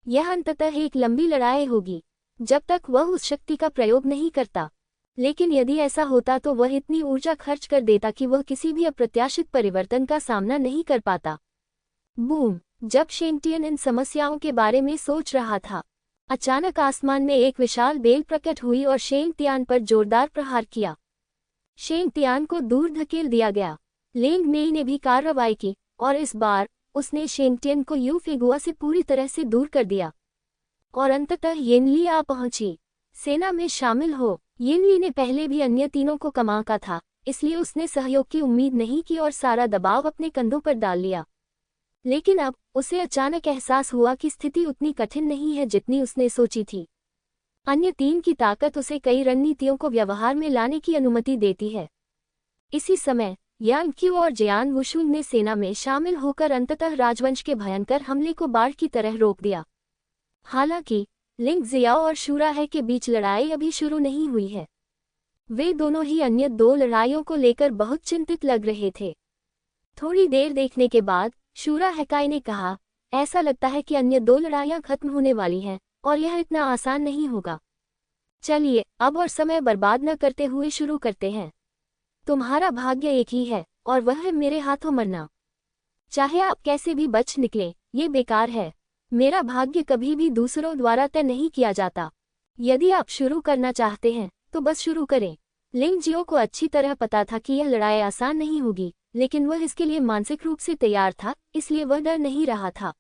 यह अंततः एक लंबी लड़ाई होगी जब तक वह उस शक्ति का प्रयोग नहीं करता। लेकिन यदि ऐसा होता तो वह इतनी ऊर्जा खर्च कर देता कि वह किसी भी अप्रत्याशित परिवर्तन का सामना नहीं कर पाता। बूम! जब शेंगटियन इन समस्याओं के बारे में सोच रहा था, अचानक आसमान में एक विशाल बेल प्रकट हुई और शेंगटियान पर जोरदार प्रहार किया। शेंगटियान को दूर धकेल दिया गया। लेंग मेई ने भी कार्रवाई की और इस बार उसने शेंगटियन को यू फेगुआ से पूरी तरह से दूर कर दिया। और अंततः येनली आ पहुंची। सेना में शामिल हो। येनली ने पहले भी अन्य तीनों को कम आंका था, इसलिए उसने सहयोग की उम्मीद नहीं की और सारा दबाव अपने कंधों पर डाल लिया। लेकिन अब उसे अचानक एहसास हुआ कि स्थिति उतनी कठिन नहीं है जितनी उसने सोची थी। अन्य 3 की ताकत उसे कई रणनीतियों को व्यवहार में लाने की अनुमति देती है। इसी समय यांग क्यू और जियान वुशुंग ने सेना में शामिल होकर अंततः राजवंश के भयंकर हमले को बाढ़ की तरह रोक दिया। हालांकि लिंग जियाओ और शूराहे के बीच लड़ाई अभी शुरू नहीं हुई है। वे दोनों ही अन्य 2 लड़ाइयों को लेकर बहुत चिंतित लग रहे थे। थोड़ी देर देखने के बाद शूरा हैकाई ने कहा, ऐसा लगता है कि अन्य 2 लड़ाइयां खत्म होने वाली हैं और यह इतना आसान नहीं होगा। चलिए अब और समय बर्बाद न करते हुए शुरू करते हैं। तुम्हारा भाग्य एक ही है और वह है मेरे हाथों मरना। चाहे आप कैसे भी बच निकलें, ये बेकार है। मेरा भाग्य कभी भी दूसरों द्वारा तय नहीं किया जाता। यदि आप शुरू करना चाहते हैं तो बस शुरू करें। लिंग जियो को अच्छी तरह पता था कि यह लड़ाई आसान नहीं होगी, लेकिन वह इसके लिए मानसिक रूप से तैयार था, इसलिए वह डर नहीं रहा था।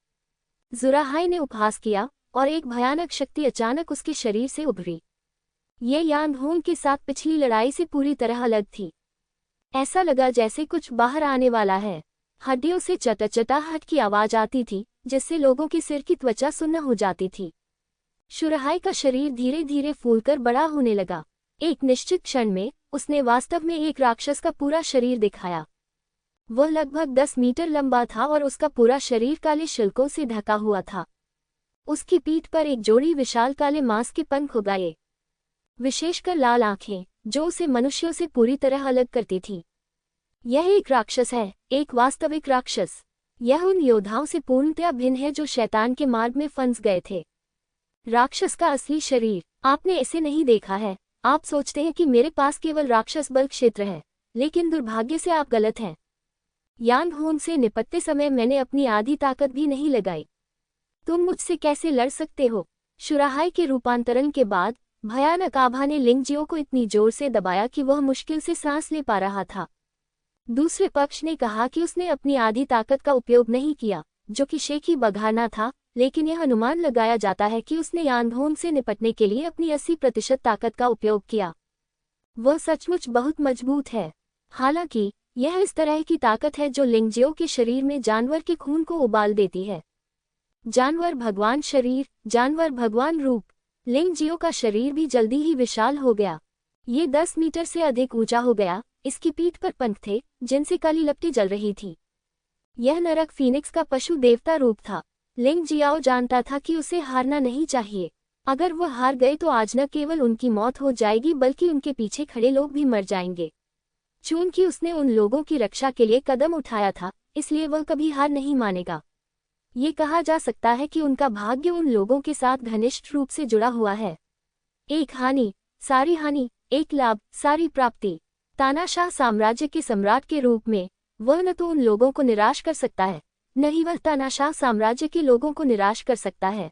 जुराहाई ने उपहास किया और एक भयानक शक्ति अचानक उसके शरीर से उभरी। ये यांग होंग के साथ पिछली लड़ाई से पूरी तरह अलग थी। ऐसा लगा जैसे कुछ बाहर आने वाला है। हड्डियों से चटाचटाहट की आवाज आती थी जिससे लोगों के सिर की त्वचा सुन्न हो जाती थी। शुराहाई का शरीर धीरे धीरे फूलकर बड़ा होने लगा। एक निश्चित क्षण में उसने वास्तव में एक राक्षस का पूरा शरीर दिखाया। वह लगभग 10 मीटर लंबा था और उसका पूरा शरीर काले शिल्कों से ढका हुआ था। उसकी पीठ पर एक जोड़ी विशाल काले मांस के पंख उगाए, विशेषकर लाल आंखें, जो उसे मनुष्यों से पूरी तरह अलग करती थी। यह एक राक्षस है, एक वास्तविक राक्षस। यह उन योद्धाओं से पूर्णतया भिन्न है जो शैतान के मार्ग में फंस गए थे। राक्षस का असली शरीर। आपने इसे नहीं देखा है। आप सोचते हैं कि मेरे पास केवल राक्षस बल क्षेत्र है, लेकिन दुर्भाग्य से आप गलत हैं। यांग होंग से निपटते समय मैंने अपनी आधी ताकत भी नहीं लगाई। तुम मुझसे कैसे लड़ सकते हो? शुराहाई के रूपांतरण के बाद भयानक आभा ने लिंगजियो को इतनी जोर से दबाया कि वह मुश्किल से सांस ले पा रहा था। दूसरे पक्ष ने कहा कि उसने अपनी आधी ताकत का उपयोग नहीं किया, जो कि शेखी बघाना था, लेकिन यह अनुमान लगाया जाता है कि उसने यांगहोंग से निपटने के लिए अपनी 80% ताकत का उपयोग किया। वह सचमुच बहुत मजबूत है। हालांकि यह इस तरह की ताकत है जो लिंगजियो के शरीर में जानवर के खून को उबाल देती है। जानवर भगवान शरीर, जानवर भगवान रूप। लिंगजियो का शरीर भी जल्दी ही विशाल हो गया। ये 10 मीटर से अधिक ऊंचा हो गया। इसकी पीठ पर पंख थे जिनसे काली लपटें जल रही थी। यह नरक फीनिक्स का पशु देवता रूप था। लिंगजियाओ जानता था कि उसे हारना नहीं चाहिए। अगर वह हार गए तो आज न केवल उनकी मौत हो जाएगी बल्कि उनके पीछे खड़े लोग भी मर जाएंगे। चूंकि उसने उन लोगों की रक्षा के लिए कदम उठाया था, इसलिए वह कभी हार नहीं मानेगा। ये कहा जा सकता है कि उनका भाग्य उन लोगों के साथ घनिष्ठ रूप से जुड़ा हुआ है। एक हानि, सारी हानि, एक लाभ, सारी प्राप्ति। तानाशाह साम्राज्य के सम्राट के रूप में वह न तो उन लोगों को निराश कर सकता है, न ही वह तानाशाह साम्राज्य के लोगों को निराश कर सकता है।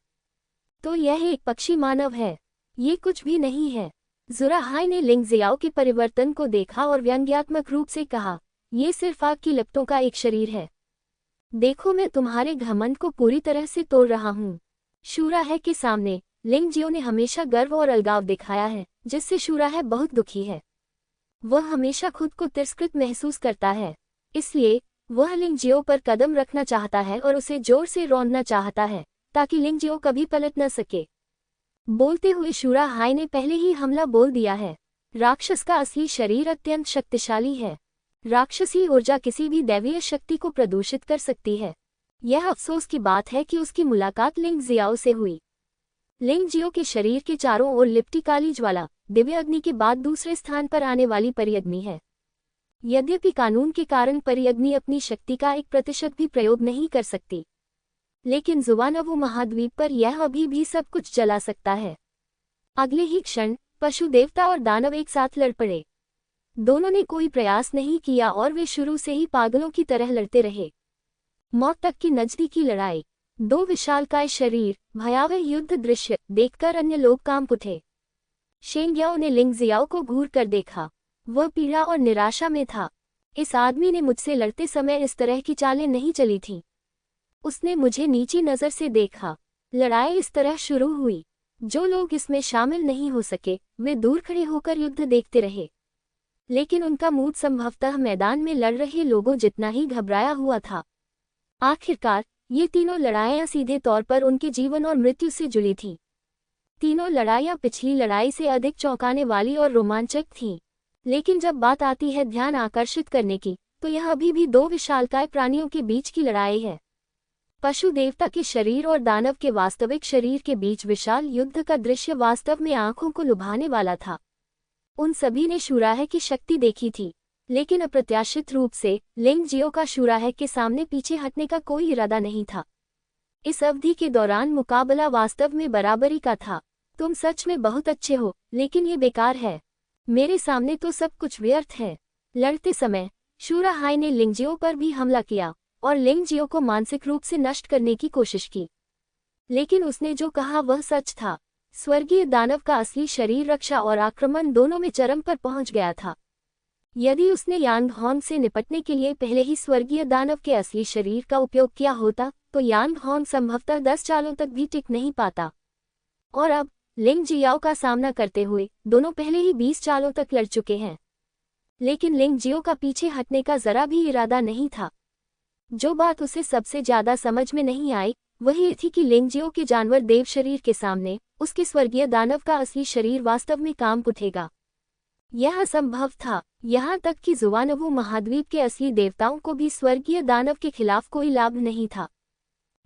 तो यह एक पक्षी मानव है, ये कुछ भी नहीं है। ज़ुराहाई ने लिंगजियाओ के परिवर्तन को देखा और व्यंग्यात्मक रूप से कहा, ये सिर्फ आग की लपटों का एक शरीर है। देखो, मैं तुम्हारे घमंड को पूरी तरह से तोड़ रहा हूँ। शूराह के सामने लिंगजियो ने हमेशा गर्व और अलगाव दिखाया है, जिससे शूराह बहुत दुखी है। वह हमेशा खुद को तिरस्कृत महसूस करता है, इसलिए वह लिंगजियो पर कदम रखना चाहता है और उसे जोर से रौंदना चाहता है ताकि लिंगजियो कभी पलट न सके। बोलते हुए शूराहाई ने पहले ही हमला बोल दिया है। राक्षस का असली शरीर अत्यंत शक्तिशाली है। राक्षसी ऊर्जा किसी भी दैवीय शक्ति को प्रदूषित कर सकती है। यह अफसोस की बात है कि उसकी मुलाकात लिंगजियाओ से हुई। लिंगजियो के शरीर के चारों ओर लिपटी काली ज्वाला दिव्य अग्नि के बाद दूसरे स्थान पर आने वाली परिअग्नि है। यद्यपि कानून के कारण परिअग्नि अपनी शक्ति का 1% भी प्रयोग नहीं कर सकती, लेकिन जुवानवु महाद्वीप पर यह अभी भी सब कुछ जला सकता है। अगले ही क्षण पशु देवता और दानव एक साथ लड़ पड़े। दोनों ने कोई प्रयास नहीं किया और वे शुरू से ही पागलों की तरह लड़ते रहे। मौत तक की नजदीकी लड़ाई, दो विशालकाय शरीर, भयावह युद्ध दृश्य देखकर अन्य लोग कांप उठे। शेंग्याओ ने लिंगजियाओ को घूर कर देखा। वह पीड़ा और निराशा में था। इस आदमी ने मुझसे लड़ते समय इस तरह की चालें नहीं चली थीं। उसने मुझे नीची नज़र से देखा। लड़ाई इस तरह शुरू हुई। जो लोग इसमें शामिल नहीं हो सके वे दूर खड़े होकर युद्ध देखते रहे, लेकिन उनका मूड संभवतः मैदान में लड़ रहे लोगों जितना ही घबराया हुआ था। आखिरकार ये तीनों लड़ाइयाँ सीधे तौर पर उनके जीवन और मृत्यु से जुड़ी थीं। तीनों लड़ाइयाँ पिछली लड़ाई से अधिक चौंकाने वाली और रोमांचक थीं, लेकिन जब बात आती है ध्यान आकर्षित करने की, तो यह अभी भी दो विशालकाय प्राणियों के बीच की लड़ाई है। पशु देवता के शरीर और दानव के वास्तविक शरीर के बीच विशाल युद्ध का दृश्य वास्तव में आंखों को लुभाने वाला था। उन सभी ने शूराह की शक्ति देखी थी, लेकिन अप्रत्याशित रूप से लिंगजियो का शूराह के सामने पीछे हटने का कोई इरादा नहीं था। इस अवधि के दौरान मुकाबला वास्तव में बराबरी का था। तुम सच में बहुत अच्छे हो, लेकिन ये बेकार है। मेरे सामने तो सब कुछ व्यर्थ है। लड़ते समय शूराहाई ने लिंगजियो पर भी हमला किया और लिंगजियो को मानसिक रूप से नष्ट करने की कोशिश की, लेकिन उसने जो कहा वह सच था। स्वर्गीय दानव का असली शरीर रक्षा और आक्रमण दोनों में चरम पर पहुंच गया था। यदि उसने यांगहोंग से निपटने के लिए पहले ही स्वर्गीय दानव के असली शरीर का उपयोग किया होता तो यांगहोंग संभवतः 10 चालों तक भी टिक नहीं पाता। और अब लिंगजियाओ का सामना करते हुए दोनों पहले ही 20 चालों तक लड़ चुके हैं, लेकिन लिंगजियो का पीछे हटने का जरा भी इरादा नहीं था। जो बात उसे सबसे ज्यादा समझ में नहीं आई वही थी कि लिंगजियो के जानवर देव शरीर के सामने उसके स्वर्गीय दानव का असली शरीर वास्तव में कांप उठेगा। यह असंभव था। यहाँ तक कि जुवानवु महाद्वीप के असली देवताओं को भी स्वर्गीय दानव के खिलाफ कोई लाभ नहीं था।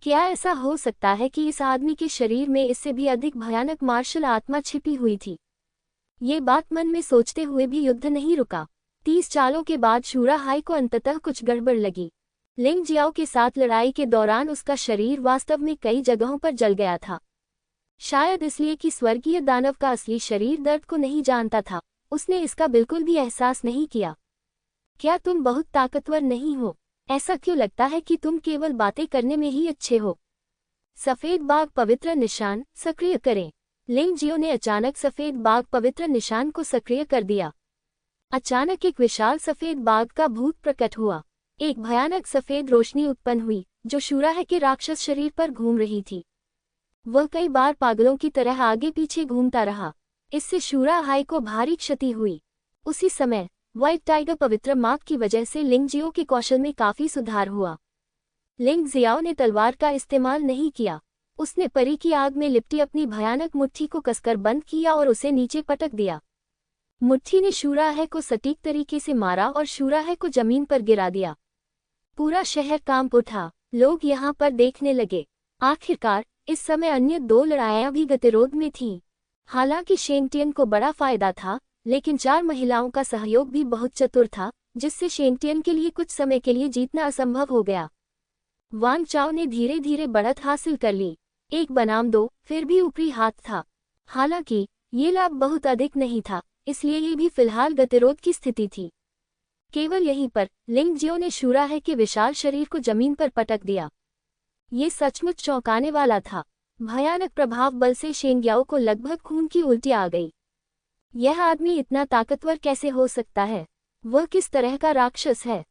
क्या ऐसा हो सकता है कि इस आदमी के शरीर में इससे भी अधिक भयानक मार्शल आत्मा छिपी हुई थी? ये बात मन में सोचते हुए भी युद्ध नहीं रुका। 30 चालों के बाद शूराहाई को अंततः कुछ गड़बड़ लगी। लिंगजियाओ के साथ लड़ाई के दौरान उसका शरीर वास्तव में कई जगहों पर जल गया था। शायद इसलिए कि स्वर्गीय दानव का असली शरीर दर्द को नहीं जानता था। उसने इसका बिल्कुल भी एहसास नहीं किया। क्या तुम बहुत ताकतवर नहीं हो? ऐसा क्यों लगता है कि तुम केवल बातें करने में ही अच्छे हो? सफेद बाघ पवित्र निशान सक्रिय करें। लिंग जियो ने अचानक सफेद बाघ पवित्र निशान को सक्रिय कर दिया। अचानक एक विशाल सफेद बाघ का भूत प्रकट हुआ। एक भयानक सफेद रोशनी उत्पन्न हुई जो शूराह के राक्षस शरीर पर घूम रही थी। वह कई बार पागलों की तरह आगे पीछे घूमता रहा। इससे शूराह को भारी क्षति हुई। उसी समय व्हाइट टाइगर पवित्र मार्क की वजह से लिंग जियो के कौशल में काफी सुधार हुआ। लिंग जियाओ ने तलवार का इस्तेमाल नहीं किया। उसने परी की आग में लिपटी अपनी भयानक मुट्ठी को कसकर बंद किया और उसे नीचे पटक दिया। मुट्ठी ने शूराह को सटीक तरीके से मारा और शूराह को जमीन पर गिरा दिया। पूरा शहर कांप उठा। लोग यहाँ पर देखने लगे। आखिरकार इस समय अन्य 2 लड़ाइयाँ भी गतिरोध में थीं। हालांकि शेंगटियन को बड़ा फायदा था, लेकिन 4 महिलाओं का सहयोग भी बहुत चतुर था, जिससे शेंगटियन के लिए कुछ समय के लिए जीतना असंभव हो गया। वांग चाओ ने धीरे धीरे बढ़त हासिल कर ली। 1 बनाम 2 फिर भी ऊपरी हाथ था। हालांकि ये लाभ बहुत अधिक नहीं था, इसलिए ये भी फिलहाल गतिरोध की स्थिति थी। केवल यहीं पर लिंग जियो ने शूराह के विशाल शरीर को जमीन पर पटक दिया। ये सचमुच चौंकाने वाला था। भयानक प्रभाव बल से शेंग्याओ को लगभग खून की उल्टी आ गई। यह आदमी इतना ताकतवर कैसे हो सकता है? वह किस तरह का राक्षस है?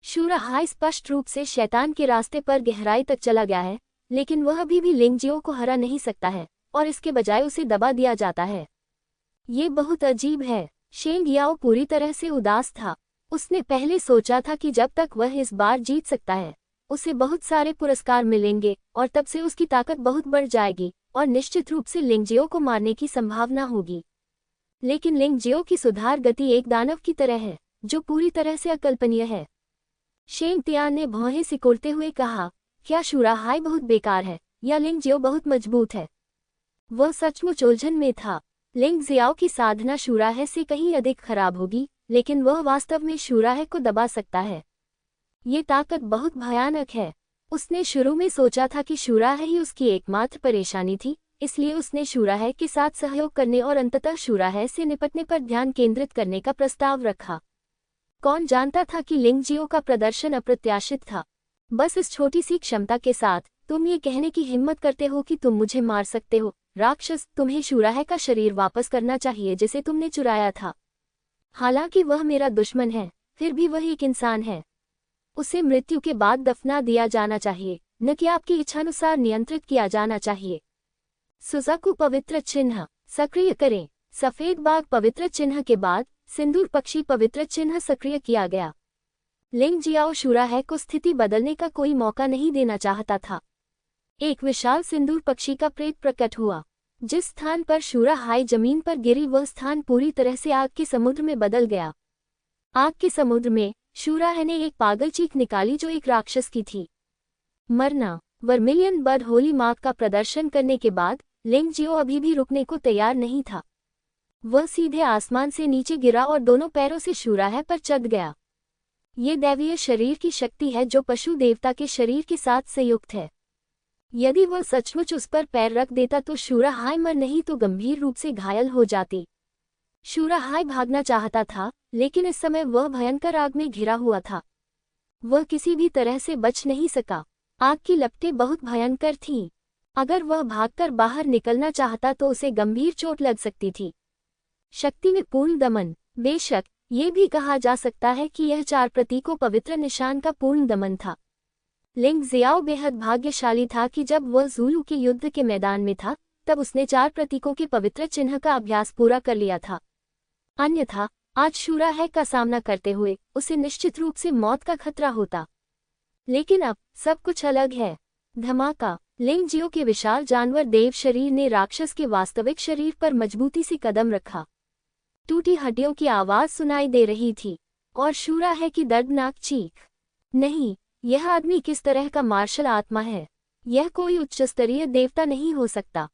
शूराह स्पष्ट रूप से शैतान के रास्ते पर गहराई तक चला गया है, लेकिन वह अभी भी लिंग जियो को हरा नहीं सकता है और इसके बजाय उसे दबा दिया जाता है। ये बहुत अजीब है। शेंगियाओ पूरी तरह से उदास था। उसने पहले सोचा था कि जब तक वह इस बार जीत सकता है, उसे बहुत सारे पुरस्कार मिलेंगे और तब से उसकी ताकत बहुत बढ़ जाएगी और निश्चित रूप से लिंग जियो को मारने की संभावना होगी। लेकिन लिंग जियो की सुधार गति एक दानव की तरह है, जो पूरी तरह से अकल्पनीय है। शेंग तियान ने भौहें सिकोड़ते हुए कहा, क्या शूराह बहुत बेकार है या लिंग जियो बहुत मजबूत है? वह सचमुच उलझन में था। लिंग जियाओ की साधना शूराह से कहीं अधिक खराब होगी, लेकिन वह वास्तव में शूराह को दबा सकता है। ये ताकत बहुत भयानक है। उसने शुरू में सोचा था कि शूराह ही उसकी एकमात्र परेशानी थी, इसलिए उसने शूराह के साथ सहयोग करने और अंततः शूराह से निपटने पर ध्यान केंद्रित करने का प्रस्ताव रखा। कौन जानता था कि लिंग जियो का प्रदर्शन अप्रत्याशित था। बस इस छोटी सी क्षमता के साथ तुम ये कहने की हिम्मत करते हो कि तुम मुझे मार सकते हो। राक्षस, तुम्हें शूराह का शरीर वापस करना चाहिए जिसे तुमने चुराया था। हालांकि वह मेरा दुश्मन है, फिर भी वह एक इंसान है। उसे मृत्यु के बाद दफना दिया जाना चाहिए, न कि आपकी इच्छानुसार नियंत्रित किया जाना चाहिए। सुजाकु पवित्र चिन्ह सक्रिय करें। सफेद बाघ पवित्र चिन्ह के बाद सिंदूर पक्षी पवित्र चिन्ह सक्रिय किया गया। लिंग जियाओ शूराह को स्थिति बदलने का कोई मौका नहीं देना चाहता था। एक विशाल सिंदूर पक्षी का प्रेत प्रकट हुआ। जिस स्थान पर शूराह जमीन पर गिरी वह स्थान पूरी तरह से आग के समुद्र में बदल गया। आग के समुद्र में शूराह ने एक पागल चीख निकाली जो एक राक्षस की थी। मरना। वर्मिलियन बर्ड होली मार्क का प्रदर्शन करने के बाद लिंग जियो अभी भी रुकने को तैयार नहीं था। वह सीधे आसमान से नीचे गिरा और दोनों पैरों से शूराह पर चढ़ गया। ये दैवीय शरीर की शक्ति है जो पशु देवता के शरीर के साथ संयुक्त है। यदि वह सचमुच उस पर पैर रख देता तो शूराह मर नहीं तो गंभीर रूप से घायल हो जाती। शूराह भागना चाहता था, लेकिन इस समय वह भयंकर आग में घिरा हुआ था। वह किसी भी तरह से बच नहीं सका। आग की लपटें बहुत भयंकर थीं। अगर वह भागकर बाहर निकलना चाहता तो उसे गंभीर चोट लग सकती थी। शक्ति में पूर्ण दमन। बेशक ये भी कहा जा सकता है कि यह 4 प्रतीकों पवित्र निशान का पूर्ण दमन था। लिंग जियाओ बेहद भाग्यशाली था कि जब वह ज़ूलू के युद्ध के मैदान में था, तब उसने 4 प्रतीकों के पवित्र चिन्ह का अभ्यास पूरा कर लिया था। अन्यथा आज शूराह का सामना करते हुए उसे निश्चित रूप से मौत का खतरा होता। लेकिन अब सब कुछ अलग है। धमाका। लिंग जियो के विशाल जानवर देव शरीर ने राक्षस के वास्तविक शरीर पर मजबूती से कदम रखा। टूटी हड्डियों की आवाज सुनाई दे रही थी और शूराह की दर्दनाक चीख। नहीं, यह आदमी किस तरह का मार्शल आत्मा है? यह कोई उच्च स्तरीय देवता नहीं हो सकता।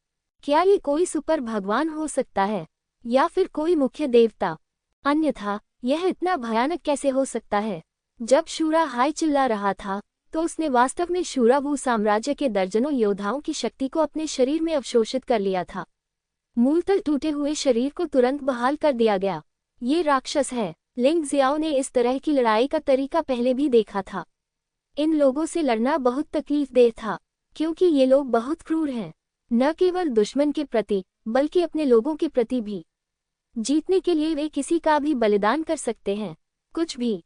क्या ये कोई सुपर भगवान हो सकता है या फिर कोई मुख्य देवता? अन्यथा यह इतना भयानक कैसे हो सकता है? जब शूराह चिल्ला रहा था तो उसने वास्तव में शूरावू साम्राज्य के दर्जनों योद्धाओं की शक्ति को अपने शरीर में अवशोषित कर लिया था। मूलतः टूटे हुए शरीर को तुरंत बहाल कर दिया गया। ये राक्षस है। लिंग जियाओ ने इस तरह की लड़ाई का तरीका पहले भी देखा था। इन लोगों से लड़ना बहुत तकलीफदेह था, क्योंकि ये लोग बहुत क्रूर हैं। न केवल दुश्मन के प्रति बल्कि अपने लोगों के प्रति भी। जीतने के लिए वे किसी का भी बलिदान कर सकते हैं, कुछ भी।